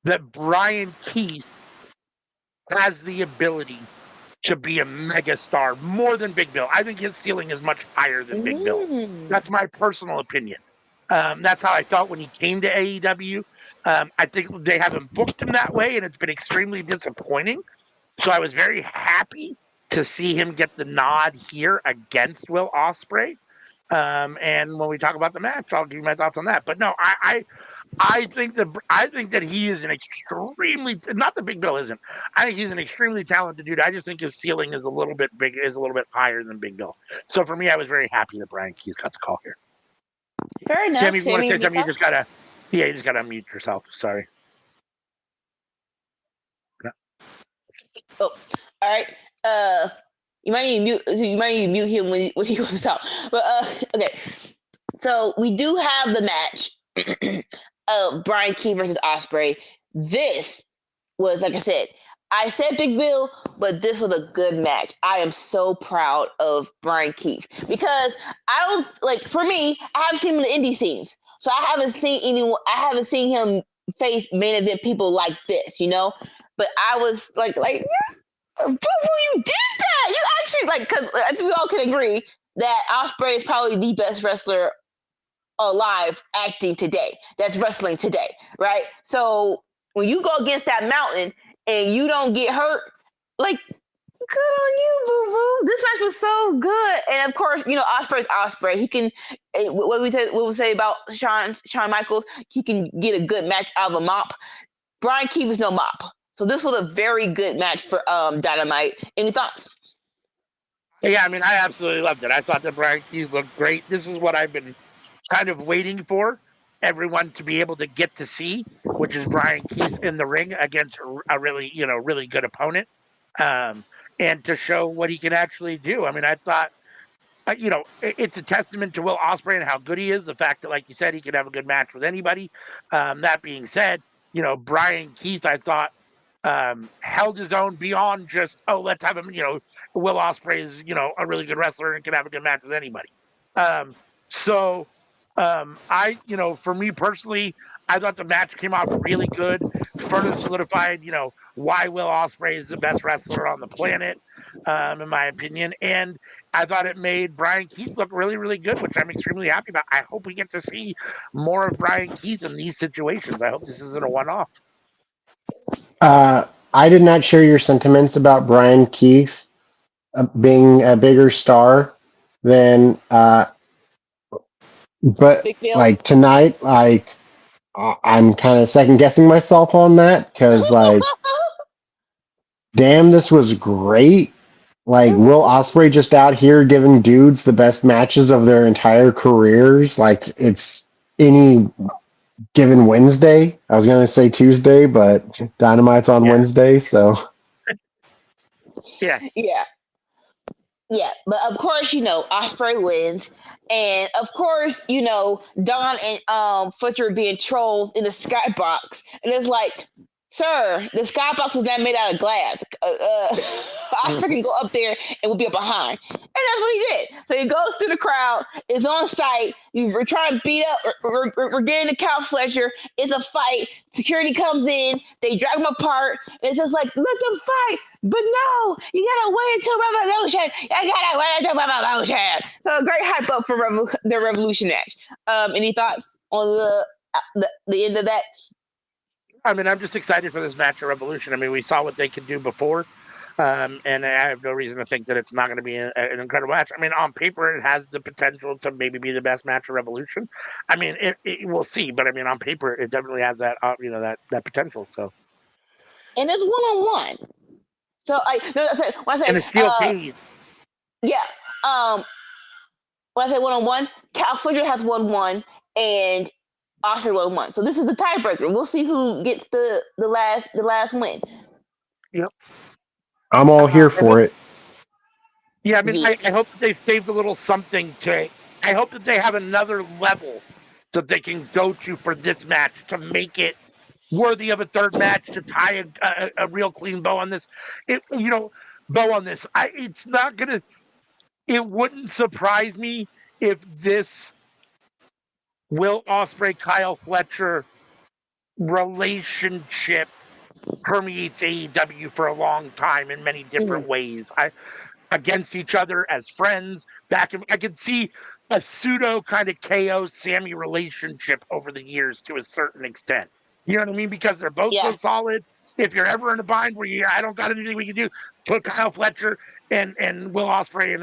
B: that Brian Keith has the ability to be a megastar more than Big Bill. I think his ceiling is much higher than Big Bill's. That's my personal opinion. That's how I felt when he came to AEW. I think they haven't booked him that way, and it's been extremely disappointing. So I was very happy to see him get the nod here against Will Ospreay. And when we talk about the match, I'll give you my thoughts on that. But no, I think that he is an extremely, not that Big Bill isn't. I think he's an extremely talented dude. I just think his ceiling is a little bit higher than Big Bill. So for me, I was very happy that Brian Keith got the call here.
C: Fair enough.
B: Sammy, if you want to
C: Sammy,
B: say
C: your
B: something,
C: thoughts?
B: you just gotta unmute yourself. Sorry.
C: Oh, all right. You might need to mute. You might need to mute him when he goes to talk. But okay. So we do have the match of Brian Keith versus Osprey. This was, like I said Big Bill, but this was a good match. I am so proud of Brian Keith because I don't like. For me, I haven't seen him in the indie scenes, so I haven't seen anyone. I haven't seen him face main event people like this, you know. But I was like, boo, you did that. You actually like because I think we all can agree that Osprey is probably the best wrestler alive acting today. That's wrestling today, right? So when you go against that mountain and you don't get hurt, like good on you, boo boo. This match was so good, and of course, you know Osprey's Osprey. He can what we say about Shawn Michaels. He can get a good match out of a mop. Brian Keith is no mop, so this was a very good match for Dynamite. Any thoughts?
B: Yeah, I mean, I absolutely loved it. I thought that Brian Keith looked great. This is what I've been kind of waiting for everyone to be able to get to see, which is Brian Keith in the ring against a really, really good opponent, um, and to show what he can actually do. I mean, I thought, it's a testament to Will Ospreay and how good he is. The fact that, like you said, he could have a good match with anybody. That being said, Brian Keith, I thought, held his own beyond just, let's have him. Will Ospreay is, a really good wrestler and can have a good match with anybody. So for me personally, I thought the match came out really good, further solidified, why Will Ospreay is the best wrestler on the planet, in my opinion. And I thought it made Brian Keith look really, really good, which I'm extremely happy about. I hope we get to see more of Brian Keith in these situations. I hope this isn't a one-off.
A: Uh, I did not share your sentiments about Brian Keith being a bigger star than, but
C: Big Bill.
A: like tonight, I'm kind of second guessing myself on that because, like, damn, this was great. Like Will Ospreay just out here giving dudes the best matches of their entire careers. Like it's any given Wednesday. I was gonna say Tuesday, but Dynamite's on
B: Yeah,
A: Wednesday, so
B: yeah.
C: Yeah. Yeah, but of course, Osprey wins, and of course, Don and Fletcher being trolls in the skybox, and it's like, sir, the skybox is not made out of glass. Osprey can go up there and we'll be up behind, and that's what he did. So he goes through the crowd, is on site. We're trying to beat up. We're getting the cow Fletcher. It's a fight. Security comes in. They drag him apart. And it's just like, let them fight. But no, you gotta wait until Revolution. You gotta wait until Revolution. So a great hype up for the Revolution match. Any thoughts on the end of that?
B: I mean, I'm just excited for this match at Revolution. I mean, we saw what they could do before, and I have no reason to think that it's not going to be an incredible match. I mean, on paper, it has the potential to maybe be the best match at Revolution. I mean, we'll see, but I mean, on paper, it definitely has that, that potential. So,
C: And it's 1-on-1. So no, when I
B: and
C: say
B: a steel cage.
C: yeah, when I say 1-on-1, Cal Fletcher has 1-1 and Osprey 1-1. So this is the tiebreaker. We'll see who gets the last win.
B: Yep.
A: I'm all here
B: And
A: for it.
B: yeah, I mean,
C: Yeah.
B: I hope that they've saved a little something to. I hope that they have another level that they can go to for this match to make it worthy of a third match to tie a real clean bow on this. Bow on this. It's not gonna. It wouldn't surprise me if this Will Ospreay Kyle Fletcher relationship permeates AEW for a long time in many different ways. Against each other as friends. I could see a pseudo kind of KO Sammy relationship over the years to a certain extent. You know what I mean? Because they're both so
C: Yeah.
B: solid. If you're ever in a bind where I don't got anything we can do, put Kyle Fletcher and Will Ospreay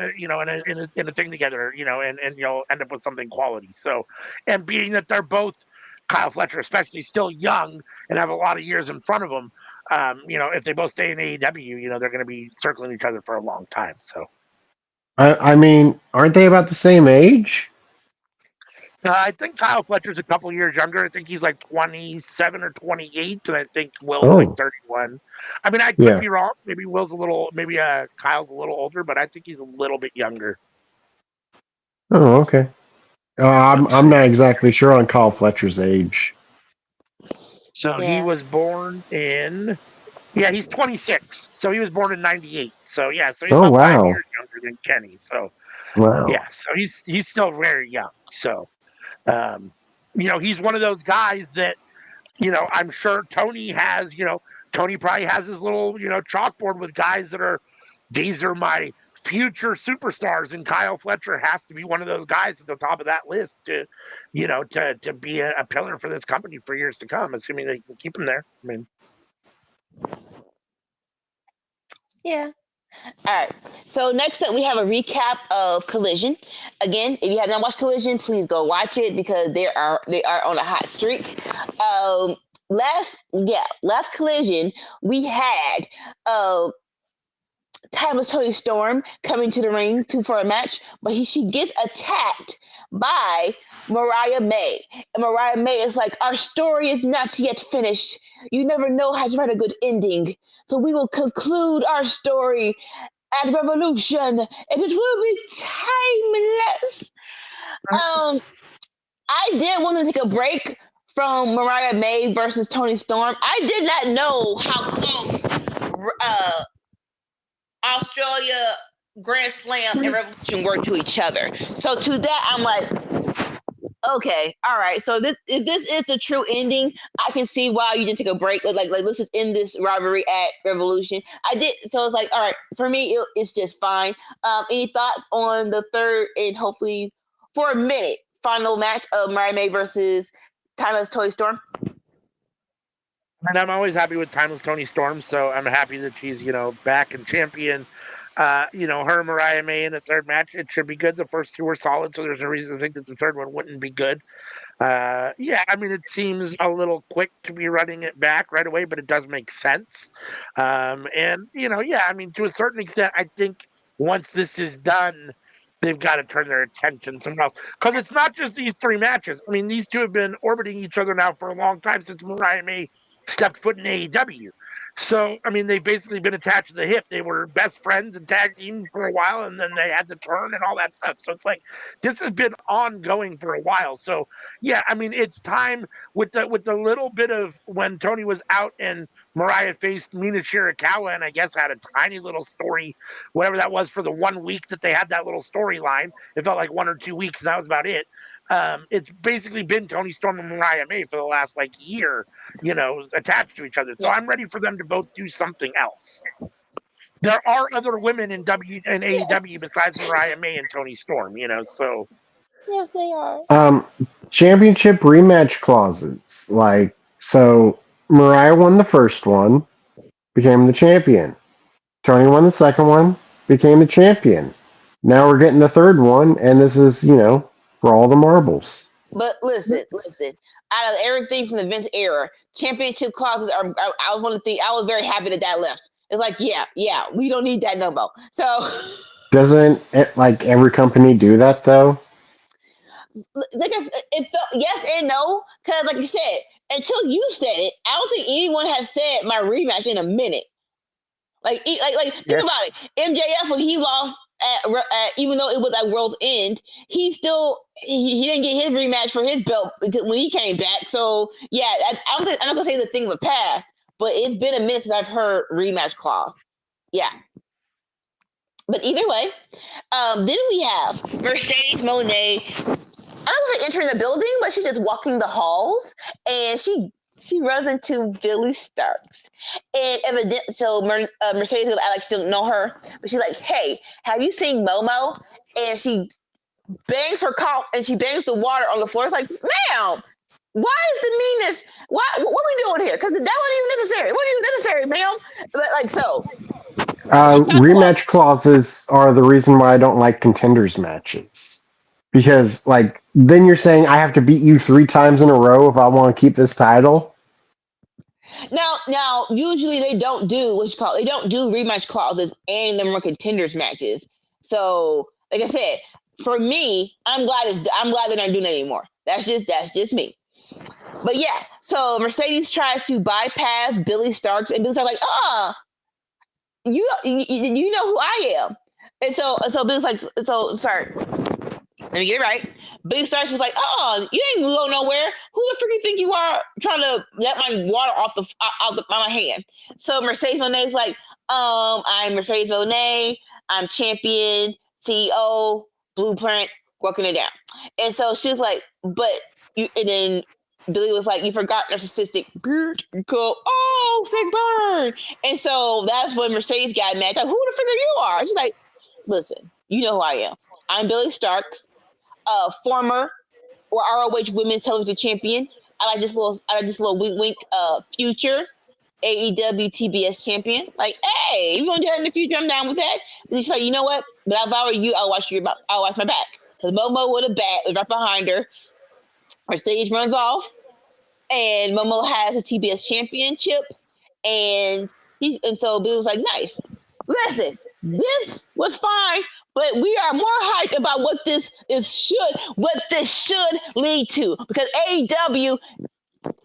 B: in a thing together, and you'll end up with something quality. So, and being that they're both Kyle Fletcher, especially still young and have a lot of years in front of them. If they both stay in AEW, they're going to be circling each other for a long time. So
A: I mean, aren't they about the same age?
B: I think Kyle Fletcher's a couple years younger. I think he's like 27 or 28, and I think Will's like
A: Oh,
B: 31. I mean, I could
A: yeah.
B: be wrong. Maybe Kyle's a little older, but I think he's a little bit younger.
A: Oh, okay. I'm
B: Let's
A: I'm
B: see.
A: not exactly sure on Kyle Fletcher's age.
B: So he
C: Yeah.
B: was born in, he's 26. So he was born in 98. So so he's
A: Oh,
B: about 5
A: wow,
B: years younger than Kenny. So
A: wow.
B: so he's still very young. So um, he's one of those guys that I'm sure Tony has, Tony probably has his little, chalkboard with guys that are, these are my future superstars. And Kyle Fletcher has to be one of those guys at the top of that list to be a pillar for this company for years to come, assuming they can keep him there. I mean,
C: Yeah. All right. So next up, we have a recap of Collision. Again, if you have not watched Collision, please go watch it because they are on a hot streak. Last Collision, we had timeless Tony Storm coming to the ring for a match, but she gets attacked by Mariah May. And Mariah May is like, our story is not yet finished. You never know how to write a good ending. So we will conclude our story at Revolution, and it will be timeless. I did want to take a break from Mariah May versus Tony Storm. I did not know how close Australia, Grand Slam, and Revolution were to each other. So to that, I'm like, okay, all right. So if this is the true ending, I can see why you didn't take a break. Like let's just end this rivalry at Revolution. I did, so it's like, all right, for me, it's just fine. Any thoughts on the third and hopefully for a minute final match of Mariah May versus Timeless Tony Storm?
B: and I'm always happy with Timeless Tony Storm, so I'm happy that she's, back and champion. Her and Mariah May in the third match, it should be good. The first two were solid, so there's no reason to think that the third one wouldn't be good. I mean, it seems a little quick to be running it back right away, but it does make sense. I mean, to a certain extent, I think once this is done, they've got to turn their attention somewhere else. Because it's not just these three matches. I mean, these two have been orbiting each other now for a long time since Mariah May stepped foot in AEW. So, I mean, they've basically been attached to the hip. They were best friends and tag team for a while, and then they had to turn and all that stuff. So it's like this has been ongoing for a while. So I mean, it's time with the little bit of when Tony was out and Mariah faced Mina Shirakawa, and I guess had a tiny little story, whatever that was, for the 1 week that they had that little storyline. It felt like 1 or 2 weeks, and that was about it. It's basically been Tony Storm and Mariah May for the last year, attached to each other. So
C: Yeah.
B: I'm ready for them to both do something else. There are other women in AEW
C: Yes.
B: besides Mariah May and Tony Storm, so
C: Yes, they are.
A: Championship rematch clauses. So Mariah won the first one, became the champion. Tony won the second one, became the champion. Now we're getting the third one, and this is, for all the marbles.
C: But listen. Out of everything from the Vince era, championship clauses are. I was one of the things. I was very happy that left. It's like, yeah, we don't need that no more. So,
A: Doesn't every company do that though?
C: it felt yes and no, because like you said, until you said it, I don't think anyone has said my rematch in a minute. Think about it. MJF, when he lost even though it was at World's End, he didn't get his rematch for his belt when he came back. So I'm not gonna say the thing of the past, but it's been a minute since I've heard rematch clause. Yeah. But either way, then we have Mercedes Moné. I don't say entering the building, but she's just walking the halls, and she runs into Billy Starks. And Mercedes will act like she doesn't know her, but she's like, "Hey, have you seen Momo?" And she bangs her cough, and she bangs the water on the floor. It's like, ma'am, why is the meanness? What are we doing here? Because that wasn't even necessary. It wasn't even necessary, ma'am. But so.
A: Rematch clauses are the reason why I don't like contenders matches. Because, Then you're saying I have to beat you 3 times in a row if I want to keep this title?
C: Now, usually they don't do what you call they don't do rematch clauses and them are contenders matches. So, like I said, for me, I'm glad they're not doing it anymore. That's just me. But yeah, so Mercedes tries to bypass Billy Starks, and Billy's like, you know who I am. And so Billy's like, so sorry, let me get it right. Billy Starks was like, you ain't going nowhere. Who the freak you think you are trying to let my water out my hand? So Mercedes Monet's like, I'm Mercedes Monet. I'm champion, CEO, blueprint, working it down. And so she was like, but you, and then Billy was like, you forgot narcissistic. Go, sick burn. And so that's when Mercedes got mad. Like, who the freak you are? She's like, listen, you know who I am. I'm Billy Starks, former or ROH Women's Television Champion. I like this little wink wink. Future AEW TBS Champion. Like, hey, you want to do that in the future? I'm down with that. And she's like, you know what? But if I were you, I'll watch my back because Momo with a bat was right behind her. Mercedes runs off, and Momo has a TBS Championship, and so Bill was like, nice. Listen, this was fine, but we are more hyped about what this should lead to because AEW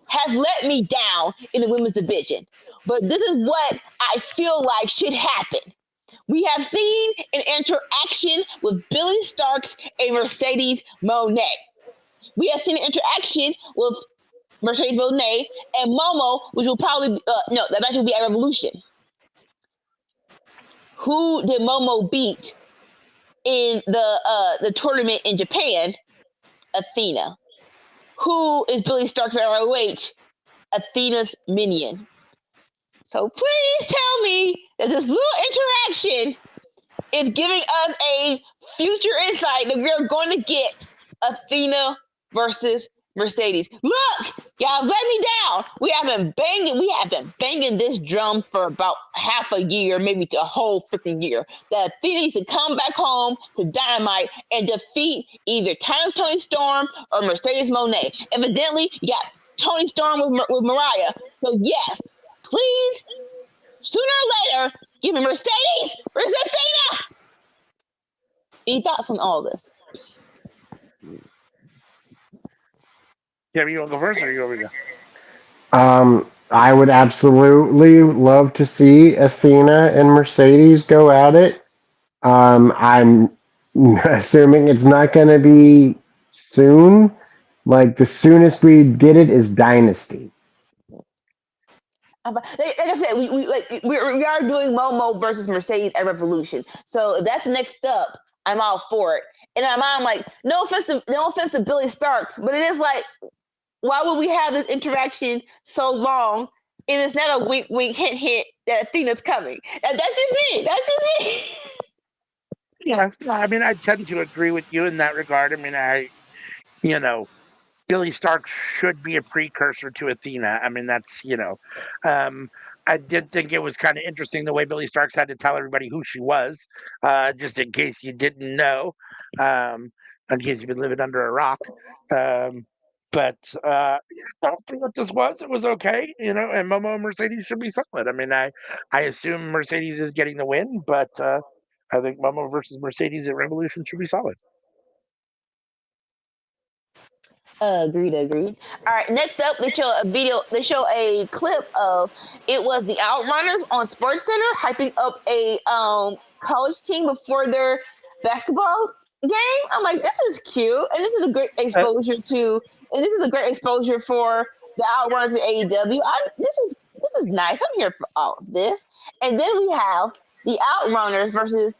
C: has let me down in the women's division. But this is what I feel like should happen. We have seen an interaction with Billy Starks and Mercedes Moné. We have seen an interaction with Mercedes Moné and Momo, which will probably that match will be at Revolution. Who did Momo beat in the tournament in Japan? Athena. Who is Billy Starks at ROH? Athena's minion. So please tell me that this little interaction is giving us a future insight that we're going to get Athena versus Mercedes. Look, y'all let me down. We have been banging this drum for about half a year, maybe a whole freaking year. That Athena needs to come back home to Dynamite and defeat either Tony Storm or Mercedes Moné. Evidently, you got Tony Storm with Mariah. So yes, please, sooner or later, give me Mercedes versus Athena. Any thoughts on all this?
B: Yeah, you want to go first or you over here?
A: I would absolutely love to see Athena and Mercedes go at it. I'm assuming it's not going to be soon. Like the soonest we get it is Dynasty.
C: Like I said, we are doing Momo versus Mercedes at Revolution. So if that's next up, I'm all for it. And I'm like, no offense to Billy Starks, but it is like, why would we have this interaction so long? And it's not a wink, wink, hint, hint that Athena's coming. That's just me. That's just me.
B: Yeah, I mean, I tend to agree with you in that regard. I mean, Billy Stark should be a precursor to Athena. I mean, that's, I did think it was kind of interesting the way Billy Starks had to tell everybody who she was, just in case you didn't know, in case you've been living under a rock. But I don't think what this was. It was okay, and Momo and Mercedes should be solid. I mean, I assume Mercedes is getting the win, but I think Momo versus Mercedes at Revolution should be solid.
C: Agreed. All right, next up, they show a clip of it was the Outrunners on Sports Center hyping up a college team before their basketball game. I'm like, this is cute, and this is a great exposure for the Outrunners at AEW. This is nice. I'm here for all of this. And then we have the Outrunners versus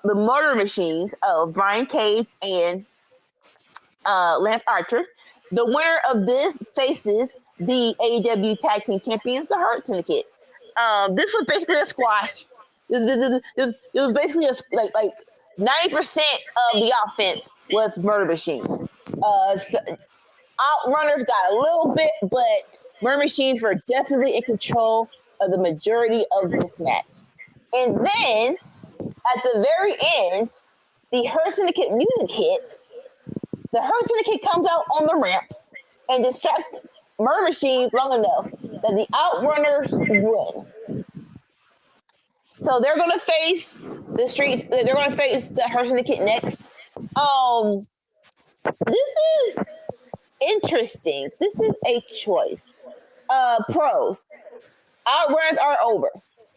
C: the Motor Machines of Brian Cage and Lance Archer. The winner of this faces the AEW Tag Team Champions, the Hurt Syndicate. This was basically a squash. It was basically like 90% of the offense was Murder Machine. Outrunners got a little bit, but Murder Machines were definitely in control of the majority of this match. And then at the very end, the Hurt Syndicate music hits, the Hurt Syndicate comes out on the ramp and distracts Murder Machines long enough that the Outrunners win. So they're gonna face the streets. They're gonna face the Hurt Syndicate next. This is interesting. This is a choice. Pros. Outrunners are over.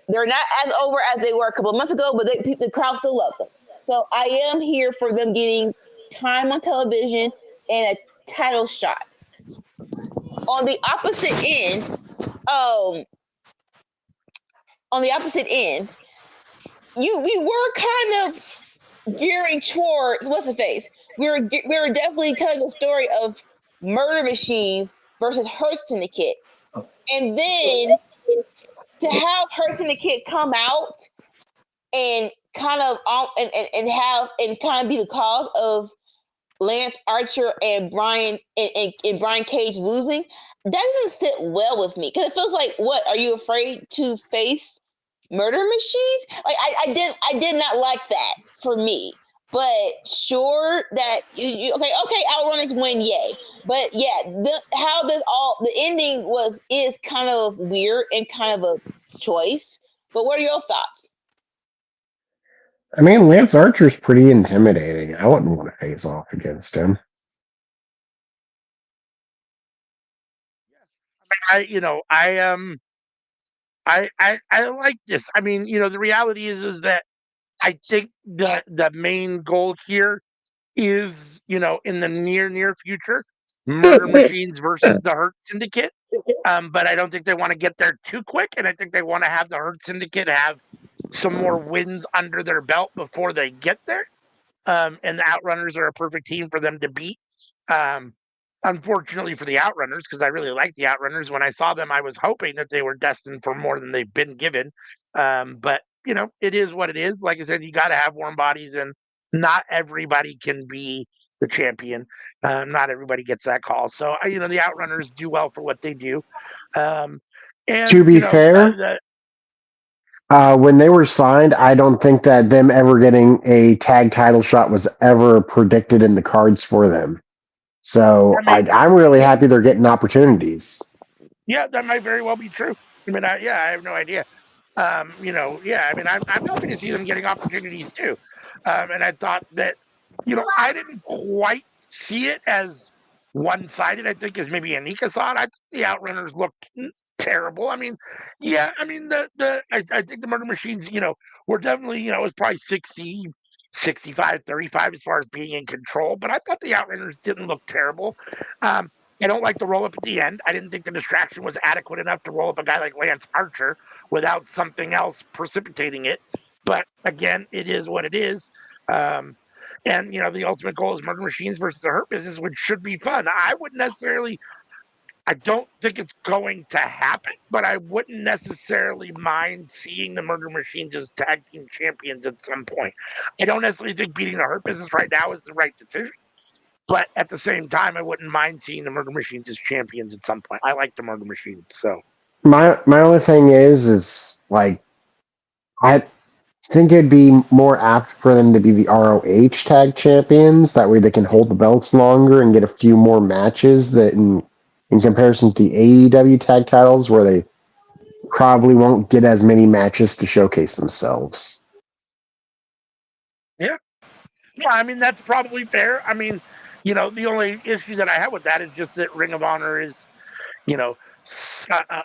C: They're not as over as they were a couple of months ago, but the crowd still loves them. So I am here for them getting time on television and a title shot. On the opposite end, we were kind of gearing towards what's the face. We were definitely telling the story of Murder Machines versus Hurt Syndicate, and then to have Hurt Syndicate come out and kind of and kind of be the cause of Lance Archer and Brian Cage losing, that doesn't sit well with me because it feels like, what are you afraid to face Murder Machines? Like I did not like that for me. But sure that you okay, Outrunners win, yay. But yeah, how this all the ending is kind of weird and kind of a choice. But what are your thoughts?
A: I mean, Lance Archer's pretty intimidating. I wouldn't want to face off against him.
B: I like this. I mean, the reality is that I think the main goal here is, in the near future, Murder Machines versus the Hurt Syndicate. But I don't think they want to get there too quick, and I think they want to have the Hurt Syndicate have some more wins under their belt before they get there. And the Outrunners are a perfect team for them to beat. Um, Unfortunately for the Outrunners, because I really like the Outrunners. When I saw them, I was hoping that they were destined for more than they've been given. But it is what it is. Like I said, you got to have warm bodies, and not everybody can be the champion. Not everybody gets that call. So the Outrunners do well for what they do. And
A: To be fair, when they were signed, I don't think that them ever getting a tag title shot was ever predicted in the cards for them. So I'm really happy they're getting opportunities.
B: Yeah, that might very well be true. I mean, I have no idea. I mean, I'm happy to see them getting opportunities too. And I thought that, I didn't quite see it as one-sided. I think as maybe Anika saw it. I think the Outrunners looked terrible. I mean, yeah, I mean I think the Murder Machines, were definitely, it was probably 60, 65, 35 as far as being in control. But I thought the Outrunners didn't look terrible. I don't like the roll up at the end. I didn't think the distraction was adequate enough to roll up a guy like Lance Archer without something else precipitating it. But again, it is what it is. And the ultimate goal is Murder Machines versus the Hurt Business, which should be fun. I don't think it's going to happen, but I wouldn't necessarily mind seeing the Murder Machines as tag team champions at some point. I don't necessarily think beating the Hurt Business right now is the right decision. But at the same time, I wouldn't mind seeing the Murder Machines as champions at some point. I like the Murder Machines, so
A: My only thing is like I think it'd be more apt for them to be the ROH tag champions. That way they can hold the belts longer and get a few more matches that in comparison to the AEW tag titles where they probably won't get as many matches to showcase themselves.
B: yeah. I mean that's probably fair. I mean, the only issue that I have with that is just that Ring of Honor is, you know,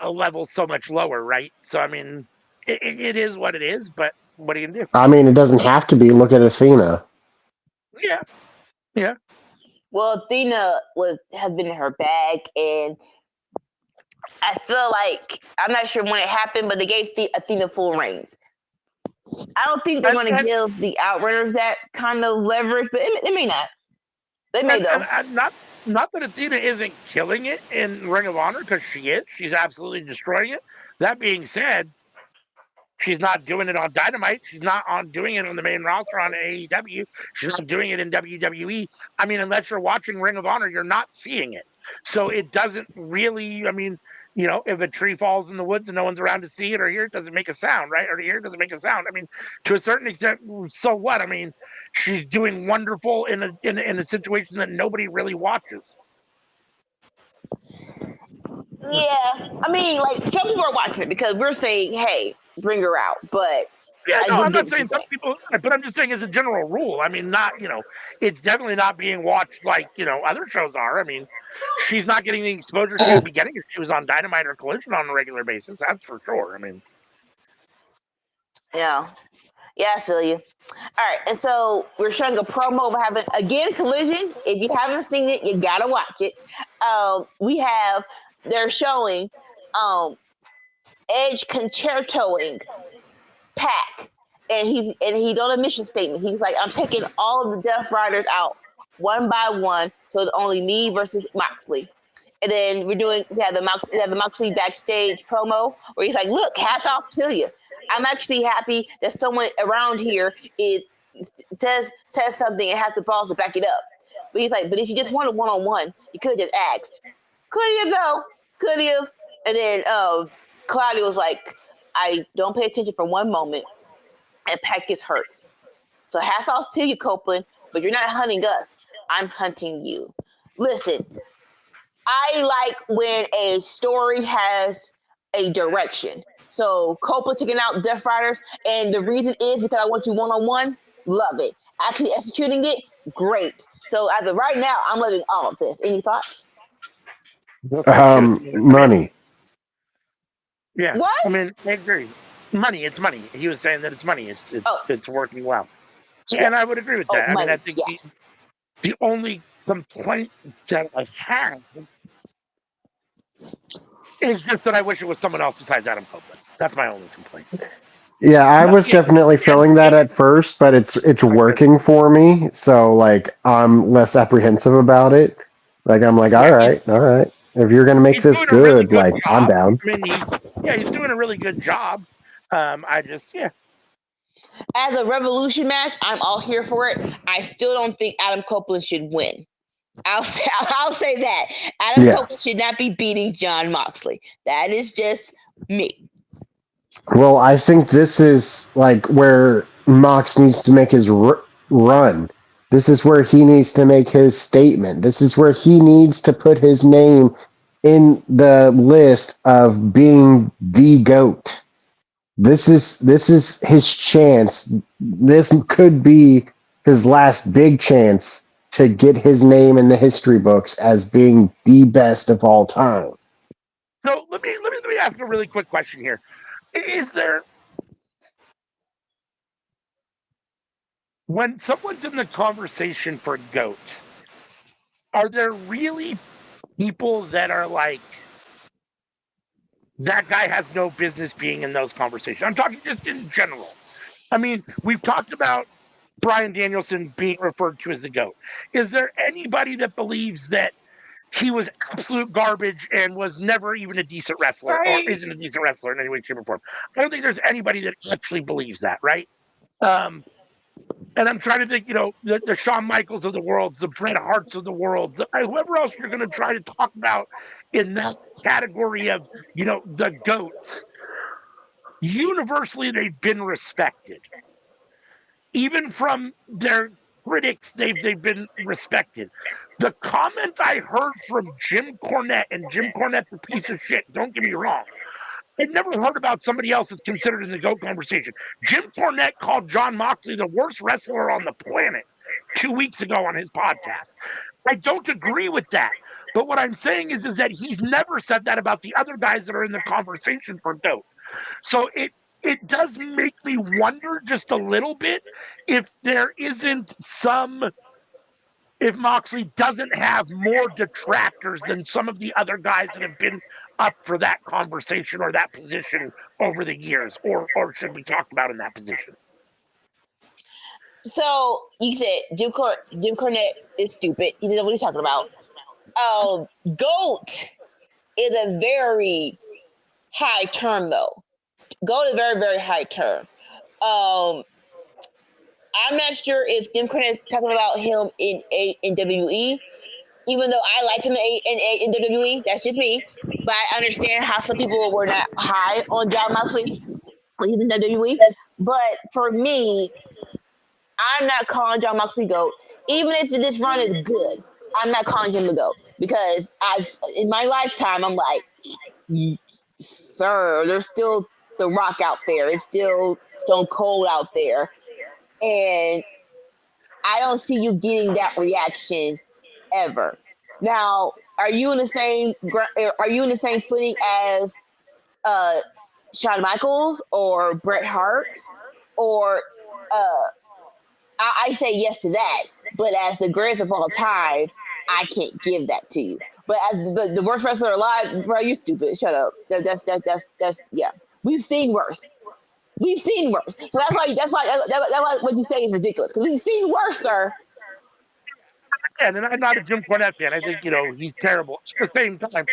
B: a level so much lower, right? So I mean, it is what it is. But what are you gonna do?
A: I mean, it doesn't have to be. Look at Athena.
B: Yeah.
C: Well, Athena has been in her bag, and I feel like I'm not sure when it happened, but they gave Athena full reigns. I don't think they're going to give the Outrunners that kind of leverage, but they may not. They may though.
B: And not that Athena isn't killing it in Ring of Honor, because she is. She's absolutely destroying it. That being said, she's not doing it on Dynamite. She's not doing it on the main roster on AEW. She's not doing it in WWE. I mean, unless you're watching Ring of Honor, you're not seeing it. So it doesn't really. I mean, if a tree falls in the woods and no one's around to see it or hear it, doesn't make a sound, right? Or to hear it doesn't make a sound. I mean, to a certain extent, so what? I mean, she's doing wonderful in a situation that nobody really watches.
C: Yeah, I mean, like some people are watching it because we're saying, "Hey, bring her out," but
B: Yeah,
C: I
B: no,
C: do
B: I'm
C: get
B: not
C: what you're
B: saying some
C: saying.
B: people, but I'm just saying as a general rule. I mean, it's definitely not being watched like, other shows are. I mean, she's not getting the exposure she would be getting if she was on Dynamite or Collision on a regular basis. That's for sure. I mean,
C: Yeah, I feel you. All right, and so we're showing a promo of having again Collision. If you haven't seen it, you gotta watch it. They're showing Edge concertoing Pac, and he's on a mission statement. He's like, I'm taking all of the Death Riders out one by one, so it's only me versus Moxley. And then we have the Moxley backstage promo where he's like, look, hats off to you. I'm actually happy that someone around here says something and has the balls to back it up. But he's like, but if you just wanted one-on-one, you could have just asked. Could you though? Could you? And then Claudio was like, I don't pay attention for one moment, and Pac gets hurt. So hats off to you, Copeland, but you're not hunting us. I'm hunting you. Listen, I like when a story has a direction. So Copeland taking out Death Riders, and the reason is because I want you one-on-one. Love it. Actually executing it, great. So as of right now, I'm loving all of this. Any thoughts?
B: well, thank you.
A: Money.
B: Yeah,
C: What?
B: I mean, I agree. Money, it's money. He was saying that it's money. It's working well,
C: Yeah.
B: and I would agree with
C: Oh,
B: that. I mean,
C: money.
B: I think
C: Yeah.
B: the only complaint that I have is just that I wish it was someone else besides Adam Copeland. That's my only complaint.
A: Yeah, I
B: But
A: was
B: yeah,
A: definitely feeling that at first, but it's
B: I said,
A: working for me. So like I'm less apprehensive about it. Like I'm like, all
B: yeah,
A: right, all right. If you're gonna make
B: he's
A: this
B: doing a really
A: good,
B: good
A: like I'm
B: job.
A: down.
B: I mean, he's doing a really good job. I just, yeah,
C: As a Revolution match, I'm all here for it. I still don't think Adam Copeland should win. I'll say that. Adam
A: Yeah.
C: Copeland should not be beating John Moxley. That is just me.
A: Well, I think this is like where Mox needs to make his run. This is where he needs to make his statement. This is where he needs to put his name in the list of being the GOAT. This is his chance. This could be his last big chance to get his name in the history books as being the best of all time.
B: So let me ask a really quick question here. Is there, when someone's in the conversation for GOAT, are there really people that are like, that guy has no business being in those conversations? I'm talking just in general. I mean, we've talked about Brian Danielson being referred to as the GOAT. Is there anybody that believes that he was absolute garbage and was never even a decent wrestler or
C: Right.
B: isn't a decent wrestler in any way, shape, or form? I don't think there's anybody that actually believes that, right? Um, and I'm trying to think, the Shawn Michaels of the world, the Bret Harts of the world, whoever else you're going to try to talk about in that category of, the GOATs. Universally, they've been respected. Even from their critics, they've been respected. The comment I heard from Jim Cornette, and Jim Cornette's a piece of shit, don't get me wrong. I've never heard about somebody else that's considered in the GOAT conversation. Jim Cornette called John Moxley the worst wrestler on the planet 2 weeks ago on his podcast. I don't agree with that. But what I'm saying is that he's never said that about the other guys that are in the conversation for GOAT. So it does make me wonder just a little bit if there isn't if Moxley doesn't have more detractors than some of the other guys that have been up for that conversation or that position over the years, or should be talked about in that position.
C: So you said Jim Cornette is stupid. He doesn't know what he's talking about. GOAT is a very high term, though. GOAT is a very, very high term. I'm not sure if Jim Cornette is talking about him in WWE. even though I liked him in WWE, that's just me. But I understand how some people were not high on John Moxley when he was in WWE. But for me, I'm not calling John Moxley GOAT. Even if this run is good, I'm not calling him the GOAT. Because in my lifetime, I'm like, sir, there's still The Rock out there. It's still Stone Cold out there. And I don't see you getting that reaction ever. Now, are you in the same footing as Shawn Michaels or Bret Hart? Or I say yes to that, but as the greatest of all time, I can't give that to you. But the worst wrestler alive, bro, you're stupid. Shut up. That's yeah. We've seen worse. We've seen worse. So that's why what you say is ridiculous because we've seen worse, sir.
B: And I'm not a Jim Cornette fan. I think he's terrible. At the same time,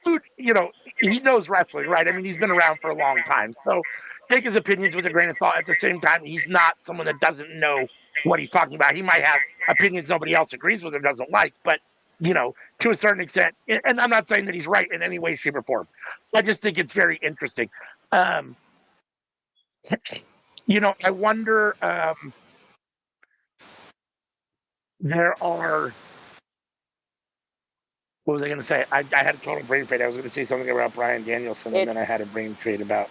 B: dude, he knows wrestling, right? I mean, he's been around for a long time, so take his opinions with a grain of salt. At the same time, he's not someone that doesn't know what he's talking about. He might have opinions nobody else agrees with or doesn't like, but to a certain extent, and I'm not saying that he's right in any way, shape, or form. I just think it's very interesting. I wonder. There are. What was I going to say? I had a total brain fade. I was going to say something about Bryan Danielson, and then I had a brain fade about.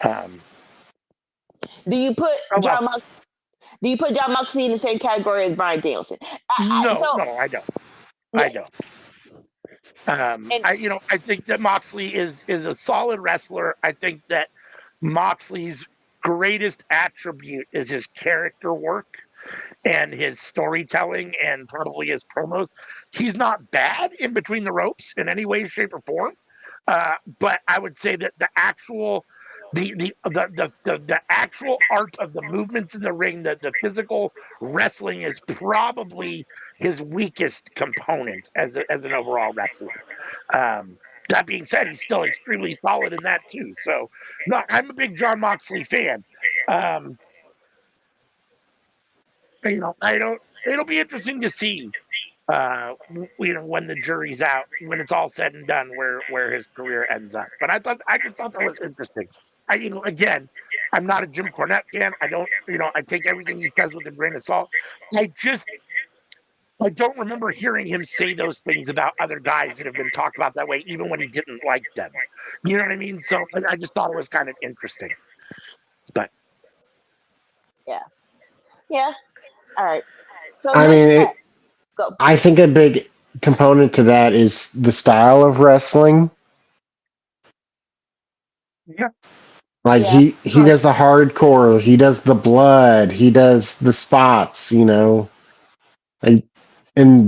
C: Do you put John Moxley in the same category as Bryan Danielson?
B: No, I don't. Yeah. I don't. I think that Moxley is a solid wrestler. I think that Moxley's greatest attribute is his character work and his storytelling and probably his promos. He's not bad in between the ropes in any way, shape, or form. But I would say that the actual art of the movements in the ring, the physical wrestling is probably his weakest component as an overall wrestler. That being said, he's still extremely solid in that too. So, no, I'm a big John Moxley fan. I don't. It'll be interesting to see, when the jury's out, when it's all said and done, where his career ends up. But I just thought that was interesting. Again, I'm not a Jim Cornette fan. I don't, I take everything he says with a grain of salt. I don't remember hearing him say those things about other guys that have been talked about that way, even when he didn't like them. You know what I mean? So I just thought it was kind of interesting. But
C: yeah. All right. So
A: I mean,
C: go.
A: I think a big component to that is the style of wrestling.
B: Yeah.
A: Like he does the hardcore, he does the blood, he does the spots, and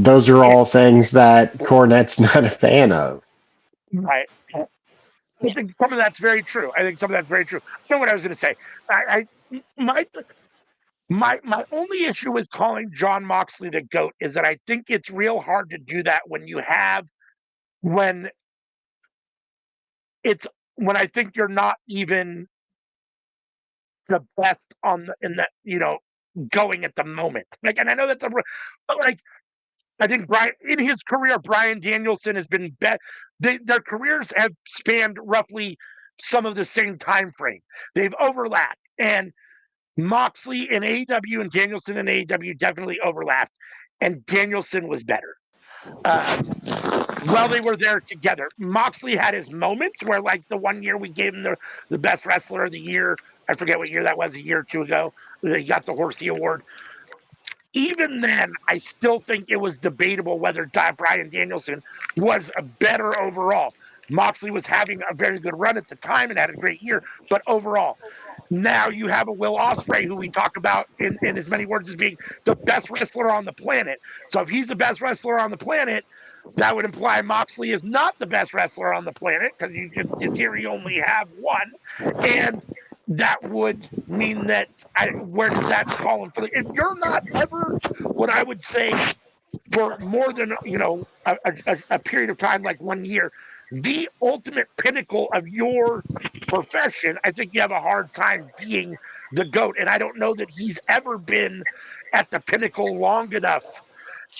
A: those are all things that Cornette's not a fan of.
B: Right. I think some of that's very true. I know what I was going to say. My only issue with calling John Moxley the GOAT is that I think it's real hard to do that when I think you're not even the best going at the moment. Like, and I know that's but like, I think in his career, Bryan Danielson has been their careers have spanned roughly some of the same time frame. They've overlapped, and Moxley in AEW and Danielson in AEW definitely overlapped, and Danielson was better. Well, they were there together. Moxley had his moments where, like the one year we gave him the best wrestler of the year. I forget what year that was, a year or two ago. He got the Horsey Award. Even then, I still think it was debatable whether Bryan Danielson was a better overall. Moxley was having a very good run at the time and had a great year, but overall, now you have a Will Ospreay who we talk about in as many words as being the best wrestler on the planet. So if he's the best wrestler on the planet, that would imply Moxley is not the best wrestler on the planet because in theory only have one, and that would mean that where does that fall in? If you're not ever, what I would say, for more than a period of time like 1 year, the ultimate pinnacle of your profession, I think you have a hard time being the GOAT. And I don't know that he's ever been at the pinnacle long enough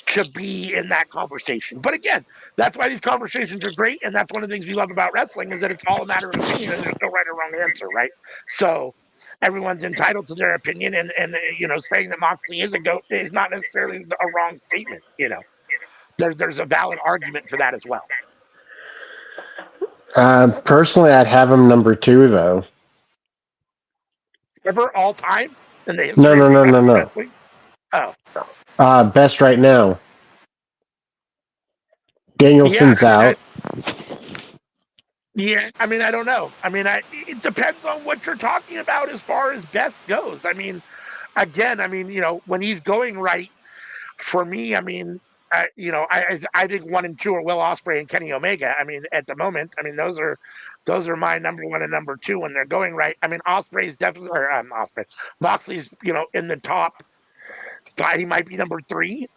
B: to be in that conversation. But again, that's why these conversations are great, and that's one of the things we love about wrestling is that it's all a matter of opinion, and there's no right or wrong answer, right? So everyone's entitled to their opinion, and saying that Moxley is a GOAT is not necessarily a wrong statement. There's a valid argument for that as well.
A: Personally, I'd have him number 2 though.
B: Ever all time in the history
A: No,
B: of
A: no, no, no,
B: professional
A: no.
B: wrestling? Oh,
A: Best right now.
B: yeah.
A: Danielson's out.
B: I mean, I don't know. I mean, it depends on what you're talking about as far as best goes. I mean, again, when he's going right, for me, I mean, I think 1 and 2 are Will Ospreay and Kenny Omega. I mean, at the moment, I mean, those are my number 1 and number 2 when they're going right. I mean, Ospreay's definitely, or Ospreay, Moxley's, in the top 5. He might be number 3.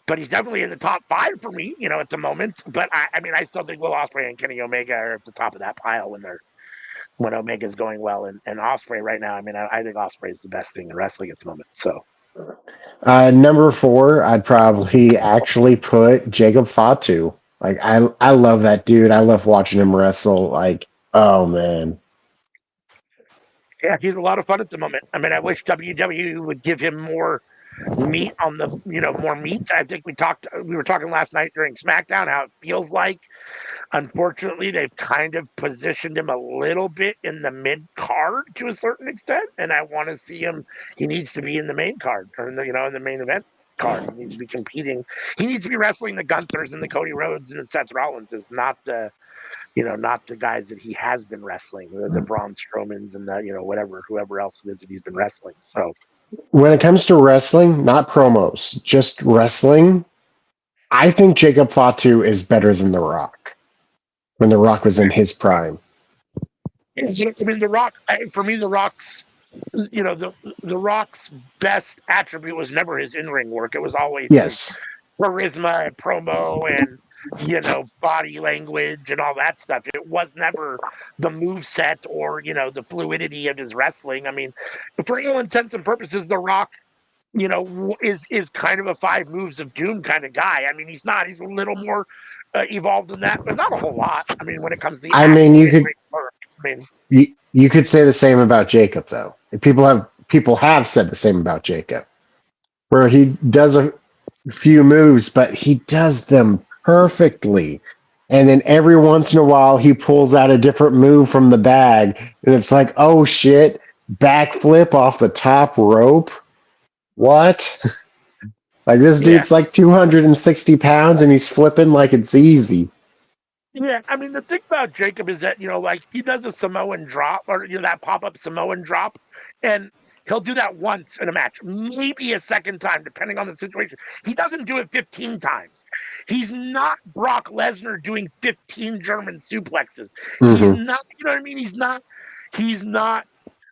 B: But he's definitely in the top 5 for me, at the moment. But I mean, I still think Will Ospreay and Kenny Omega are at the top of that pile when Omega's going well, and Ospreay right now. I mean, I think Ospreay is the best thing in wrestling at the moment. So
A: Number 4, I'd probably actually put Jacob Fatu. Like I love that dude. I love watching him wrestle. Like, oh man.
B: yeah, he's a lot of fun at the moment. I mean, I wish WWE would give him more meat on the more meat. I think we were talking last night during SmackDown how it feels like, unfortunately, they've kind of positioned him a little bit in the mid card to a certain extent, and I want to see him. He needs to be in the main card, or in the main event card. He needs to be competing. He needs to be wrestling the Gunthers and the Cody Rhodes and the Seth Rollins. Is not the not the guys that he has been wrestling, the Braun Strowmans and the whoever else it is that he's been wrestling. So
A: When it comes to wrestling, not promos, just wrestling, I think Jacob Fatu is better than The Rock when The Rock was in his prime.
B: I mean, The Rock, for me, The Rock's, the Rock's best attribute was never his in-ring work. It was always his
A: Yes.
B: charisma and promo and, body language and all that stuff. It was never the move set or, the fluidity of his wrestling. I mean, for all intents and purposes, The Rock, is kind of a 5 moves of doom kind of guy. I mean, he's not. He's a little more evolved than that, but not a whole lot. I mean, when it comes to the
A: I mean,
B: actual in-ring work, I mean,
A: you could say the same about Jacob though. People have said the same about Jacob, where he does a few moves, but he does them perfectly. And then every once in a while, he pulls out a different move from the bag, and it's like, oh shit, backflip off the top rope. What? Like this
B: yeah.
A: dude's like 260 pounds, and he's flipping like it's easy.
B: Yeah, I mean the thing about Jacob is that like he does a Samoan drop or that pop up Samoan drop, and he'll do that once in a match, maybe a second time depending on the situation. He doesn't do it 15 times. He's not Brock Lesnar doing 15 German suplexes. He's
A: Mm-hmm.
B: not, you know what I mean? He's not. He's not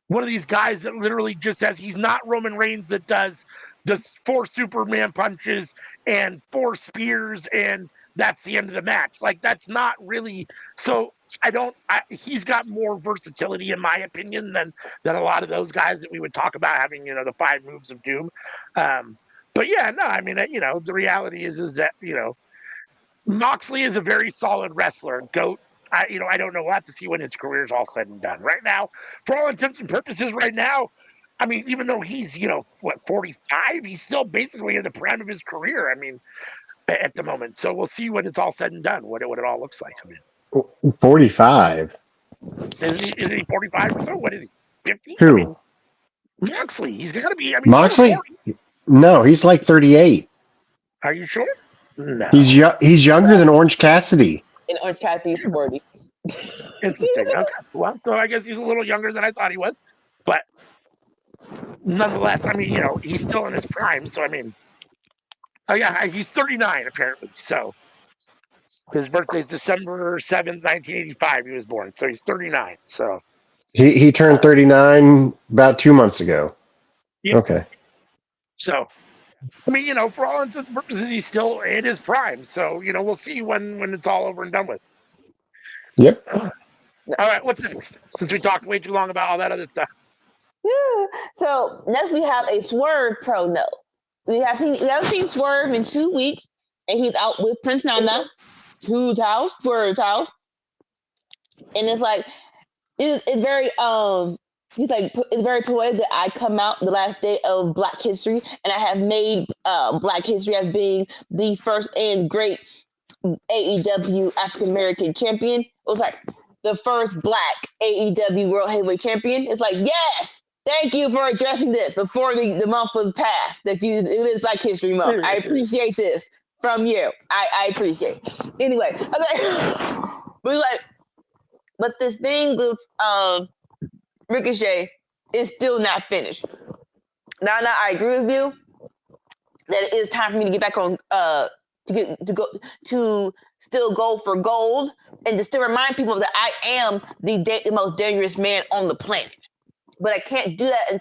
B: one of these guys that literally just says he's not Roman Reigns that does the 4 Superman punches and 4 spears and that's the end of the match. Like that's not really. So he's got more versatility in my opinion than a lot of those guys that we would talk about having the 5 moves of doom. But yeah, no, I mean the reality is that Moxley is a very solid wrestler. GOAT. I don't know. We'll have to see when his career is all said and done. Right now, for all intents and purposes, right now, I mean, even though he's 45, he's still basically in the prime of his career. I mean, at the moment. So we'll see when it's all said and done what it all looks like. I mean,
A: 45.
B: is he 45 or so? What is he? 50? I
A: Who?
B: mean, Moxley. He's got to be. I mean,
A: Moxley?
B: over 40.
A: No, he's like 38.
B: Are you sure? No.
A: He's younger than Orange Cassidy.
C: And Orange Cassidy's 40.
B: Interesting. Okay. Well, so I guess he's a little younger than I thought he was, but nonetheless, I mean, he's still in his prime. So I mean, oh yeah, he's 39 apparently. So his birthday's December 7th, 1985. He was born, so he's 39. So
A: He turned 39 about 2 months ago.
B: yeah.
A: Okay.
B: So I mean, for all intents and purposes, he's still in his prime. So we'll see when it's all over and done with.
A: Yep.
B: All right, what's next? Since we talked way too long about all that other stuff.
C: Yeah. So next we have a Swerve Pro note. we haven't seen Swerve in 2 weeks, and he's out with Prince Nana, Swerve's house, and it's like it's very he's like it's very poetic that I come out the last day of Black History, and I have made Black History as being the first and great AEW African American champion. It was like the first Black AEW World Heavyweight Champion. It's like, yes, thank you for addressing this before the month was passed. It is Black History Month. I appreciate this from you. I appreciate it. Anyway, okay. But this thing with Ricochet is still not finished. Now, I agree with you that it is time for me to get back on to still go for gold and to still remind people that I am the most dangerous man on the planet. But I can't do that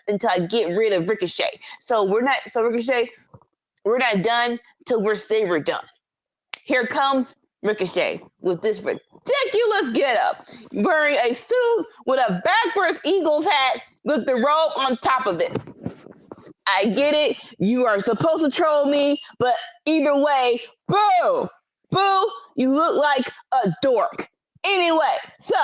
C: until I get rid of Ricochet. So Ricochet, we're not done till we're done. Here comes Ricochet with this ridiculous getup, wearing a suit with a backwards Eagles hat with the robe on top of it. I get it. You are supposed to troll me, but either way, boo, you look like a dork. Anyway, so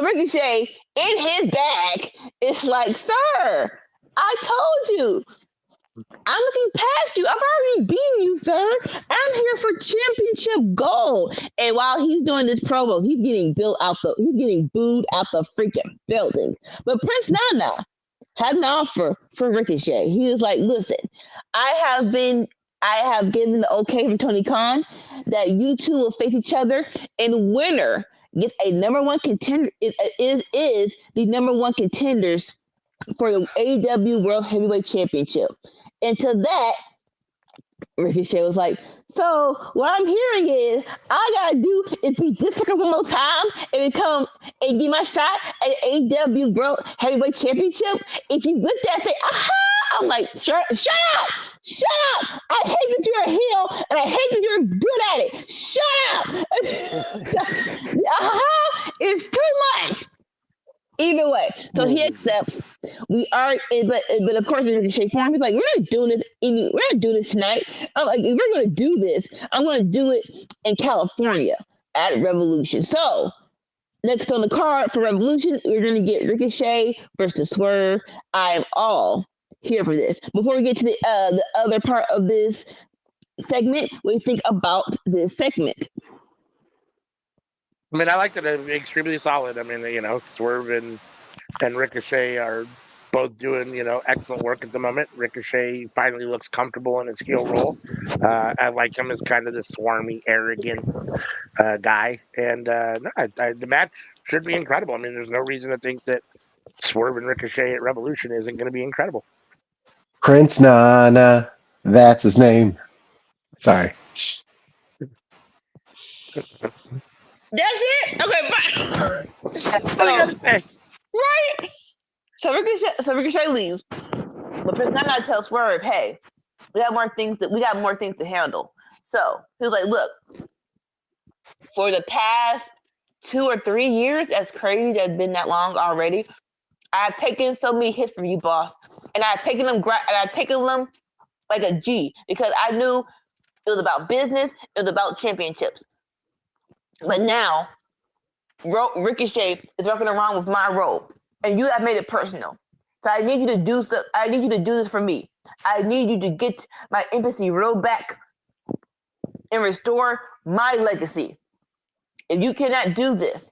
C: Ricochet in his bag is like, sir, I told you. I'm looking past you. I've already beaten you, sir. I'm here for championship gold. And while he's doing this promo, he's getting booed out the freaking building. But Prince Nana had an offer for Ricochet. He was like, listen, I have given the okay from Tony Khan that you two will face each other, and winner gets a number one contender is the number one contenders for the AEW World Heavyweight Championship. And to that, Ricochet was like, so what I'm hearing is I gotta do is be difficult one more time and come and get my shot at the AEW World Heavyweight Championship. If you with that, say, aha! I'm like, shut up! I hate that you're a heel and I hate that you're good at it. Shut up! Aha! It's too much. Either way, so he accepts. We are, but of course, in Ricochet form, he's like, we're not doing this. We're not doing this tonight. I'm like, if we're going to do this, I'm going to do it in California at Revolution. So next on the card for Revolution, we're going to get Ricochet versus Swerve. I am all here for this. Before we get to the other part of this segment, what do you think about this segment?
B: I mean, I like that it's extremely solid. I mean, Swerve and Ricochet are both doing, excellent work at the moment. Ricochet finally looks comfortable in his heel role. I like him as kind of the swarmy, arrogant guy. And the match should be incredible. I mean, there's no reason to think that Swerve and Ricochet at Revolution isn't going to be incredible.
A: Prince Nana, that's his name. Sorry.
C: That's it? Okay, bye. Right? So Ricochet leaves. But Prince Nana tells Swerve, hey, we got more things to handle. So he was like, look, for the past 2 or 3 years, that's crazy that's been that long already, I've taken so many hits from you, boss. And I've taken them like a G, because I knew it was about business, it was about championships. But now, Ricochet is walking around with my robe, and you have made it personal. So I need you to do so. I need you to do this for me. I need you to get my embassy robe back and restore my legacy. If you cannot do this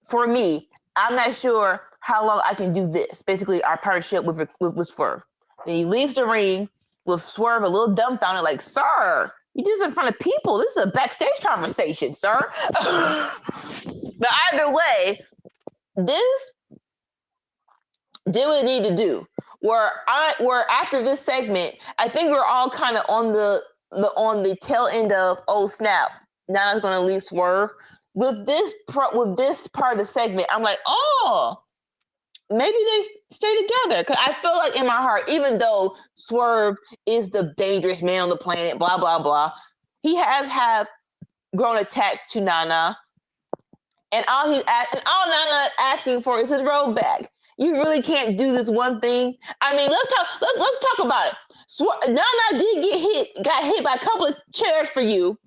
C: for me, I'm not sure how long I can do this. Basically, our partnership with Swerve. Then he leaves the ring with Swerve a little dumbfounded, like, sir, you do this in front of people. This is a backstage conversation, sir. But either way, this did what it needed to do. Where after this segment, I think we're all kind of on the tail end of, oh snap, Nana's going to leave Swerve. With this part of the segment, I'm like, oh, maybe they stay together. Because I feel like in my heart, even though Swerve is the dangerous man on the planet, blah, blah, blah, he has have grown attached to Nana. And all Nana asking for is his robe back. You really can't do this one thing. I mean, let's talk about it. Nana got hit by a couple of chairs for you.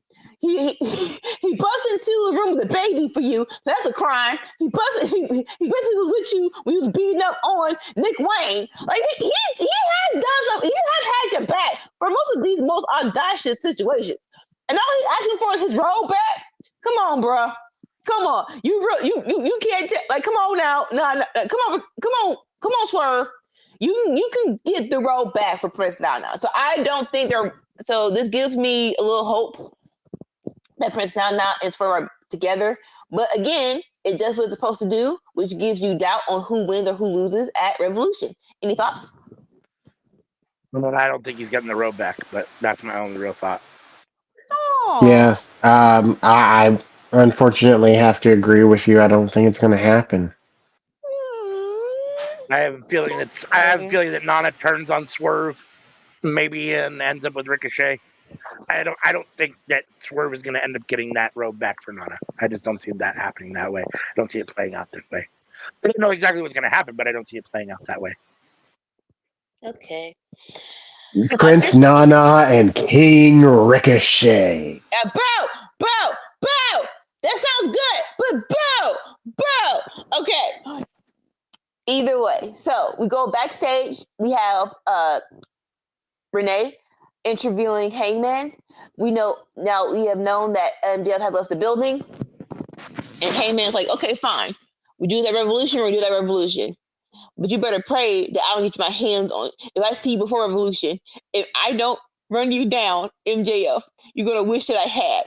C: He busted into the room with a baby for you. That's a crime. He basically was with you when you was beating up on Nick Wayne. Like he has done something. He has had your back for most of these most audacious situations. And all he's asking for is his roll back. Come on, bro. Come on. You can't like. Come on now. No. Come on, Swerve. You can get the roll back for Prince now. So I don't think they're. So this gives me a little hope that Prince now and Swerve are together. But again, it does what it's supposed to do, which gives you doubt on who wins or who loses at Revolution. Any thoughts?
B: Well, I don't think he's getting the road back, but that's my only real thought.
C: Oh.
A: Yeah. I unfortunately have to agree with you. I don't think it's going to happen.
B: I have a feeling that Nana turns on Swerve, maybe, and ends up with Ricochet. I don't think that Swerve is going to end up getting that road back for Nana. I just don't see that happening that way. I don't see it playing out this way. I don't know exactly what's going to happen, but I don't see it playing out that way.
C: Okay.
A: Prince Nana and King Ricochet.
C: Bro. That sounds good, but bro. Okay. Either way, so we go backstage. We have Renee interviewing Hangman. We know now. We have known that MJF has left the building, and Hangman's like, "Okay, fine. We do that revolution. Or we do that revolution. But you better pray that I don't get my hands on. If I see you before Revolution, if I don't run you down, MJF, you're gonna wish that I had."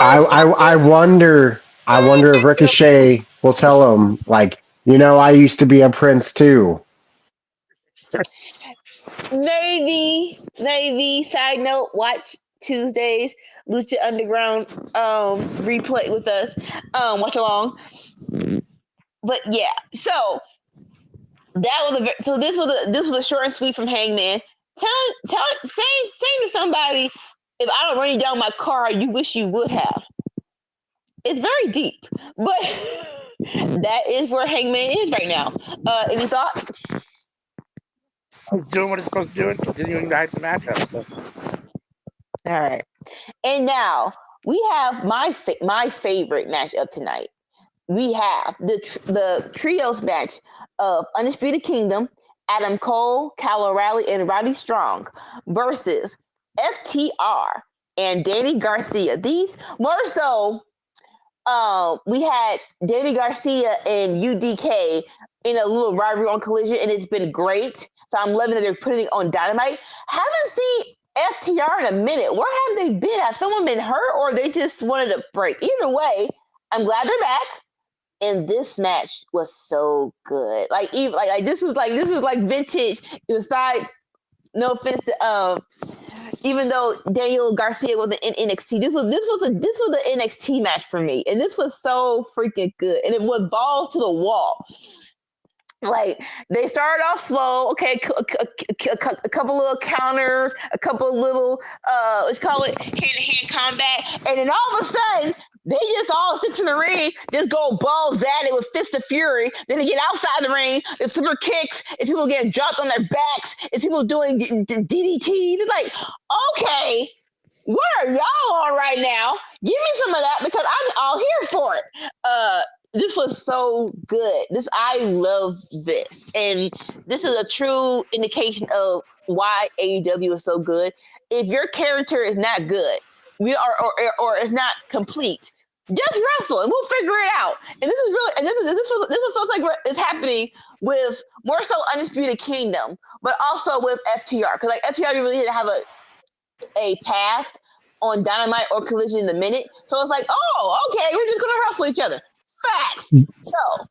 A: I wonder if Ricochet will tell him, like, I used to be a prince too.
C: Maybe. Side note: watch Tuesdays Lucha Underground replay with us. Watch along. But yeah, so this was a short and sweet from Hangman. Saying to somebody, if I don't run you down my car, you wish you would have. It's very deep, but that is where Hangman is right now. Any thoughts?
B: It's doing what it's supposed to do and continuing to hype the matchup. So.
C: All right, and now we have my favorite match of tonight. We have the trios match of Undisputed Kingdom, Adam Cole, Kyle O'Reilly, and Roddy Strong versus FTR and Danny Garcia. These more so, we had Danny Garcia and UDK in a little rivalry on Collision, and it's been great. So I'm loving that they're putting it on Dynamite. Haven't seen FTR in a minute. Where have they been? Have someone been hurt, or they just wanted a break? Either way, I'm glad they're back. And this match was so good. Like this is like vintage. Besides, no offense to even though Daniel Garcia was in NXT, this was an NXT match for me, and this was so freaking good, and it was balls to the wall. Like they started off slow, okay, a couple little counters, a couple of little let's call it hand-to-hand combat, and then all of a sudden they just all six in the ring, just go balls at it with Fist of Fury. Then they get outside the ring, it's super kicks, it's people getting dropped on their backs, it's people doing DDT. It's like, okay, what are y'all on right now? Give me some of that because I'm all here for it. This was so good. I love this. And this is a true indication of why AEW is so good. If your character is not good, or is not complete, just wrestle and we'll figure it out. And this is really, and this feels like it's happening with more so Undisputed Kingdom, but also with FTR. Because like FTR really didn't have a path on Dynamite or Collision in a minute. So it's like, oh, okay, we're just gonna wrestle each other. Facts. So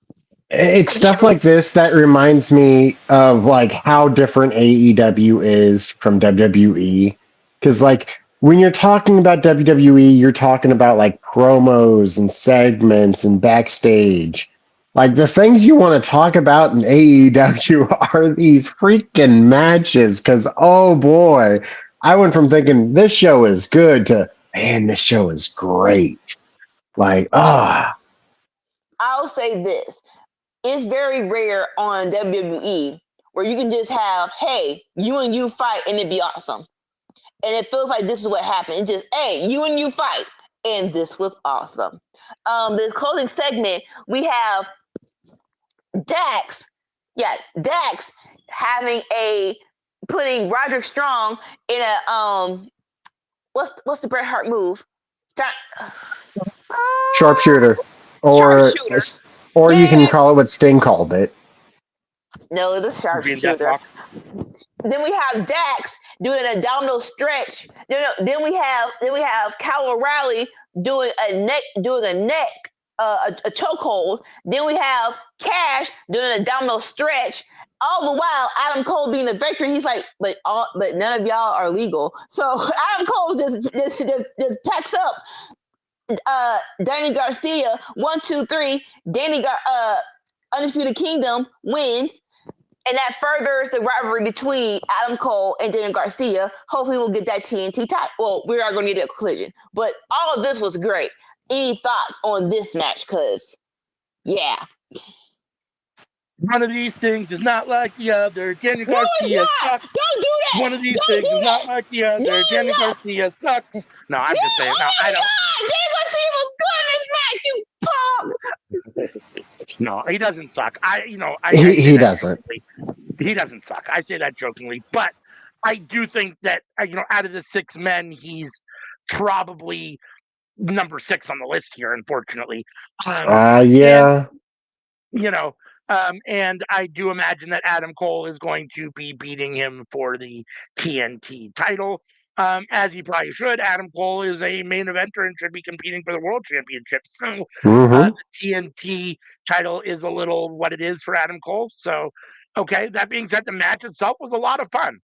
A: it's stuff like this that reminds me of like how different AEW is from WWE. Because like when you're talking about WWE, you're talking about like promos and segments and backstage. Like the things you want to talk about in AEW are these freaking matches. Because oh boy, I went from thinking this show is good to man, this show is great. Like
C: I'll say this. it's very rare on WWE where you can just have, hey, you and you fight and it'd be awesome. And it feels like this is what happened. It's just, hey, you and you fight. And this was awesome. This closing segment, we have Dax. Yeah, Dax putting Roderick Strong in a what's the Bret Hart move?
A: Sharpshooter, or
C: Sharpshooter.
A: or you can
C: Yeah.
A: call it what Sting called it.
C: No, the
B: Being
C: sharpshooter.
B: Deathlock.
C: Then we have Dax doing an abdominal stretch. Then we have Kyle O'Reilly doing a neck a chokehold. Then we have Cash doing an abdominal stretch. All the while, Adam Cole being the veteran, he's like, but none of y'all are legal. So Adam Cole just packs up Danny Garcia 1, 2, 3. Undisputed Kingdom wins. And that furthers the rivalry between Adam Cole and Daniel Garcia. Hopefully, we'll get that TNT title. Well, we are going to need a collision. But all of this was great. Any thoughts on this match? Because, yeah.
B: One of these things is not like the other. Daniel
C: No, it's
B: Garcia
C: not.
B: sucks.
C: Don't do that.
B: One of these
C: Don't
B: things
C: do
B: is
C: that.
B: not like the other.
C: No,
B: Daniel
C: no.
B: Garcia sucks. No, I'm just saying. No, I don't.
C: Daniel Garcia was good in this match, you punk.
B: No, he doesn't suck. I
A: He doesn't.
B: Jokingly. He doesn't suck. I say that jokingly, but I do think that out of the 6 men, he's probably number 6 on the list here. Unfortunately,
A: Yeah.
B: and I do imagine that Adam Cole is going to be beating him for the TNT title. As he probably should. Adam Cole is a main eventer and should be competing for the world championship. So the TNT title is a little what it is for Adam Cole. So, okay, that being said, the match itself was a lot of fun.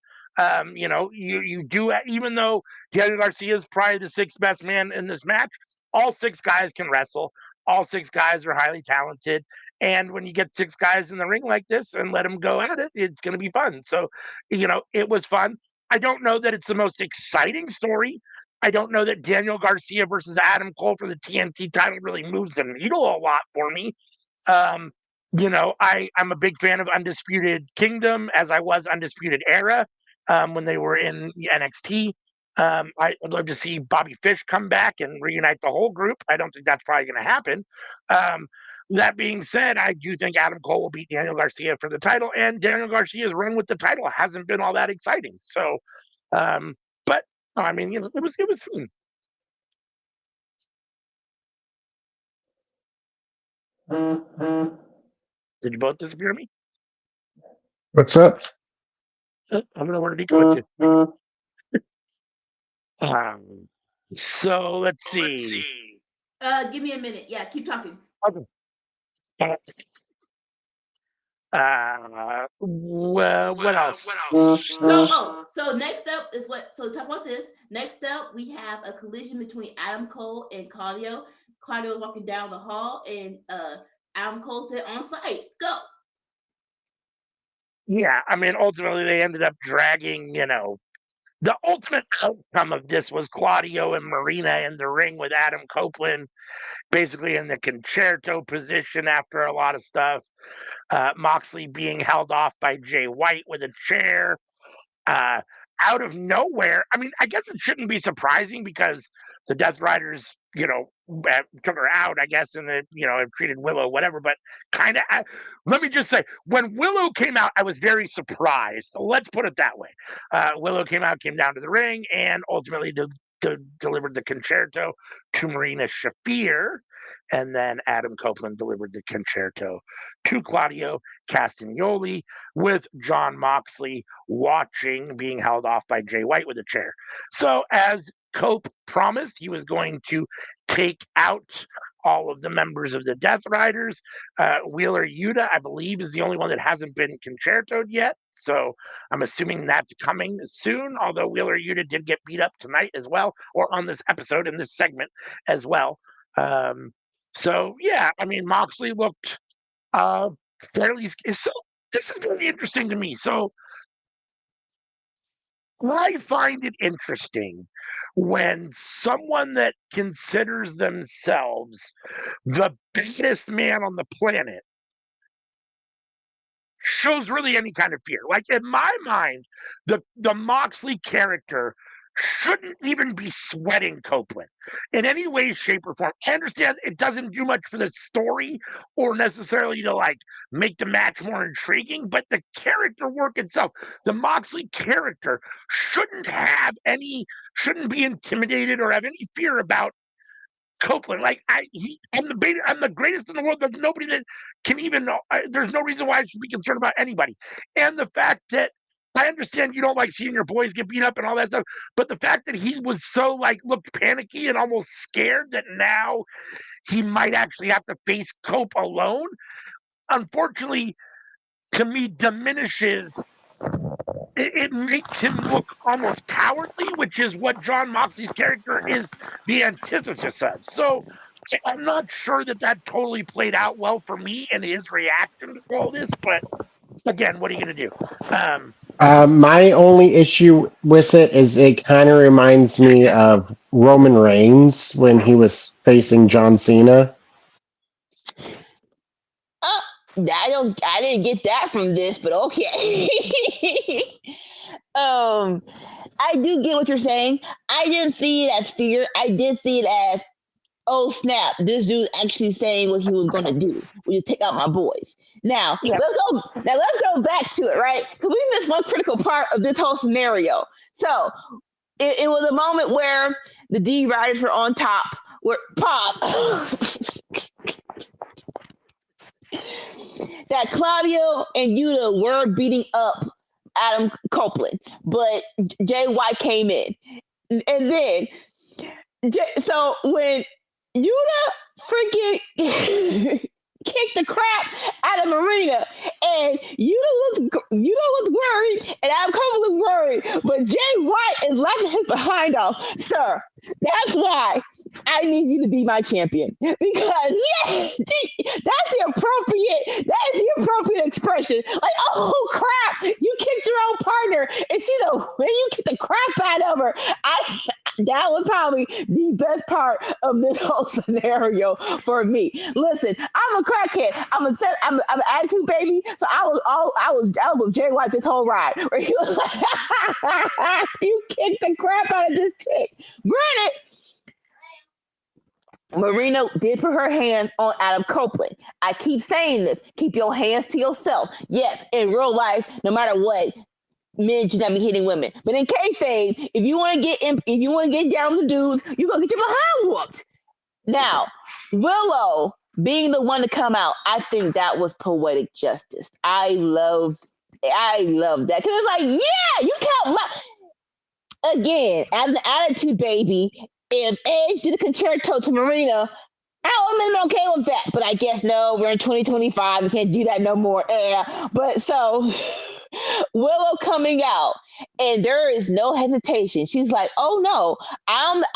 B: You do, even though Daniel Garcia is probably the 6th best man in this match, all 6 guys can wrestle. All 6 guys are highly talented. And when you get 6 guys in the ring like this and let them go at it, it's going to be fun. So, it was fun. I don't know that it's the most exciting story. I don't know that Daniel Garcia versus Adam Cole for the TNT title really moves the needle a lot for me. I'm a big fan of Undisputed Kingdom, as I was Undisputed Era when they were in NXT. I'd love to see Bobby Fish come back and reunite the whole group. I don't think that's probably going to happen. That being said, I do think Adam Cole will beat Daniel Garcia for the title, and Daniel Garcia's run with the title hasn't been all that exciting. So, but no, I mean, it was fun. Did you both disappear me?
A: What's up?
B: I don't know where did he go with you. So let's see.
D: Give me a minute. Yeah, keep talking.
B: Okay. Well, what else?
D: So next up is what. So talk about this. Next up, we have a collision between Adam Cole and Claudio. Claudio is walking down the hall, and Adam Cole said, "On site, go."
B: Yeah, I mean, ultimately they ended up dragging. The ultimate outcome of this was Claudio and Marina in the ring with Adam Copeland, basically in the concerto position after a lot of stuff. Moxley being held off by Jay White with a chair. Out of nowhere, I mean, I guess it shouldn't be surprising because the Death Riders, took her out, I guess, and have treated Willow, whatever. But kind of, let me just say, when Willow came out, I was very surprised. So let's put it that way. Willow came down to the ring, and ultimately delivered the concerto to Marina Shafir. And then Adam Copeland delivered the concerto to Claudio Castagnoli, with John Moxley watching, being held off by Jay White with a chair. So, as Cope promised, he was going to take out all of the members of the Death Riders. Wheeler Yuta, I believe, is the only one that hasn't been concertoed yet. So I'm assuming that's coming soon, although Wheeler Yuta did get beat up tonight as well, or on this episode, in this segment as well. So, yeah, I mean, Moxley looked fairly. So this is very interesting to me. So I find it interesting when someone that considers themselves the biggest man on the planet shows really any kind of fear. Like in my mind, the Moxley character shouldn't even be sweating Copeland in any way, shape, or form. I understand it doesn't do much for the story or necessarily to like make the match more intriguing, but the character work itself, the Moxley character shouldn't be intimidated or have any fear about Copeland. Like I'm the greatest in the world. There's nobody that can even know. There's no reason why I should be concerned about anybody. And the fact that I understand you don't like seeing your boys get beat up and all that stuff, but the fact that he was so like looked panicky and almost scared that now he might actually have to face Cope alone, unfortunately, to me diminishes. It makes him look almost cowardly, which is what John Moxley's character is the antithesis of. So I'm not sure that totally played out well for me and his reaction to all this. But again, what are you going to do?
A: My only issue with it is it kind of reminds me of Roman Reigns when he was facing John Cena.
C: I didn't get that from this, but okay. I do get what you're saying. I didn't see it as fear. I did see it as, oh snap, this dude actually saying what he was gonna do, which is take out my boys. Now let's go back to it, right? Because we missed one critical part of this whole scenario. So it was a moment where the D Riders were on top, where Pop that Claudio and Yuta were beating up Adam Copeland, but Jay White came in. And then, so when Yuta freaking kicked the crap out of Marina, and Yuta was worried, and Adam Copeland was worried, but Jay White is laughing his behind off. Sir, that's why I need you to be my champion, because that's the appropriate expression. Like, oh crap, you kicked your own partner, and when you kicked the crap out of her, that was probably the best part of this whole scenario for me. Listen, I'm a crackhead. I'm an attitude baby. So I was Jay White this whole ride. Where he was like, you kicked the crap out of this chick. Granted, Marina did put her hands on Adam Copeland. I keep saying this. Keep your hands to yourself. Yes, in real life, no matter what, men should not be hitting women. But in kayfabe, if you want to get down with the dudes, you're gonna get your behind whooped. Now, Willow being the one to come out, I think that was poetic justice. I love that, because it's like, yeah, you count my again as an attitude baby. If Edge did a concerto to Marina, I would have been okay with that. But I guess no, we're in 2025. We can't do that no more. But so Willow coming out, and there is no hesitation. She's like, "Oh no, I'm not."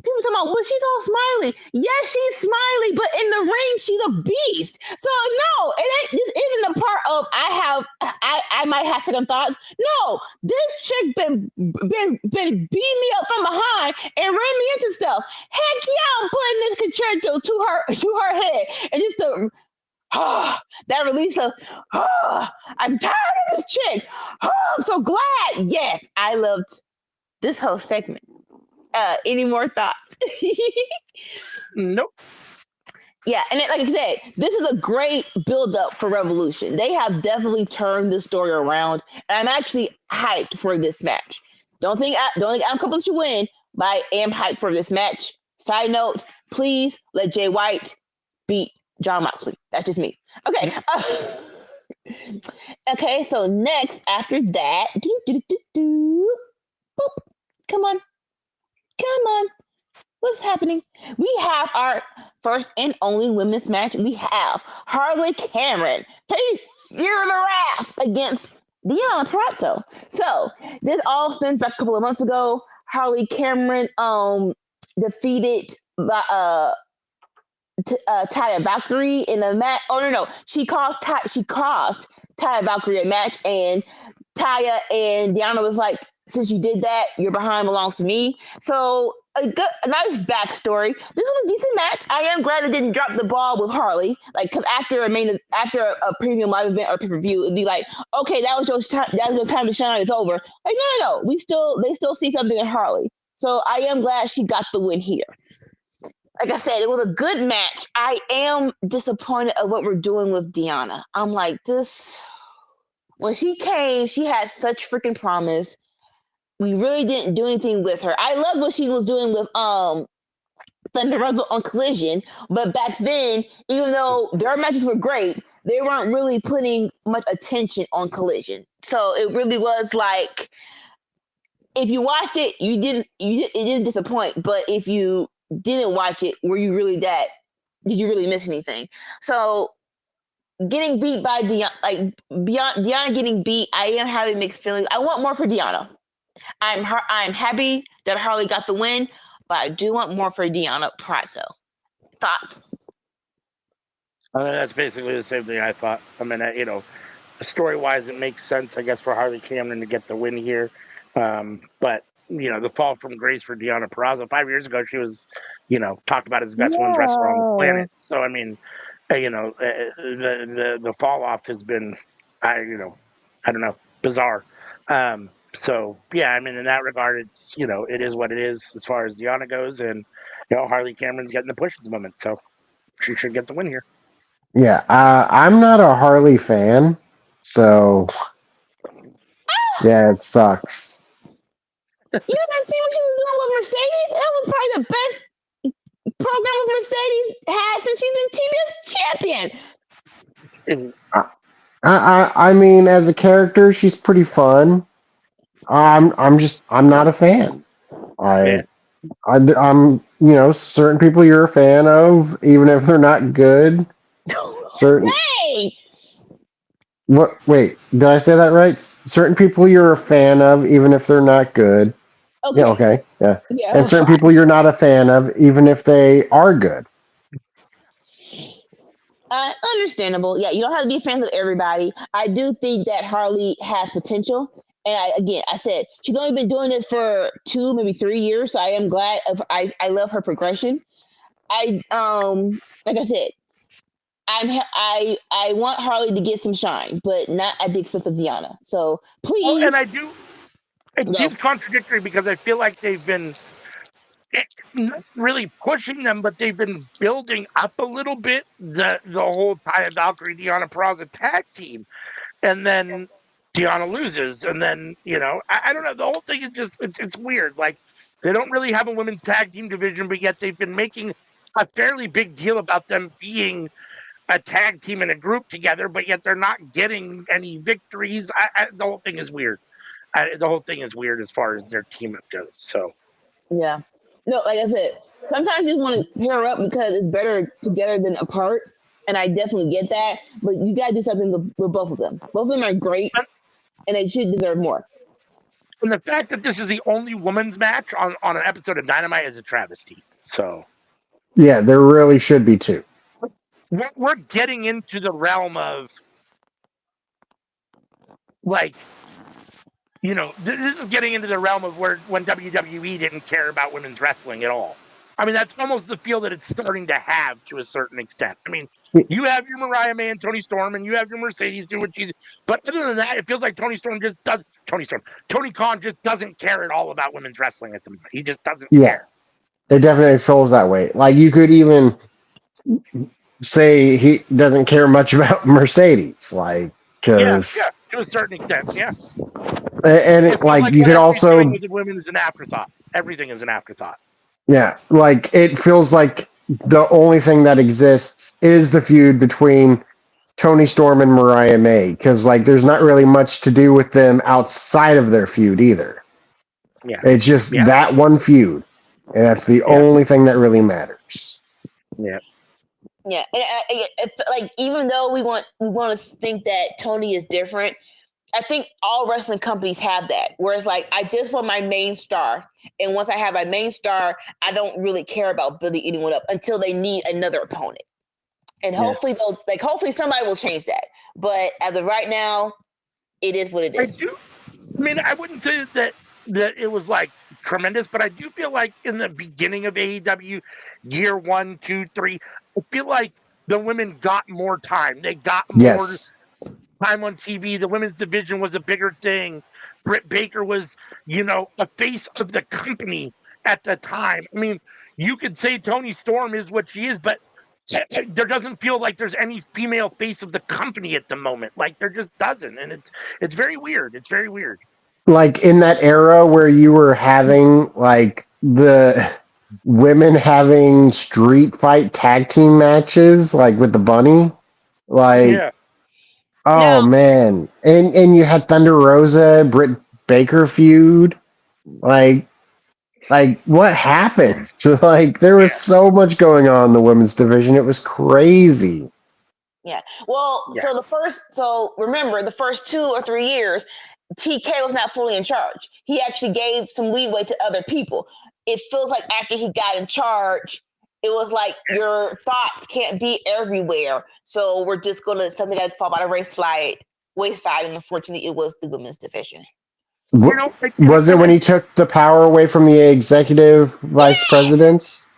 C: People talking about, well, she's all smiley. Yes, she's smiley, but in the ring, she's a beast. So no, this isn't a part of I might have second thoughts. No, this chick been beating me up from behind and ran me into stuff. Heck yeah, I'm putting this concerto to her head, and just the that release of I'm tired of this chick. I'm so glad. Yes, I loved this whole segment. Any more thoughts?
B: Nope.
C: Yeah, and like I said, this is a great build-up for Revolution. They have definitely turned the story around, and I'm actually hyped for this match. Don't think I'm Copeland should win, but I am hyped for this match. Side note, please let Jay White beat John Moxley. That's just me. Okay. Okay, so next, after that, boop, come on. What's happening? We have our first and only women's match. We have Harley Cameron face Fear of the Wrath against Deonna Purrazzo. So this all stems back a couple of months ago. Harley Cameron defeated Taya Valkyrie in a match. Oh no, she caused Taya Valkyrie a match, and Taya and Deonna was like, since you did that, your behind belongs to me. So a nice backstory. This was a decent match. I am glad it didn't drop the ball with Harley. Like, because after a premium live event or pay per view, it'd be like, okay, that was your time. That was your time to shine. It's over. Like, no. They still see something in Harley. So I am glad she got the win here. Like I said, it was a good match. I am disappointed of what we're doing with Deonna. I'm like, this. When she came, she had such freaking promise. We really didn't do anything with her. I love what she was doing with Thunder Rosa on Collision, but back then, even though their matches were great, they weren't really putting much attention on Collision. So it really was like, if you watched it, it didn't disappoint. But if you didn't watch it, were you really that? Did you really miss anything? So getting beat by Deonna, Deonna getting beat, I am having mixed feelings. I want more for Deonna. I'm happy that Harley got the win, but I do want more for Deonna Purrazzo. Thoughts?
B: That's basically the same thing I thought. I mean, story-wise, it makes sense, I guess, for Harley Cameron to get the win here. But the fall from grace for Deonna Purrazzo. 5 years ago, she was, talked about as the best women's wrestler on the planet. So I mean, the fall off has been, I don't know, bizarre. So yeah, I mean, in that regard, it's it is what it is as far as Deonna goes, and Harley Cameron's getting the push at the moment, so she should get the win here.
A: Yeah, I'm not a Harley fan, so yeah, it sucks.
C: You haven't seen what she was doing with Mercedes? That was probably the best program with Mercedes had since she's been TBS champion.
A: I mean, as a character, she's pretty fun. I'm not a fan. I'm certain people you're a fan of, even if they're not good. Certain.
C: Hey!
A: What? Wait, did I say that right? Certain people you're a fan of, even if they're not good.
C: Okay.
A: Yeah. Okay. Yeah.
C: Yeah.
A: And certain people you're not a fan of, even if they are good.
C: Understandable. Yeah, you don't have to be fans of everybody. I do think that Harley has potential. And I said she's only been doing this for 2, maybe 3 years. So I am glad I love her progression. Like I said, I want Harley to get some shine, but not at the expense of Deonna. So please.
B: And I do. It seems contradictory because I feel like they've been not really pushing them, but they've been building up a little bit the whole Taya Valkyrie Deonna Purrazzo tag team, and then Deonna loses, and then I don't know. The whole thing is just it's weird. Like they don't really have a women's tag team division, but yet they've been making a fairly big deal about them being a tag team and a group together, but yet they're not getting any victories. The whole thing is weird. The whole thing is weird as far as their team up goes. So
C: yeah, no, like I said, sometimes you just want to pair up because it's better together than apart. And I definitely get that, but you gotta do something with both of them. Both of them are great, and they should deserve more.
B: And the fact that this is the only women's match on an episode of Dynamite is a travesty. So
A: yeah, there really should be two.
B: We're getting into the realm of like, this is getting into the realm of when WWE didn't care about women's wrestling at all. I mean, that's almost the feel that it's starting to have to a certain extent. I mean, you have your Mariah May and Toni Storm, and you have your Mercedes do what she. But other than that, it feels like Tony Khan just doesn't care at all about women's wrestling at the moment. He just doesn't care.
A: It definitely feels that way. Like you could even say he doesn't care much about Mercedes, like because
B: to a certain extent, yeah.
A: And it, like you could also
B: women is an afterthought. Everything is an afterthought.
A: Yeah, like it feels like the only thing that exists is the feud between Toni Storm and Mariah May, because like there's not really much to do with them outside of their feud either.
B: Yeah,
A: it's just that one feud, and that's the only thing that really matters.
B: Yeah.
C: Yeah, and like even though we want to think that Tony is different, I think all wrestling companies have that. Where it's like, I just want my main star, and once I have my main star, I don't really care about building anyone up until they need another opponent. And hopefully hopefully somebody will change that. But as of right now, it is what it is.
B: I mean, I wouldn't say that it was like tremendous, but I do feel like in the beginning of AEW, year 1, 2, 3, I feel like the women got more time. They got more
A: Yes.
B: time on TV. The women's division was a bigger thing. Britt Baker was, a face of the company at the time. I mean, you could say Toni Storm is what she is, but there doesn't feel like there's any female face of the company at the moment. Like there just doesn't, and it's very weird. It's very weird.
A: Like in that era where you were having like the women having street fight tag team matches, like with the bunny, like
B: Yeah,
A: oh
C: Now,
A: man, and you had Thunder Rosa, Britt Baker feud, like what happened? Like there was
B: yeah,
A: so much going on in the women's division, it was crazy.
C: yeah. Well,
B: yeah.
C: so remember the first 2 or 3 years, TK was not fully in charge. He actually gave some leeway to other people. It feels like after he got in charge, it was like your thoughts can't be everywhere. So we're just gonna something that fall by the wayside, and unfortunately, it was the women's division.
B: You know, I, and,
A: Was it
B: and
A: when
B: I,
A: he took the power away from the executive vice
C: Yes.
A: presidents?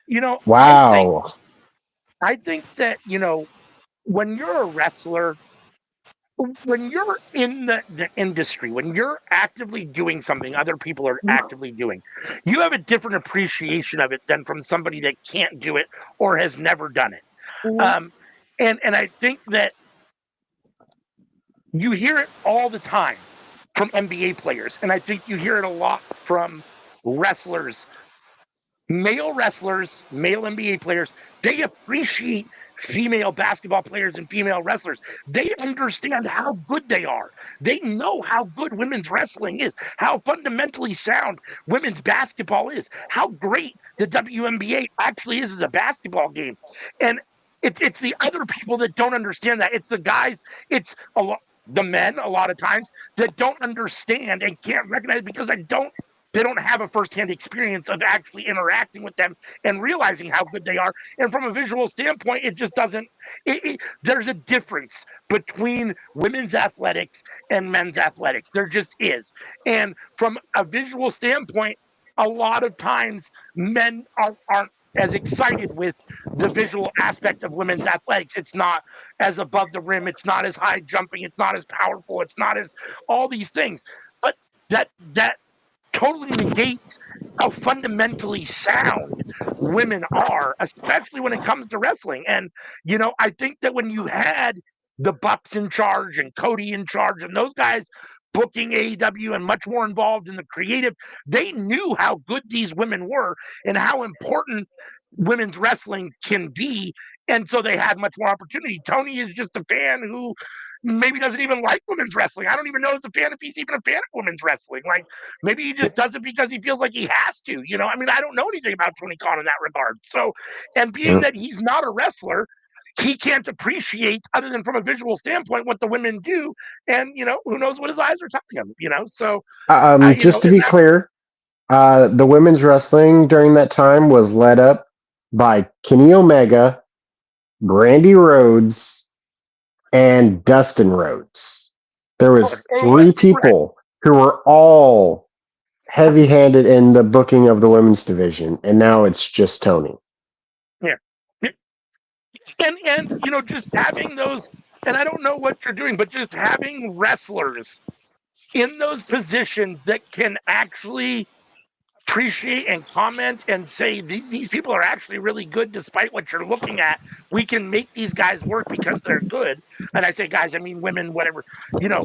B: you know, I think,
A: Wow.
B: I think that when you're a wrestler, when you're in the industry, when you're actively doing something other people are actively doing, you have a different appreciation of it than from somebody that can't do it or has never done it.
C: Mhm.
B: Um, and I think that you hear it all the time from NBA players, and I think you hear it a lot from wrestlers, male NBA players. They appreciate female basketball players and female wrestlers. They understand how good they are. They know how good women's wrestling is, how fundamentally sound women's basketball is, how great the WNBA actually is as a basketball game. And it's the other people that don't understand that. It's the guys, it's a lot the men a lot of times that don't understand and can't recognize because they don't have a firsthand experience of actually interacting with them and realizing how good they are. And from a visual standpoint, it just doesn't. There's a difference between women's athletics and men's athletics. There just is. And from a visual standpoint, a lot of times men aren't as excited with the visual aspect of women's athletics. It's not as above the rim. It's not as high jumping. It's not as powerful. It's not as all these things. But that totally negates how fundamentally sound women are, especially when it comes to wrestling. And, I think that when you had the Bucks in charge and Cody in charge and those guys booking AEW and much more involved in the creative, they knew how good these women were and how important women's wrestling can be. And so they had much more opportunity. Tony is just a fan who maybe doesn't even like women's wrestling. I don't even know as a fan if he's even a fan of women's wrestling. Like maybe he just does it because he feels like he has to. I mean, I don't know anything about Tony Khan in that regard. So, and being that he's not a wrestler, he can't appreciate other than from a visual standpoint what the women do. And who knows what his eyes are telling him. So
A: Just to
B: in
A: be
B: that
A: clear, the women's wrestling during that time was led up by Kenny Omega, Brandy Rhodes, and Dustin Rhodes. There was
B: yeah,
A: three
B: right.
A: people who were all heavy-handed in the booking of the women's division, and now it's just Tony.
B: Yeah. And just having those, and I don't know what you're doing, but just having wrestlers in those positions that can actually appreciate and comment and say these people are actually really good despite what you're looking at. We can make these guys work because they're good. And I say guys, I mean women, whatever, you know,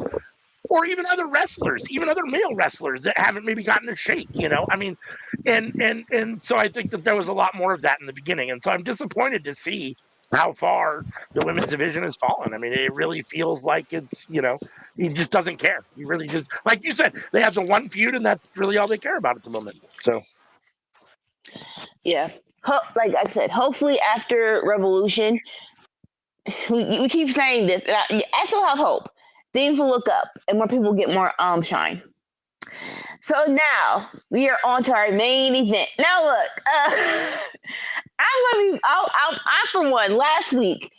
B: or even other wrestlers, even other male wrestlers that haven't maybe gotten a shake. I mean, and so I think that there was a lot more of that in the beginning. And so I'm disappointed to see how far the women's division has fallen. I mean, it really feels like he just doesn't care. He really just, like you said, they have the one feud and that's really all they care about at the moment. So
C: Yeah. Like I said, hopefully after Revolution, we keep saying this, and I still have hope. Things will look up, and more people get more shine. So now we are on to our main event. Now look, I for one last week.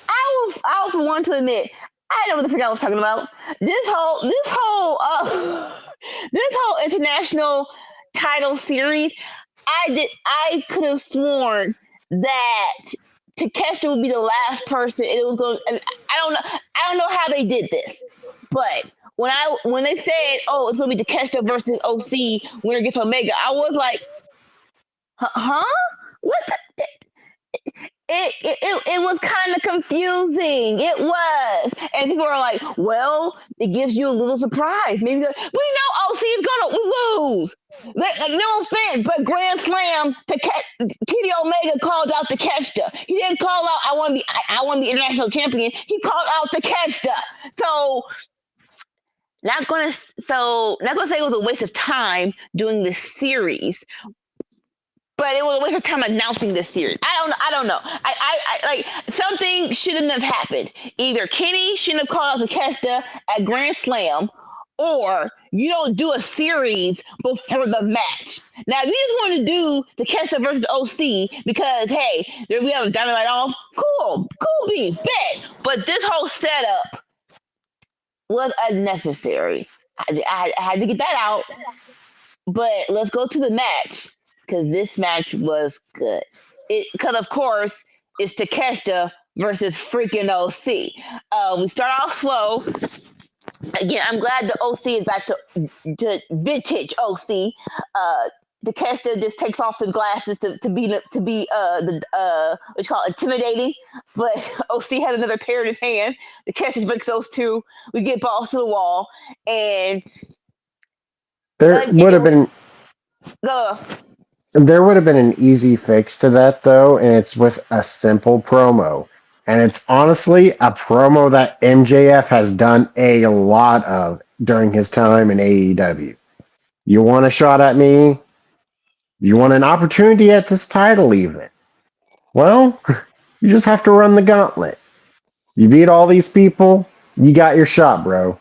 C: I was for one to admit I know what the freak I was talking about. This whole this whole international title series, I could have sworn that Takeshita would be the last person. It was going. I don't know how they did this, but when they said, "Oh, it's going to be Takeshita versus OC, winner gets Omega," I was like, "Huh? What?" It was kind of confusing. It was, and people are like, "Well, it gives you a little surprise. Maybe we know OC is gonna lose. Like, no offense, but Grand Slam to Kenny Omega called out Takeshita. He didn't call out I want to be international champion. He called out Takeshita. So not gonna say it was a waste of time doing this series, but it was a waste of time announcing this series. I don't know. I like something shouldn't have happened. Either Kenny shouldn't have called out Takeshita at Grand Slam, or you don't do a series before the match. Now, if you just want to do Takeshita versus OC because hey, there we have a Dynamite off, cool beans, bet. But this whole setup was unnecessary. I had to get that out. But let's go to the match because this match was good. Because of course it's Takeshita versus freaking OC. We start off slow. Again, I'm glad the OC is back to vintage OC. Takeshita just takes off his glasses to be the what you call it, intimidating, but OC had another pair in his hand. Takeshita breaks those two. We get balls to the wall, and
A: There would have been
C: go.
A: there would have been an easy fix to that though, and it's with a simple promo. And it's honestly a promo that MJF has done a lot of during his time in AEW. You want a shot at me? You want an opportunity at this title even? Well, you just have to run the gauntlet. You beat all these people, you got your shot, bro.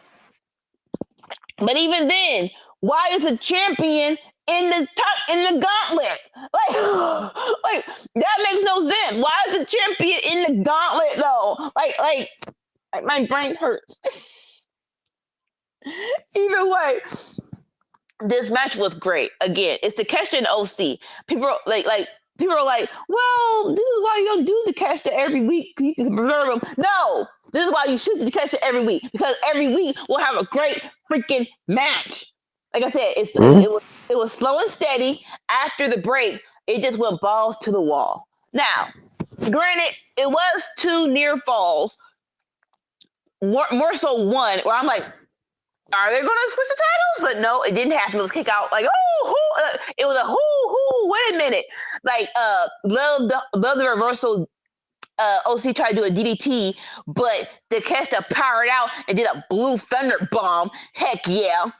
C: But even then, why is a champion in the gauntlet? Like that makes no sense. Why is a champion in the gauntlet though? Like my brain hurts. Either way, this match was great. Again, it's Takeshita and OC. People are like, well, this is why you don't do Takeshita every week. You can preserve them. No, this is why you shoot Takeshita every week because every week we'll have a great freaking match. Like I said, it was slow and steady. After the break, it just went balls to the wall. Now, granted, it was two near falls. More so one where I'm like, are they going to switch the titles? But no, it didn't happen. It was kick out like, it was a wait a minute. Like, love the reversal. OC tried to do a DDT, but Takeshita powered out and did a blue thunder bomb. Heck yeah.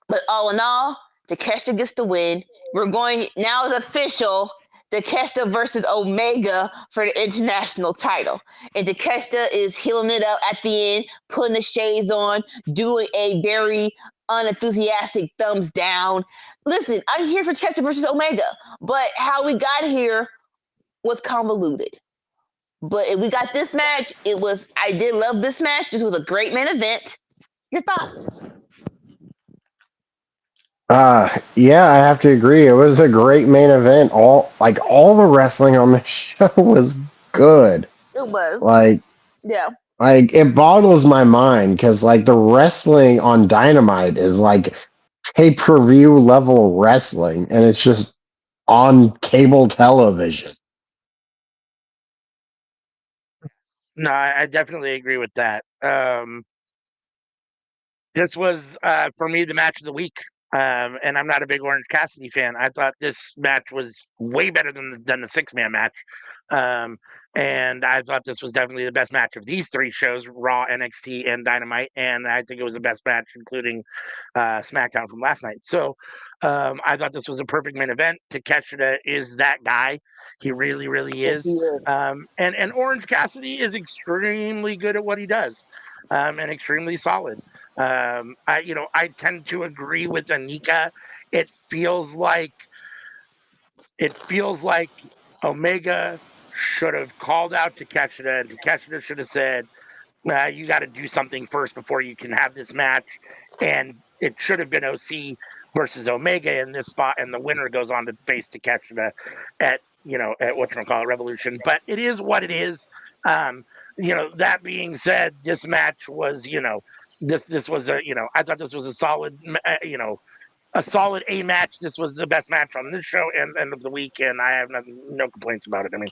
C: But all in all, Takeshita gets the win. Now it's official. Takeshita versus Omega for the international title. And Takeshita is healing it up at the end, putting the shades on, doing a very unenthusiastic thumbs down. Listen, I'm here for Takeshita versus Omega, but how we got here was convoluted. But if we got this match, I did love this match. This was a great main event. Your thoughts?
A: Yeah, I have to agree. It was a great main event. All the wrestling on the show was good.
C: It was. Yeah.
A: Like it boggles my mind because like the wrestling on Dynamite is like pay-per-view level wrestling, and it's just on cable television.
B: No, I definitely agree with that. This was for me the match of the week. And I'm not a big Orange Cassidy fan. I thought this match was way better than the 6-man match. And I thought this was definitely the best match of these 3 shows, Raw, NXT, and Dynamite. And I think it was the best match, including SmackDown from last night. So I thought this was a perfect main event. Takeshita is that guy. He really, really is.
C: Yes, he is.
B: And Orange Cassidy is extremely good at what he does, and extremely solid. I tend to agree with Anika. It feels like Omega should have called out Takeshita, and Takeshita should have said, "You got to do something first before you can have this match." And it should have been OC versus Omega in this spot, and the winner goes on to face Takeshita at whatchamacallit Revolution. But it is what it is. That being said, this match was, this was I thought this was a solid, a solid A match. This was the best match on this show and end of the week, and I have no complaints about it. I mean,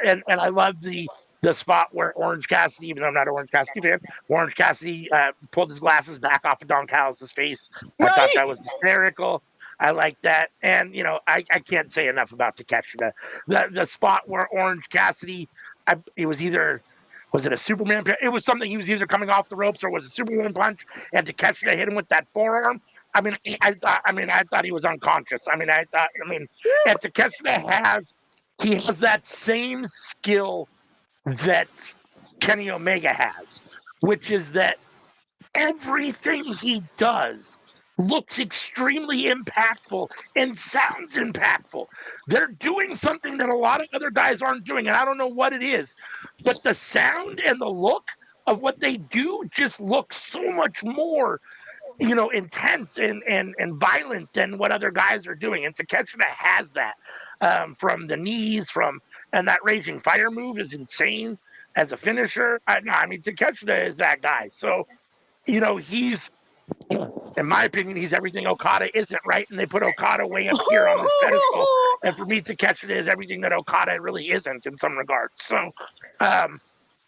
B: and I love the spot where Orange Cassidy, even though I'm not an Orange Cassidy fan, Orange Cassidy pulled his glasses back off of Don Callis' face. I thought that was hysterical. I like that, and I can't say enough about Takeshita. The spot where Orange Cassidy, it was either. Was it a Superman? It was something. He was either coming off the ropes or was a Superman punch, and Takeshita hit him with that forearm. I mean, I thought he was unconscious. And Takeshita has that same skill that Kenny Omega has, which is that everything he does looks extremely impactful and sounds impactful. They're doing something that a lot of other guys aren't doing, and I don't know what it is, but the sound and the look of what they do just looks so much more intense and violent than what other guys are doing. And Takeshita has that from the knees, and that Raging Fire move is insane as a finisher. Takeshita is that guy. So, he's, in my opinion, he's everything Okada isn't, right? And they put Okada way up here on this pedestal. And for me, Takeshita is everything that Okada really isn't in some regards. So,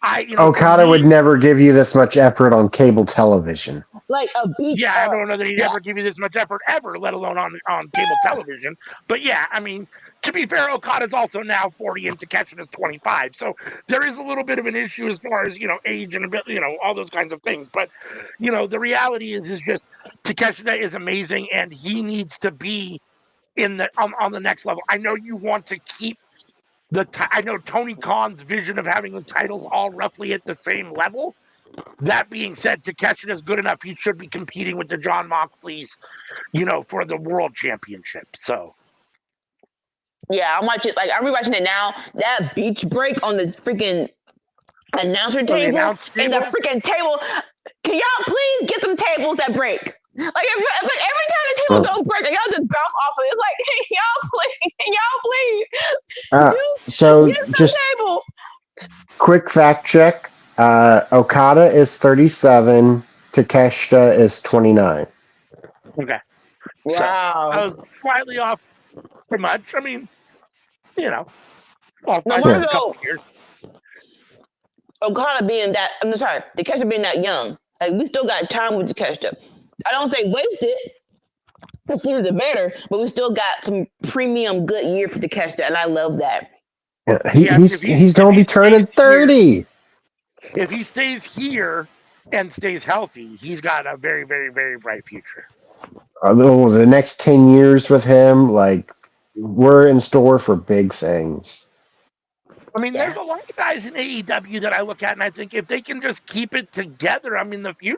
A: Okada would never give you this much effort on cable television.
C: Like a beach.
B: Yeah, I don't know that he'd ever give you this much effort ever, let alone on cable television. But yeah, I mean, to be fair, Okada's also now 40 and Takeshita's 25. So there is a little bit of an issue as far as, age and a bit, all those kinds of things. But, the reality is just Takeshita is amazing and he needs to be on the next level. I know you want to keep I know Tony Khan's vision of having the titles all roughly at the same level. That being said, Takeshita is good enough. He should be competing with the John Moxleys, for the world championship. So,
C: yeah, I'm rewatching it now. That beach break on the freaking announcer table and the freaking table. Can y'all please get some tables that break? Like every time the table don't break, y'all just bounce off of it. It's like, y'all please,
A: so
C: get some
A: just
C: tables.
A: Quick fact check. Okada is 37. Takeshita is 29.
B: Okay.
C: Wow.
B: So I was slightly off for much. I mean, off by just a couple years.
C: Okada being that, I'm sorry, Takeshita being that young. Like, we still got time with Takeshita. I don't say wasted. The sooner the better, but we still got some premium good year for Takeshita, and I love that.
A: Yeah, he's going to be turning 30.
B: If he stays here and stays healthy, he's got a very, very, very bright future.
A: The next 10 years with him, we're in store for big things.
B: I mean, there's a lot of guys in AEW that I look at and I think if they can just keep it together, I mean, the future,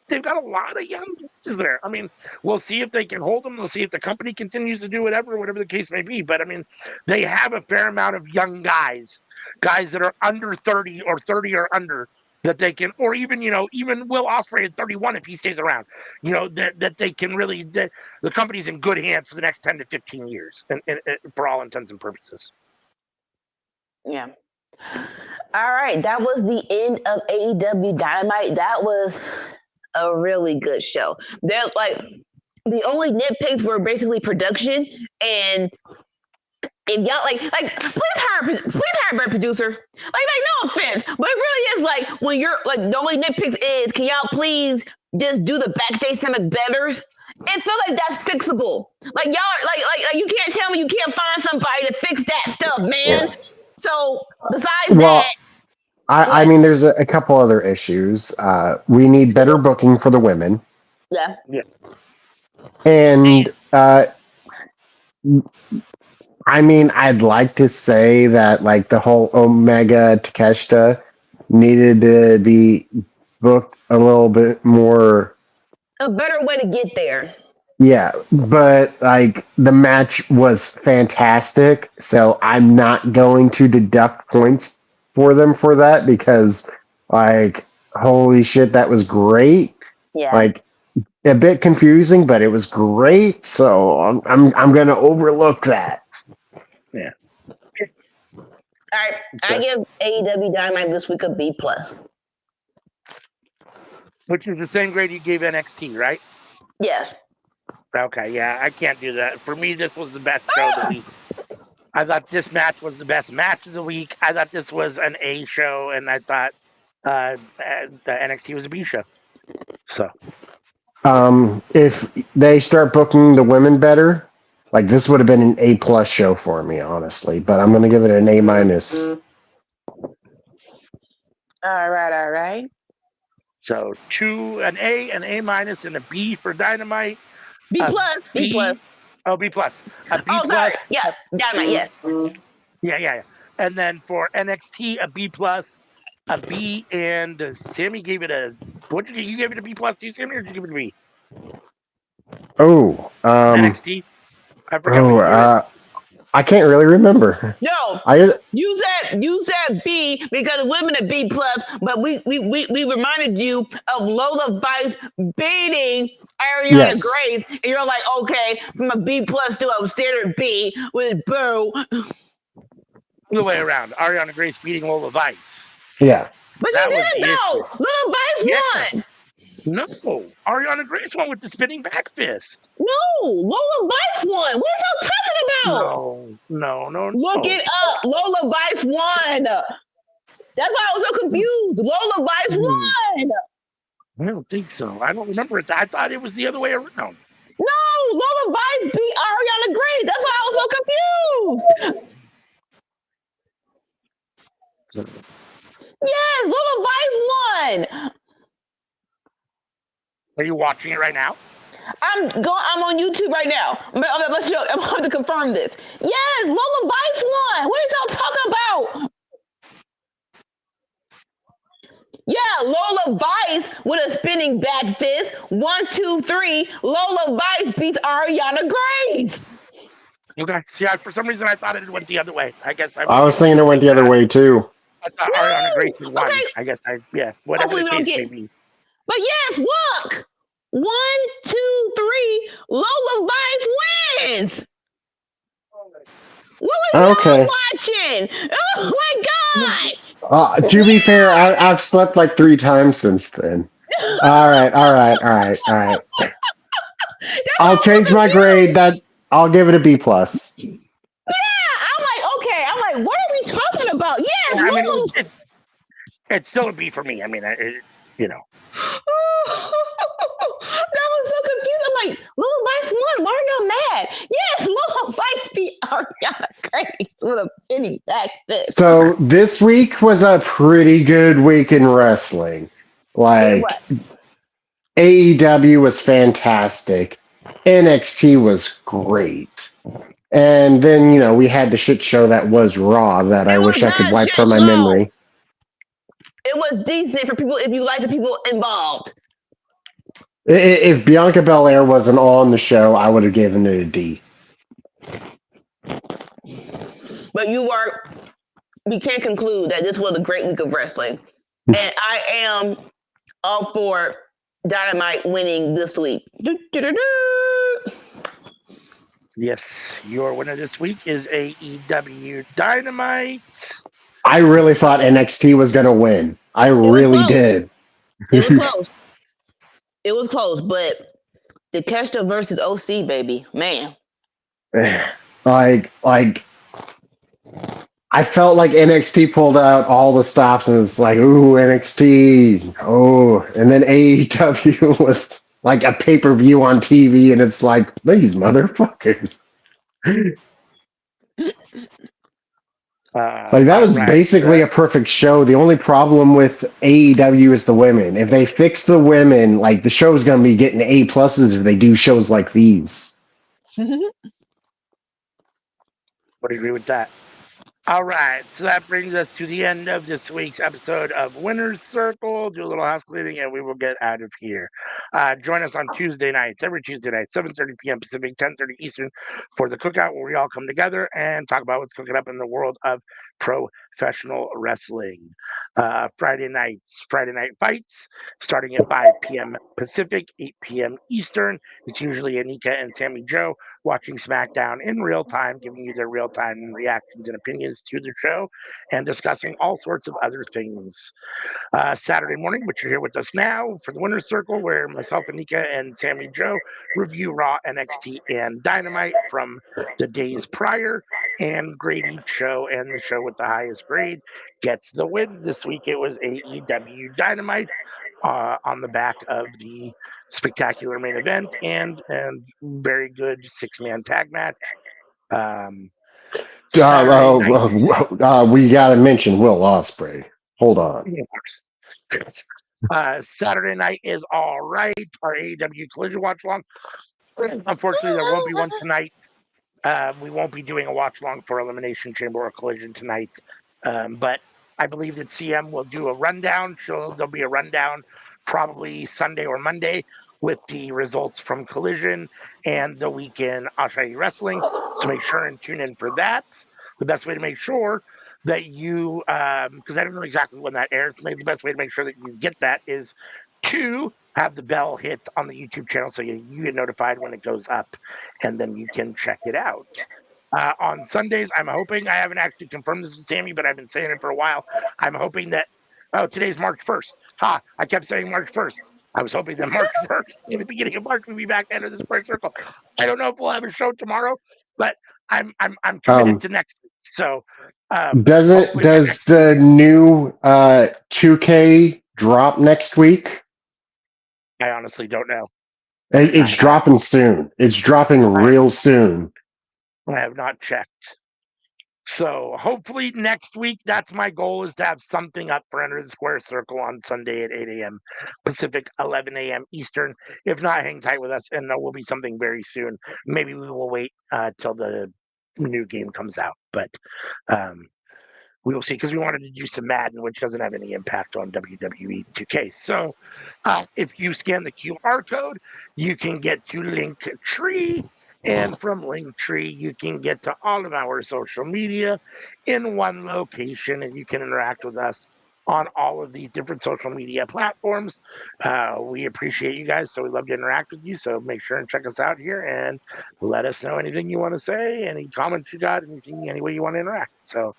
B: they've got a lot of young guys there. I mean, we'll see if they can hold them. We'll see if the company continues to do whatever the case may be. But, I mean, they have a fair amount of young guys that are under 30 or 30 or under that they can, or even, even Will Ospreay at 31 if he stays around, that they can really, the company's in good hands for the next 10 to 15 years and for all intents and purposes.
C: Yeah. All right. That was the end of AEW Dynamite. That was a really good show. They're the only nitpicks were basically production. And if y'all please hire a better producer. No offense, but it really is when you're the only nitpicks is, can y'all please just do the backstage segment better? It feels like that's fixable. Y'all you can't tell me you can't find somebody to fix that stuff, man. Yeah. So besides that,
A: I mean, there's a couple other issues. We need better booking for the women.
C: Yeah.
A: And I mean, I'd like to say that the whole Omega Takeshita needed to be booked a little bit more.
C: A better way to get there.
A: Yeah, but the match was fantastic, so I'm not going to deduct points for them for that because holy shit, that was great.
C: Yeah.
A: a bit confusing, but it was great. So I'm gonna overlook that.
B: Yeah.
C: All right,
B: So,
C: I give AEW Dynamite this week a B plus.
B: which is the same grade you gave NXT, right?
C: Yes.
B: Okay, yeah, I can't do that. For me, this was the best show of the week. I thought this match was the best match of the week. I thought this was an A show, and I thought the NXT was a B show. So,
A: If they start booking the women better, like this would have been an A+ show for me, honestly. But I'm gonna give it an A-.
C: All right.
B: so an A minus, and a B for Dynamite.
C: B
B: A
C: plus. B plus.
B: Oh, B plus. A B
C: Oh, sorry.
B: plus.
C: Yeah, Dynamite. Yes.
B: Yeah. And then for NXT, a B plus, a B, and Sammy gave it a. What did you gave it a B plus? Do you, Sammy, or did you give it a B?
A: Oh,
B: NXT. I forget what you gave it.
A: I can't really remember.
C: No,
A: I
C: you said B because it would have been a B plus, but we reminded you of Lola Vice beating Ariana
A: Yes.
C: Grace, and you're like, okay, from a B plus to a standard B with Boo.
B: The way around. Ariana Grace beating Lola Vice.
A: Yeah.
C: But
B: That
C: you
B: was
C: didn't
B: the
C: know.
B: issue.
C: Lola Vice
B: Yeah.
C: won.
B: No, Ariana Grace won with the spinning back fist.
C: No, Lola Vice won. What are y'all talking about?
B: No.
C: Look it up. Lola Vice won. That's why I was so confused. Lola Vice won.
B: I don't think so. I don't remember it. I thought it was the other way around.
C: No, Lola Vice beat Ariana Grace. That's why I was so confused. Yes, Lola Vice won.
B: Are you watching it right now?
C: I'm on YouTube right now. I'm going to confirm this. Yes, Lola Vice won. What are y'all talking about? Yeah, Lola Vice with a spinning back fist. 1, 2, 3. Lola Vice beats Ariana Grace.
B: Okay. See, for some reason I thought it went the other way. I guess
A: I was thinking it went the other way too.
B: I thought Ariana Grace had won.
C: Okay.
B: I guess whatever
C: Hopefully
B: the
C: we don't
B: case may
C: get.
B: be.
C: But yes, look. 1, 2, 3. Lola Vice wins. What was y'all watching? Oh my god!
A: To be fair, I've slept like 3 times since then. All right. I'll change my grade. I'll give it a B plus.
C: Yeah, I'm like, okay. I'm like, what are we talking about? Yes,
B: I mean,
C: Lola.
B: it's still a B for me. I mean, you know.
C: That was so confused. I'm like, Lola Vice won. Why are y'all mad? Yes, Lola Vice beat Ariana Grace with a penny back fist.
A: So this week was a pretty good week in wrestling. Like,
C: It was.
A: AEW was fantastic. NXT was great. And then, we had the shit show that was Raw that I wish I could wipe from my memory.
C: It was decent for people if you like the people involved.
A: If Bianca Belair wasn't on the show, I would have given it a D.
C: But we can conclude that this was a great week of wrestling. And I am all for Dynamite winning this week.
B: Yes, your winner this week is AEW Dynamite.
A: I really thought NXT was going to win. I really did.
C: It was close. It was close, but Takeshita versus OC, baby, man.
A: Like, I felt like NXT pulled out all the stops, and it's like, ooh, NXT, oh, and then AEW was like a pay-per-view on TV, and it's like, these motherfuckers. Like that was basically a perfect show. The only problem with AEW is the women. If they fix the women, like the show's gonna be getting A pluses if they do shows like these.
B: Would agree with that. All right, so that brings us to the end of this week's episode of Winner's Circle. Do a little house cleaning, and we will get out of here. Join us on Tuesday nights, every Tuesday night, 7:30 p.m. Pacific, 10:30 Eastern, for the cookout, where we all come together and talk about what's cooking up in the world of professional wrestling. Friday night fights starting at 5 p.m. Pacific, 8 p.m. Eastern. It's usually Anika and Sammy Joe watching SmackDown in real time, giving you their real time reactions and opinions to the show and discussing all sorts of other things. Saturday morning, which you're here with us now for the Winner's Circle, where myself, Anika, and Sammy Joe review Raw, NXT, and Dynamite from the days prior and grade each show, and the show with the highest grade gets the win. This week it was AEW Dynamite on the back of the spectacular main event and very good six-man tag match. Saturday night.
A: We got to mention Will Ospreay. Hold on.
B: Saturday night is all right. Our AEW Collision watch along. Unfortunately, there won't be one tonight. We won't be doing a watch along for Elimination Chamber or Collision tonight. But I believe that CM will do a rundown. There'll be a rundown probably Sunday or Monday with the results from Collision and the weekend Asahi Wrestling. So make sure and tune in for that. The best way to make sure that you, because I don't know exactly when that airs, maybe the best way to make sure that you get that is to have the bell hit on the YouTube channel so you get notified when it goes up, and then you can check it out. On Sundays, I'm hoping, I haven't actually confirmed this with Sammy, but I've been saying it for a while. I'm hoping that, today's March 1st. I kept saying March 1st. I was hoping that March 1st, in the beginning of March, we'll be back into the Square Circle. I don't know if we'll have a show tomorrow, but I'm committed to next week. So
A: does the new 2K drop next week?
B: I honestly don't know.
A: It's dropping soon. It's dropping real soon.
B: I have not checked. So hopefully next week, that's my goal, is to have something up for Enter the Square Circle on Sunday at 8 a.m. Pacific, 11 a.m. Eastern. If not, hang tight with us, and there will be something very soon. Maybe we will wait till the new game comes out, but we will see, because we wanted to do some Madden, which doesn't have any impact on WWE 2K. So if you scan the QR code, you can get to Linktree. And from Linktree, you can get to all of our social media in one location, and you can interact with us on all of these different social media platforms. We appreciate you guys, so we love to interact with you. So make sure and check us out here and let us know anything you want to say, any comments you got, anything, any way you want to interact. So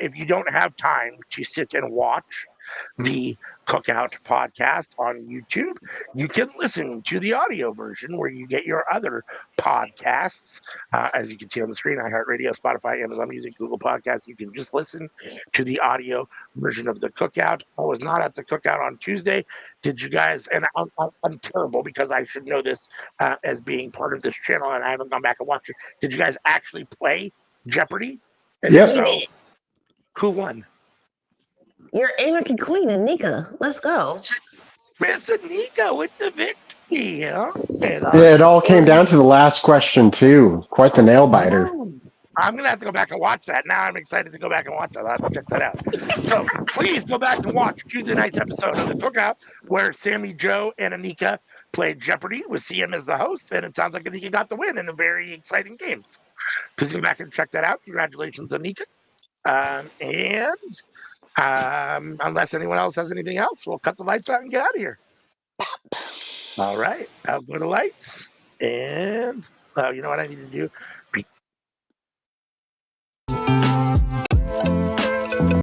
B: if you don't have time to sit and watch the Cookout podcast on YouTube, you can listen to the audio version where you get your other podcasts. As you can see on the screen, iHeartRadio, Spotify, Amazon Music, Google Podcasts. You can just listen to the audio version of the Cookout. I was not at the Cookout on Tuesday. Did you guys? And I'm terrible, because I should know this as being part of this channel, and I haven't gone back and watched it. Did you guys actually play Jeopardy? And
A: Yep.
B: if so, who won?
C: Your American Queen, Anika. Let's go.
B: Miss Anika with the victory, huh?
A: It all came down to the last question, too. Quite the nail biter.
B: I'm going to have to go back and watch that. Now I'm excited to go back and watch that. I'll have to check that out. So please go back and watch Tuesday night's episode of The Cookout, where Sammy Joe and Anika played Jeopardy with CM as the host. And it sounds like Anika got the win in a very exciting game. So please go back and check that out. Congratulations, Anika. Unless anyone else has anything else, we'll cut the lights out and get out of here. All right, I'll go to lights. And you know what I need to do?